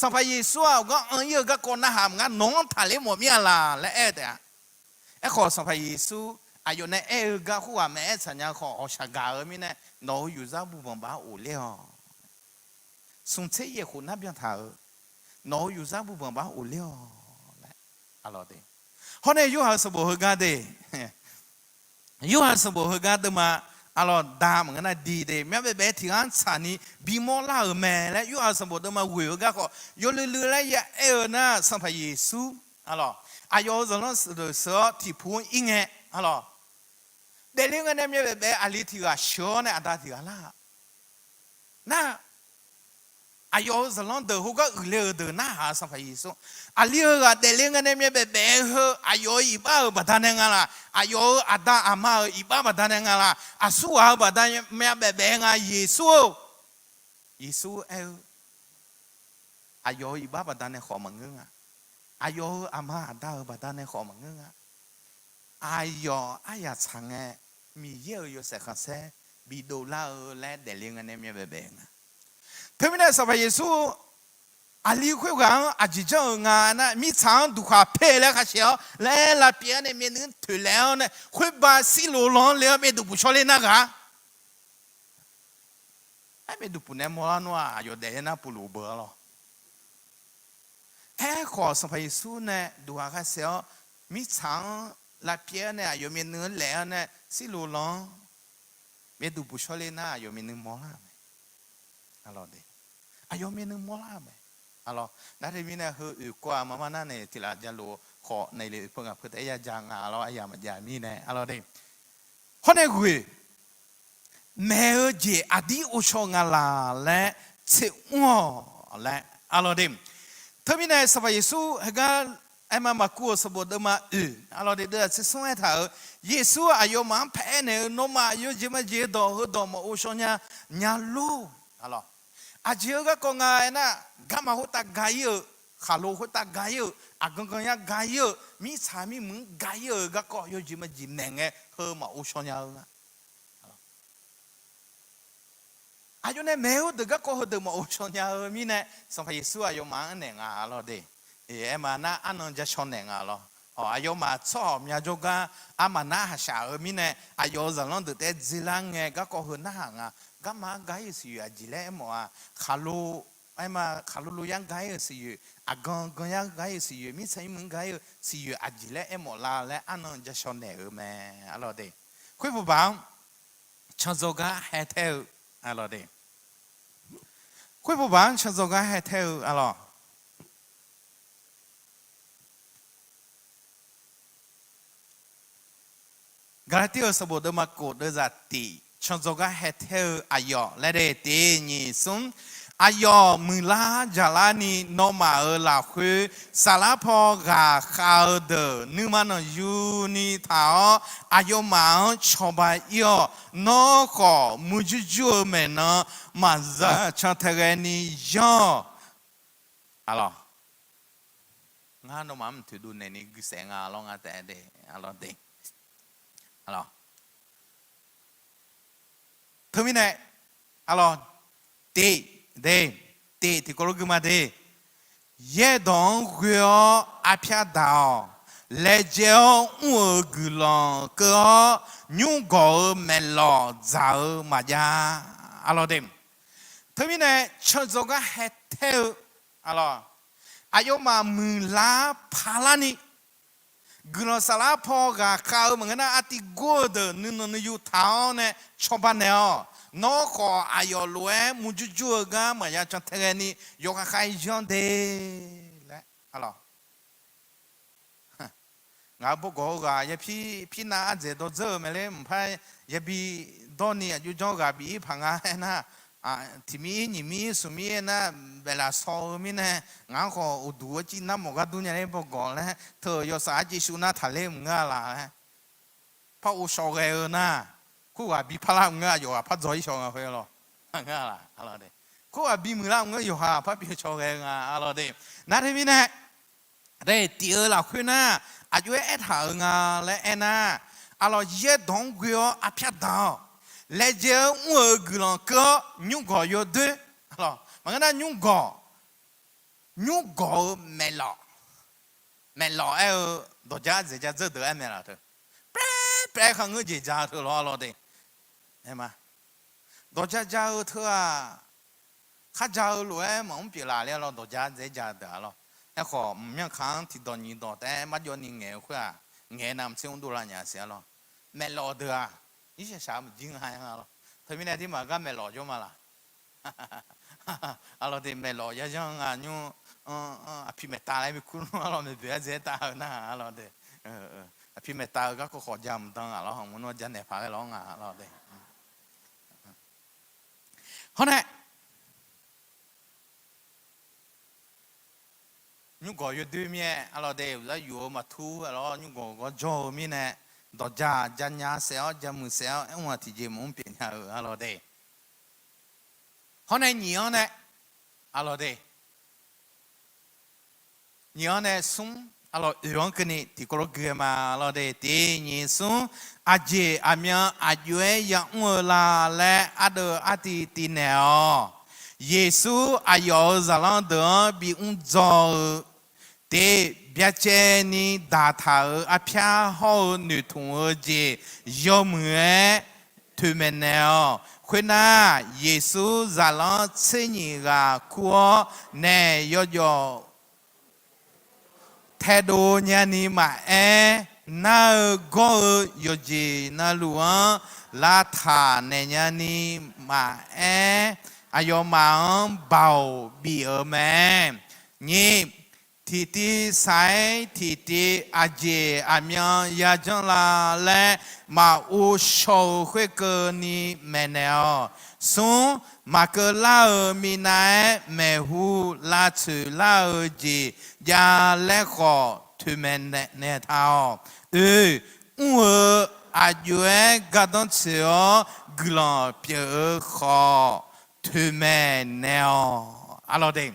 สมัยยิสูก็อันเยอะก็คนน่าหามงานน้องทะเลหมดมีอะไรและแต่ขอสมัยยิสูอายุเนี่ยก็หัวแม่สัญญาขออชากามีเนี่ยน้องอยู่จากบุบบ้าอุเลี้ยสุนเสียกูนับยังถ่ายน้องอยู่จากบุบบ้าอุเลี้ยอะไรเด้คนเนี่ยอยู่หาสบู่กันเด้อยู่หาสบู่กันเด้มาอะไรดามเหมือนกันดีเด้แม้แบบที่อันสานีบีมอลาแม่และอยู่หาสบู่เด้มาวิวก็อยู่เรื่อยๆแล้วนะสัมภาระสูอะไรอายุจะนั่งเสือที่พูนอิงเงอะไรเดี๋ยวนี้เนี่ยแบบอะไรที่ว่าชอบเนี่ยอะไรที่อะไรน่ะอายุจะนั่งเดือดก็เลี้ยเดือดน่าหาสัมภาระสูอะไรก็เดี๋ยวนี้เนี่ยแบบอายุอีบ้าบัดนั้นอะไรอายุอาดาอามาอีบ้าบัดนั้นอะไรอาสู้อาบัดนั้นแบบเยซูอายุอีบ้าบัดนั้นขอมังเงาอายุอามาอาดาบัดนั้นขอมังเงาอายุอายาชังมีเยอะอยู่สักแค่บิดลาและเดี๋ยวนี้เนี่ยแบบเพื่อนเนี่ยสบายยิสูอาลีคุยกันอาจิจังงานนะมีทางดูข่าวเพลแล้วค่ะเชียวแล้วลาเปียเนี่ยมีนึกถึงแล้วเนี่ยคุยบาสิโลลอนแล้วไม่ดูผู้ชายเลยนะคะไม่ดูผู้เนี่ยมัวนัวอยู่เดี๋ยวนะผู้ลูเบอร์หรอขอสบายยิสูเนี่ยดูข่าวเชียวมีทางลาเปียเนี่ยอยู่มีนึกแล้วเนี่ยสิโลลอนไม่ดูผู้ชายเลยนะอยู่มีนึกมัวอะไรเด้อายุมีนึงมอลาไหมอะไรนั่นที่มีเนี่ยคือกว่ามานั่นเนี่ยที่เราจะรู้ขอในเรื่องพวกเพื่อแต่ยาจางเราอายามันยามีเนี่ยอะไรเด้คนเนี่ยคุยแม่เจอดีอุชงาลาและเชื่อและอะไรเด้ถ้ามีเนี่ยสบายยิสูเฮกันไอ้มากู้สบู่เดิมมาอะไรเด้อสิ่งส่วนที่ยิสูอายุมันแพ้เนี่ยน้องมาอายุจะมาเจอดอมาอุชงญาลูอะไรอาเจียก็คงไงนะกามาหัวตากายขาโลหัวตากายอากังกังยากายมีสามีมึงกายก็ก็อยู่จิมาจิมเน่งเฮมาอุชญาอายุเนี่ยแมวเด็กก็เฮมาอุชญามีเนี่ยสมัยสู้อายุมาเน่งอะไรเด้มานะอันนั้นจะชนเน่งอะไรอายุมาชอบมีอายุก็อามานะหาชามีเนี่ยอายุจะนั่งเด็กจิลังก็ก็เฮน่าหงก็มากายสิอยู่อาจิเล่หมอขาลูไอ้มาขาลูยังกายสิอยู่อากังยังกายสิอยู่มิใช่มึงกายสิอยู่อาจิเล่หมอลาและอันนั้นจะชนเนอแม่อะไรเด้คุยผู้บ่าวฉันจะก็ให้เท่าอะไรเด้คุยผู้บ่าวฉันจะก็ให้เท่าอะไรกาลาติโอสบู่เดมาโกดเดจัตติฉันจะก็ให้เท่าอายุและเดตีนี่ซุน อายอมือลาจาลานีนอมาลาคุสาลาพอกาคาเดนึมันยูนีทาวอายอมาชอบายอนอขอมุจจูเมนมาซาชันเทเรนียออะไรงานนมันถือดูในนี้กุเสงาลองอาแต่เดอะไรเดอะไรเธอมีไหนอะไรเดที่กรกมาเดเยดองเรียอาพิอาดาวเลเจออุกุลองก็ยุงก็เมลอจ้ามาจาอะไรเดเธอมีไหนชนจงก็เฮเทลอะไรอายุมามือลาพาลานีกุลสลาพอกาข้าวเหมือนกันนะอาทิโกดนึนอยู่ท้าวเนี่ยชอบบ้านเนี่ยนอขออายุรวยมุจจูกันเหมือนอย่างจันทร์นี่ยกใครจันเดและอะไรงาบุกโกะยาพี่น่าจะโดนเจอมาเลยไม่ใช่ยาบีโดนนี่อยู่จังกับบีพังงานะที่มีนี่มีสุมีนะเวลาสอบมีนะงาขออุดวจีน่าหมกดูเนี่ยเลยบุกโกะเลยเธอยศอาจิสุน่าทะเลมึงอะไรเพราะอุศกเอนะกูว่าบีพลังเงาอยู่อ่ะพัดใจชงอ่ะเพื่อนเราเงาละอะไรเด้กูว่าบีมือเราเงาอยู่อ่ะพัดบีชงเองอ่ะอะไรเด้นั่นที่มีนะเด้ที่เราคุยนะอายุเอ็ดหางอ่ะและเอ็นะอะไรเยดองกุยอาพิดาวและเจ้าวัวกุลองก็ยุ่งก่ออยู่ด้วยอะไรมันก็น่ายุ่งก่อเมลอดอกจ้าจะเดือดเมลอเถอะแปลข้างเงยจ้าเถอะอะไรเด้เห็นไหมดอกจ้าเธอข้าเจ้ารวยมองเปล่าแล้วดอกจ้าเดือดแล้วไอ้ขอไม่ยังค้างที่ตอนนี้ดอกแต่มาโยนนี่เงี้ยคุยเงี้ยนำเสียงดูแลเนี่ยเสียแล้วเมลอเดือดนี่ใช่สามจริงหายแล้วเธอไม่ได้ที่มาก็เมลอจมาละอะไรที่เมลอยังอ่ะยูพี่เมตตาอะไรไม่คุ้นอะไรไม่เบื่อเสียตาหน้าอะไรเด้พี่เมตตาก็ขอจำตั้งอะไรของมันว่าจะเนี่ยพาไปร้องอะไรเด้เพราะนั่นยุกอยู่ด้วยมีอะไรเด้แล้วอยู่มาทูอะไรยุกก็โจมีเนี่ยดอกจ้าจันยาเสียวจมูกเสียววันที่เจมุนเปลี่ยนอะไรเด้เพราะนั่นเหนียวเนี่ยอะไรเด้เหนียวเนี่ยสุ่มอะไรย้อนกันนี่ที่กรกมาอะไรเด้ที่นี่สุ่มอาเจอามีอายุยังวัวลาและอาเดออาทิตย์เนี่ยเยซูอายุจะลังเดินบีอุ่นจอเตเบียเจนี่ดาทาอาพิอาหูหนุ่ทุ่งเจยอมือทุเมเนลคุณน่ะเยซูจะลังเชนิกาคัวเนยยอเทโดญานิมานาโกยเจนาลัวลาธาเนญานิมาอายุมาเบาบีแม่นี่ที่ใส่ที่อาเจอามียาจังลาและมาอุโชเขกนี่แม่เนอส่งมาเกลามีนายแม่หูลาชื่อลาจียาเล็กขอทุเมนเนทาวอายุกระดอนเสียกลอเปียขอทุเมนเนออะไรเด้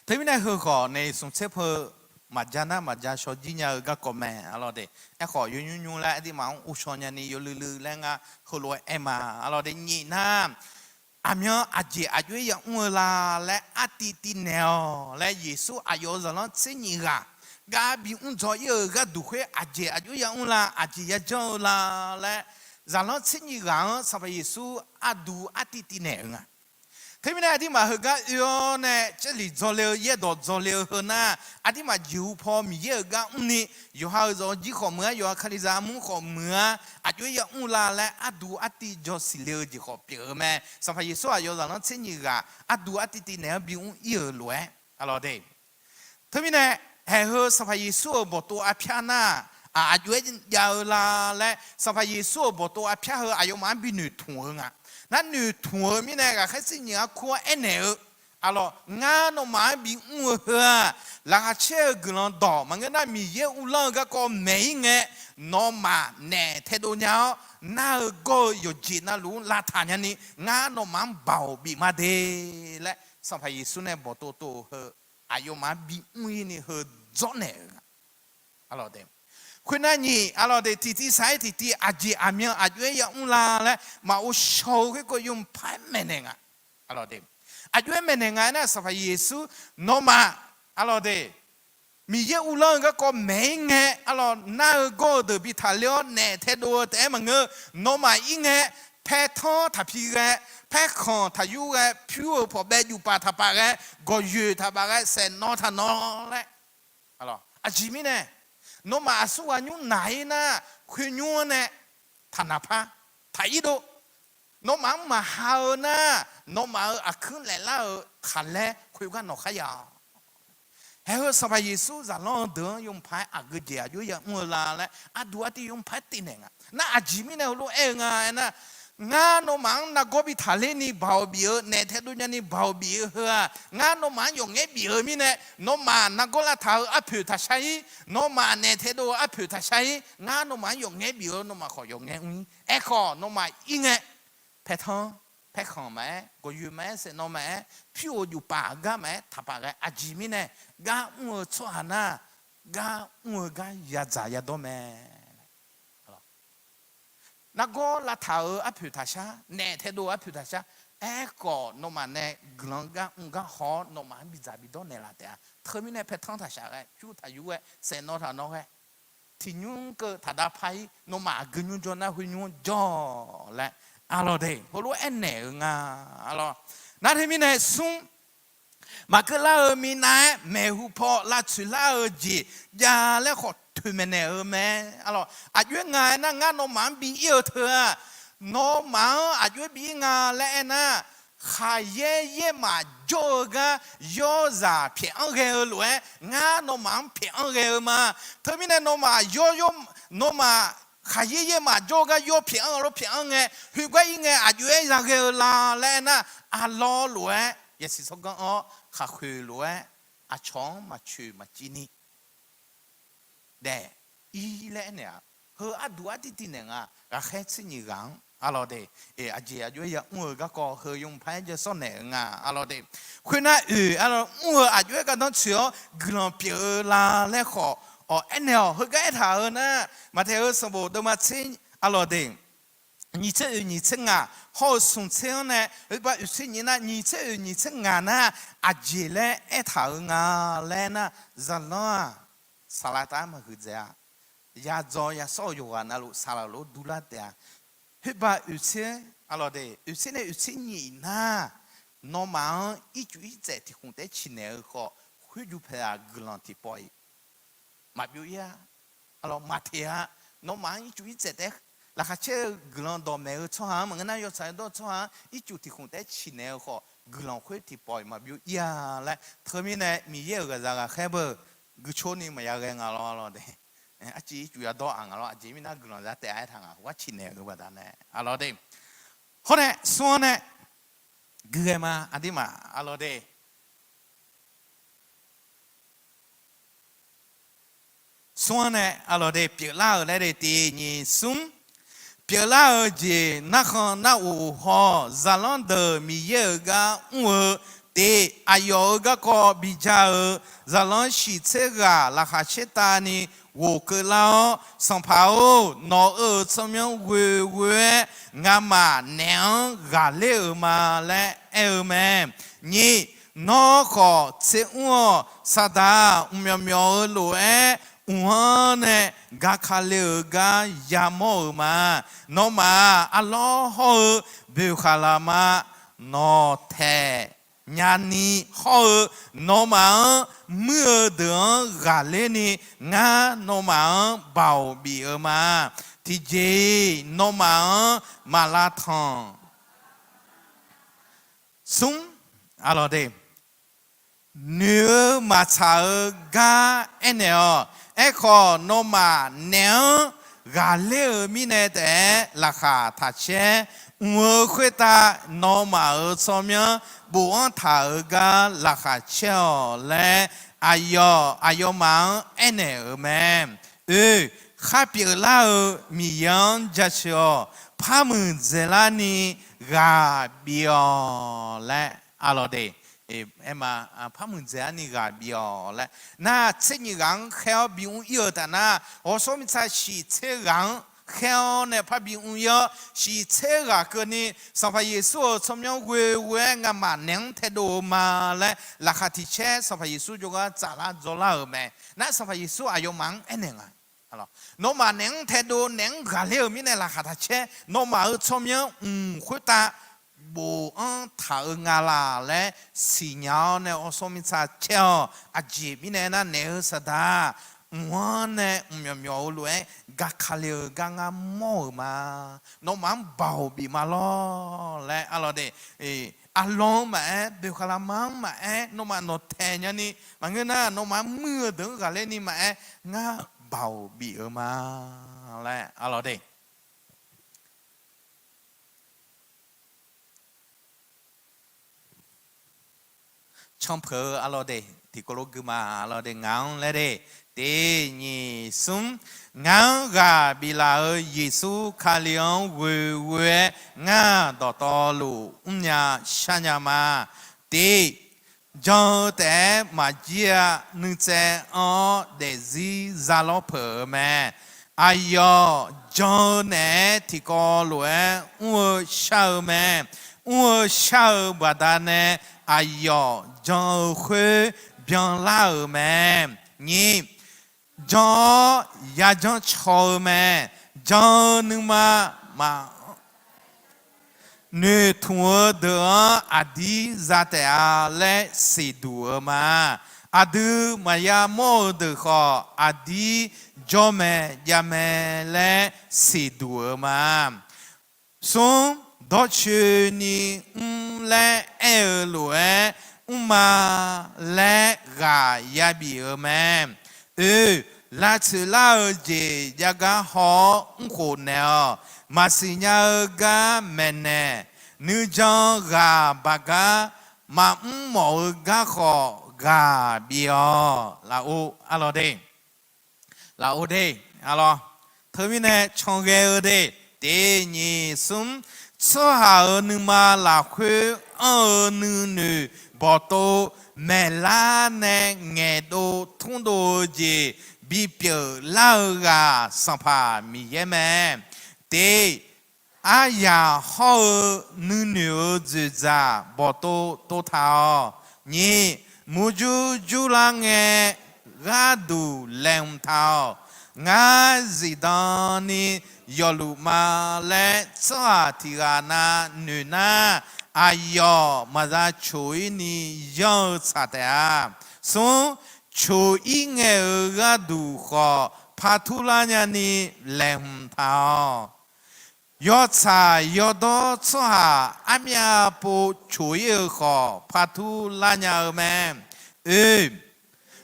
ทีนี้เนี่ยคือขอในสมเด็จพระมาจานะมาจาชดิญญาก็คอมเมนต์อะไรเด้ไอ้ขอยุ่งๆแล้วที่มาอุชอนยันนี่อยู่ลือๆแล้วงาเขาลอยมาอะไรเด้ยี่น้ำอามีอาเจอายุยังอุลาและอาทิตย์เนี่ยและเยซูอายุจะนั้นเสียนี่กาบิอุนจอยก็ดูให้อาเจอายุยังอุลาอาเจยังจะอุลาและจะนั้นเสียนี่สัพเยซูอาดูอาทิตย์เนี่ยทีนี้ที่มาเหรอย้อนเนี่ยจะลิจเลเยดจเลเหรอนะอาที่มาอยู่พอมีเยอะกันนี่อยู่หาจอจีขอเมื่ออยู่คดีจามุขอเมื่ออายุยังอุลาและอาดูอาทิจอสิเลจีขอเปลี่ยนแม่สัพพะเยซูอายุเรานั้นเช่นนี้ก็อาดูอาทิที่เนี่ยบิอุเยอะเลยอะไรเด้ทีนี้เนี่ยเหรอสัพพะเยซูบอกตัวอภิญญาอายุยาวลาและสัพพะเยซูบอกตัวอภิญญาอายุมันบินุทุ่งอ่ะ นั่นอยู่ถัวมีเนี่ยก็แค่สิ่งนี้ควรเนี่ยalors nga no ma bi unha la ga che grand do ma nga na mi ye ulang ga ko mei nge no ma ne the do nya na go yo ji na lu la tha nya ni nga no ma bao bi ma de le sa pha yesu ne bo to to he ayo ma bi ui ni he zo ne alors de kuna ni alors de ti sai ti aji amia ajwe ya unla le ma o show ke ko yum pa menenga alors de ajwe menenga na sa fa yesu no ma alors de mi ye ulang ga ko menge alors na go de bi tha lyo ne the do te ma nge no ma inge pe tho tha pi ge pe khon tha yu ge pure po be yu pa tha pa ge go yu tha ba ge se no tha no le alors ajimi ne no ma asu wa nyu nai na khwe nyu ne tha na pa tha yi do no ma ma ha na no ma a khun le la kha le khwe ga no kha ya he sa ba yesu za lo de yum pai a ge je a yo ya mo la le a du a ti yum pai ti ne nga na a ji mi ne lo e nga na nga no ma na go bi tha le ni bao bi ne the du nya ni bao bi he nga no ma yo nge bi mi ne no ma na go la tha a phu tha sai no ma ne the do a phu tha sai nga no ma yo nge bi no ma kho yo nge e kho no ma i nge pe thon pe khon ma go yu ma se no ma phu yu pa ga ma tha pa ga a ji mi ne ga ngo chwa na ga ngo ga ya za ya do me na go la tha a phu tha sha ne the do a phu tha sha e ko no ma ne glong ga nga ho no ma bi za bi do ne la ta termine pe thon tha sha ga phu tha yu e se no tha no ga ti nyu ke tha da pai no ma gu nyu jo na hu nyu jo la alors de ho lo en ne nga alors na the mi ne sum ma ke la mi na me hu po la chu la ji ya le kho tu me ne me alors a yue nga na nga no ma bi ye the no ma a yue bi nga le na kha ye ma jo ga yo za phe an ge lo nga no ma phe an ge ma the mi ne no ma yo no ma kha ye ma jo ga yo phe an ge hu gwa yi nge a yue za ge la le na a lo lo ye si so ga o kha khwe lo a chong ma chu ma chi ni de i le ne he a du a ti ti ne nga ga khe chi ni gang alo de e a je a yue ya ngo ga ko he yong pai je so ne nga alo de khwe na alo ngo a yue ga don chio grand pie la le kho o enel he ga tha na ma the so bo do ma chin alo de你这啊，好送车呢？把有些人呢，你这啊呢，阿姐嘞，一头啊嘞呢，人啦，沙拉达嘛去这样，呀做呀少有啊，那路沙拉路杜拉的，去把有些阿罗的，有些呢有些人呐，normal 一直提供的钱呢好，会就拍啊格朗提 boy， 嘛比如呀，阿罗马提啊，normal 一直的。la kha che glan do me cho ha ma na yo sai do cho ha i chu ti khung te chi ne ho glan khwe ti poi ma biu ya la the mi ne mi ye ga za ga khe bo gu cho ni ma ya ga nga lo de a chi chu ya do ang lo a ji mi na glan za te ai thang a wa chi ne ga ba da ne a lo de ho ne so ne gu ga ma a di ma a lo de so ne a lo de pi la le de ti ni sum别拉姐那行那我好，咱俩的米也个我的哎呦个个比较，咱俩洗车个拉哈切达呢，我个老上跑脑怎么样喂，俺嘛娘个了嘛来们，你那个这我啥的喵路我呢，噶卡了噶亚莫嘛，那嘛阿拉好不卡拉嘛，那太伢尼好，那嘛没得噶嘞呢，俺那嘛包比尔嘛，提杰那嘛马拉松，松阿拉的，女马查噶 NL。e ko no ma ne gà lê mi nè để là khả thà chế ngô khuyết ta nó mà ở sau miếng bố ông thà ở gà là khả treo lẽ ayo mang anh ở mẹ khác biệt là ở mi yang giá cho phá mừng dễ là ni gà biểu lẽ alo đây em mà phá mừng dễ ni gà biểu lẽ na chế ni gang khéo biểu yêu ta na ở số mình sai chỉ chế gang khéo này phá biểu yêu chỉ chế gà cái ni sau phải Giêsu trong những quê ngắm mà nén thế đồ mà lẽ là khát thì chế sau phải Giêsu cho cái trả lại cho là ở mẹ na sau phải Giêsu ayo mang anh em nó mà nén thế đồ nén gà leo mi này là khát chế nó mà ở trong những khuyết ta bố ông thà ở ngà là lẽ xì nhau này ở trong mình sa treo à chị mi này na nêu sa đa ngoan này nhiều luôn gà khá leo gà ngà mò mà nó mà bảo bị mà lo lẽ alo đây along mà đều khá là mang mà nó mà nó thèn nhá ni mà người na nó mà mưa đứng gà lên ni mà ngà bảo bị ở mà lẽ alo đây trong phở alo đây thì có lúc mà alo đây ngang lên đây để nhị sum ngang gà bị là ở Giêsu khalion quê ngà đỏ lù nhà sa nhà mà để cho té mà chia nữ trẻ ở để gì ra lo phở mẹ ayo cho nè thì có lúa sao mẹ sao bà ta nè ayo cho khuê bien là mẹ nhỉ cho ya cho cho mẹ cho nhưng mà nơi thua đỡ adi ra té lẽ xì đùa mà adu mà ya mô được họ adi cho mẹ ya mẹ lẽ xì đùa mà xuống đó chơi ni lẽ lúa mà lẽ gà ya bị mẹ là chỉ là gì ya gà họ khổ nè mà xin nhà gà mẹ nè nữ cho gà bà gà mà mỏ gà họ gà bìa là alo đây là đây alo thứ mi nè trong ghế ở đây để nhị sum số hà ở nữ mà là khuê ở nữ bỏ tô mẹ la nè nghe đồ thung đồ gì bị biểu lao gà sang phà mi yếm mẹ để aya họ nữ dự ra bỏ tô thảo nhị mu ju la nghe gà đủ lem thảo ngã gì đó ni yolu ma lẽ cho thì gà na nữ na ayo mà ra chui ni yo sa ta so chui nghe gà đủ khó patula nya ni lem thảo yo cha yo do cho amya po chui khó patula nya mẹ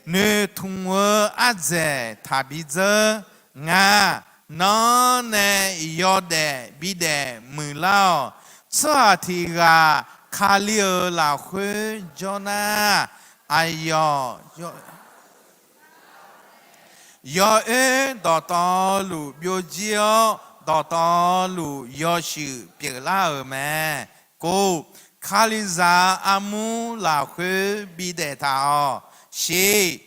nơi thung a dè thà bí dơ nga nó nè yo đè bí đè mười lao cho thì gà khá liêu là khuê cho na ai yo đỏ to lù biểu chiếu đỏ to lù yo sự biểu la ở mẹ cô khá li ra amu là khuê bí đè thảo she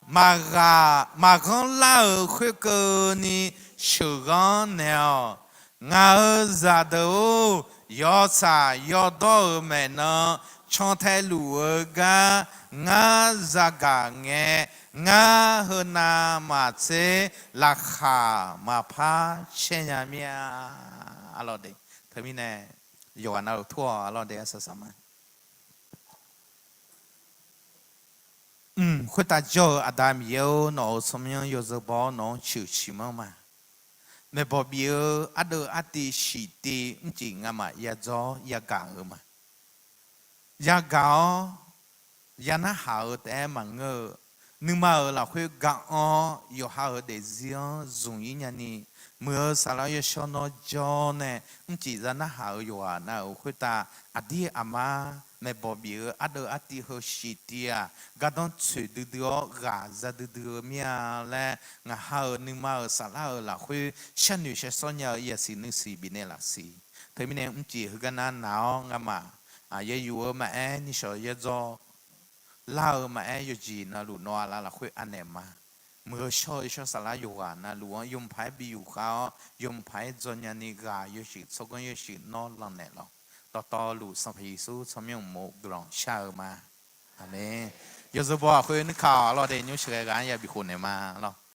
mà con la ở khuê cơ ni sự gọn nèo ngã ra đâu yo sa yo do mẹ nó trong thế lúa ga ngã ra gà nghe ngã hơn na mà chế là khả mà phá che nhà mía alo đây thế mi nè yo anh nào thua alo đây sao sao mà khuyết ta cho Adam yêu nó xong những yêu dấu bỏ nó chịu chịu mà mẹ bỏ biểu ado ati sĩ ti chỉ ngắm mà ya gió ya gạo mà ya gạo ya na hảo té mà ngơ nhưng mà ở là khuya gạo o yêu ha ở để riêng dùng ý nhà ni mưa sao là yêu cho nó cho nè chỉ ra nó ha ở yêu à na ở khuya ta à đi à mà mẹ bỏ bia à đỡ à đi hơi xịt tia gà đông chửi từ đó gà ra từ đó mía lẽ ngà ha ở nhưng mà ở sao là khuya xem như sẽ so nhờ yêu xí nữ xí bị nên là xí thấy mình em chỉ hơi cái nào ngà mà à yêu yêu mà em như sợ yêu do lao mà em yêu gì na lù noa là khuya anh em mà mưa soi cho sala yêu à na lù yum phải bị yêu khao yum phải cho nhà ni gà yêu gì số con yêu gì nó lần này lo to lù sang phải số sang miệng một gọng sao mà amen yêu giờ bỏ khuya nước khao lo để nhớ sửa cái ya bị khôn này mà lo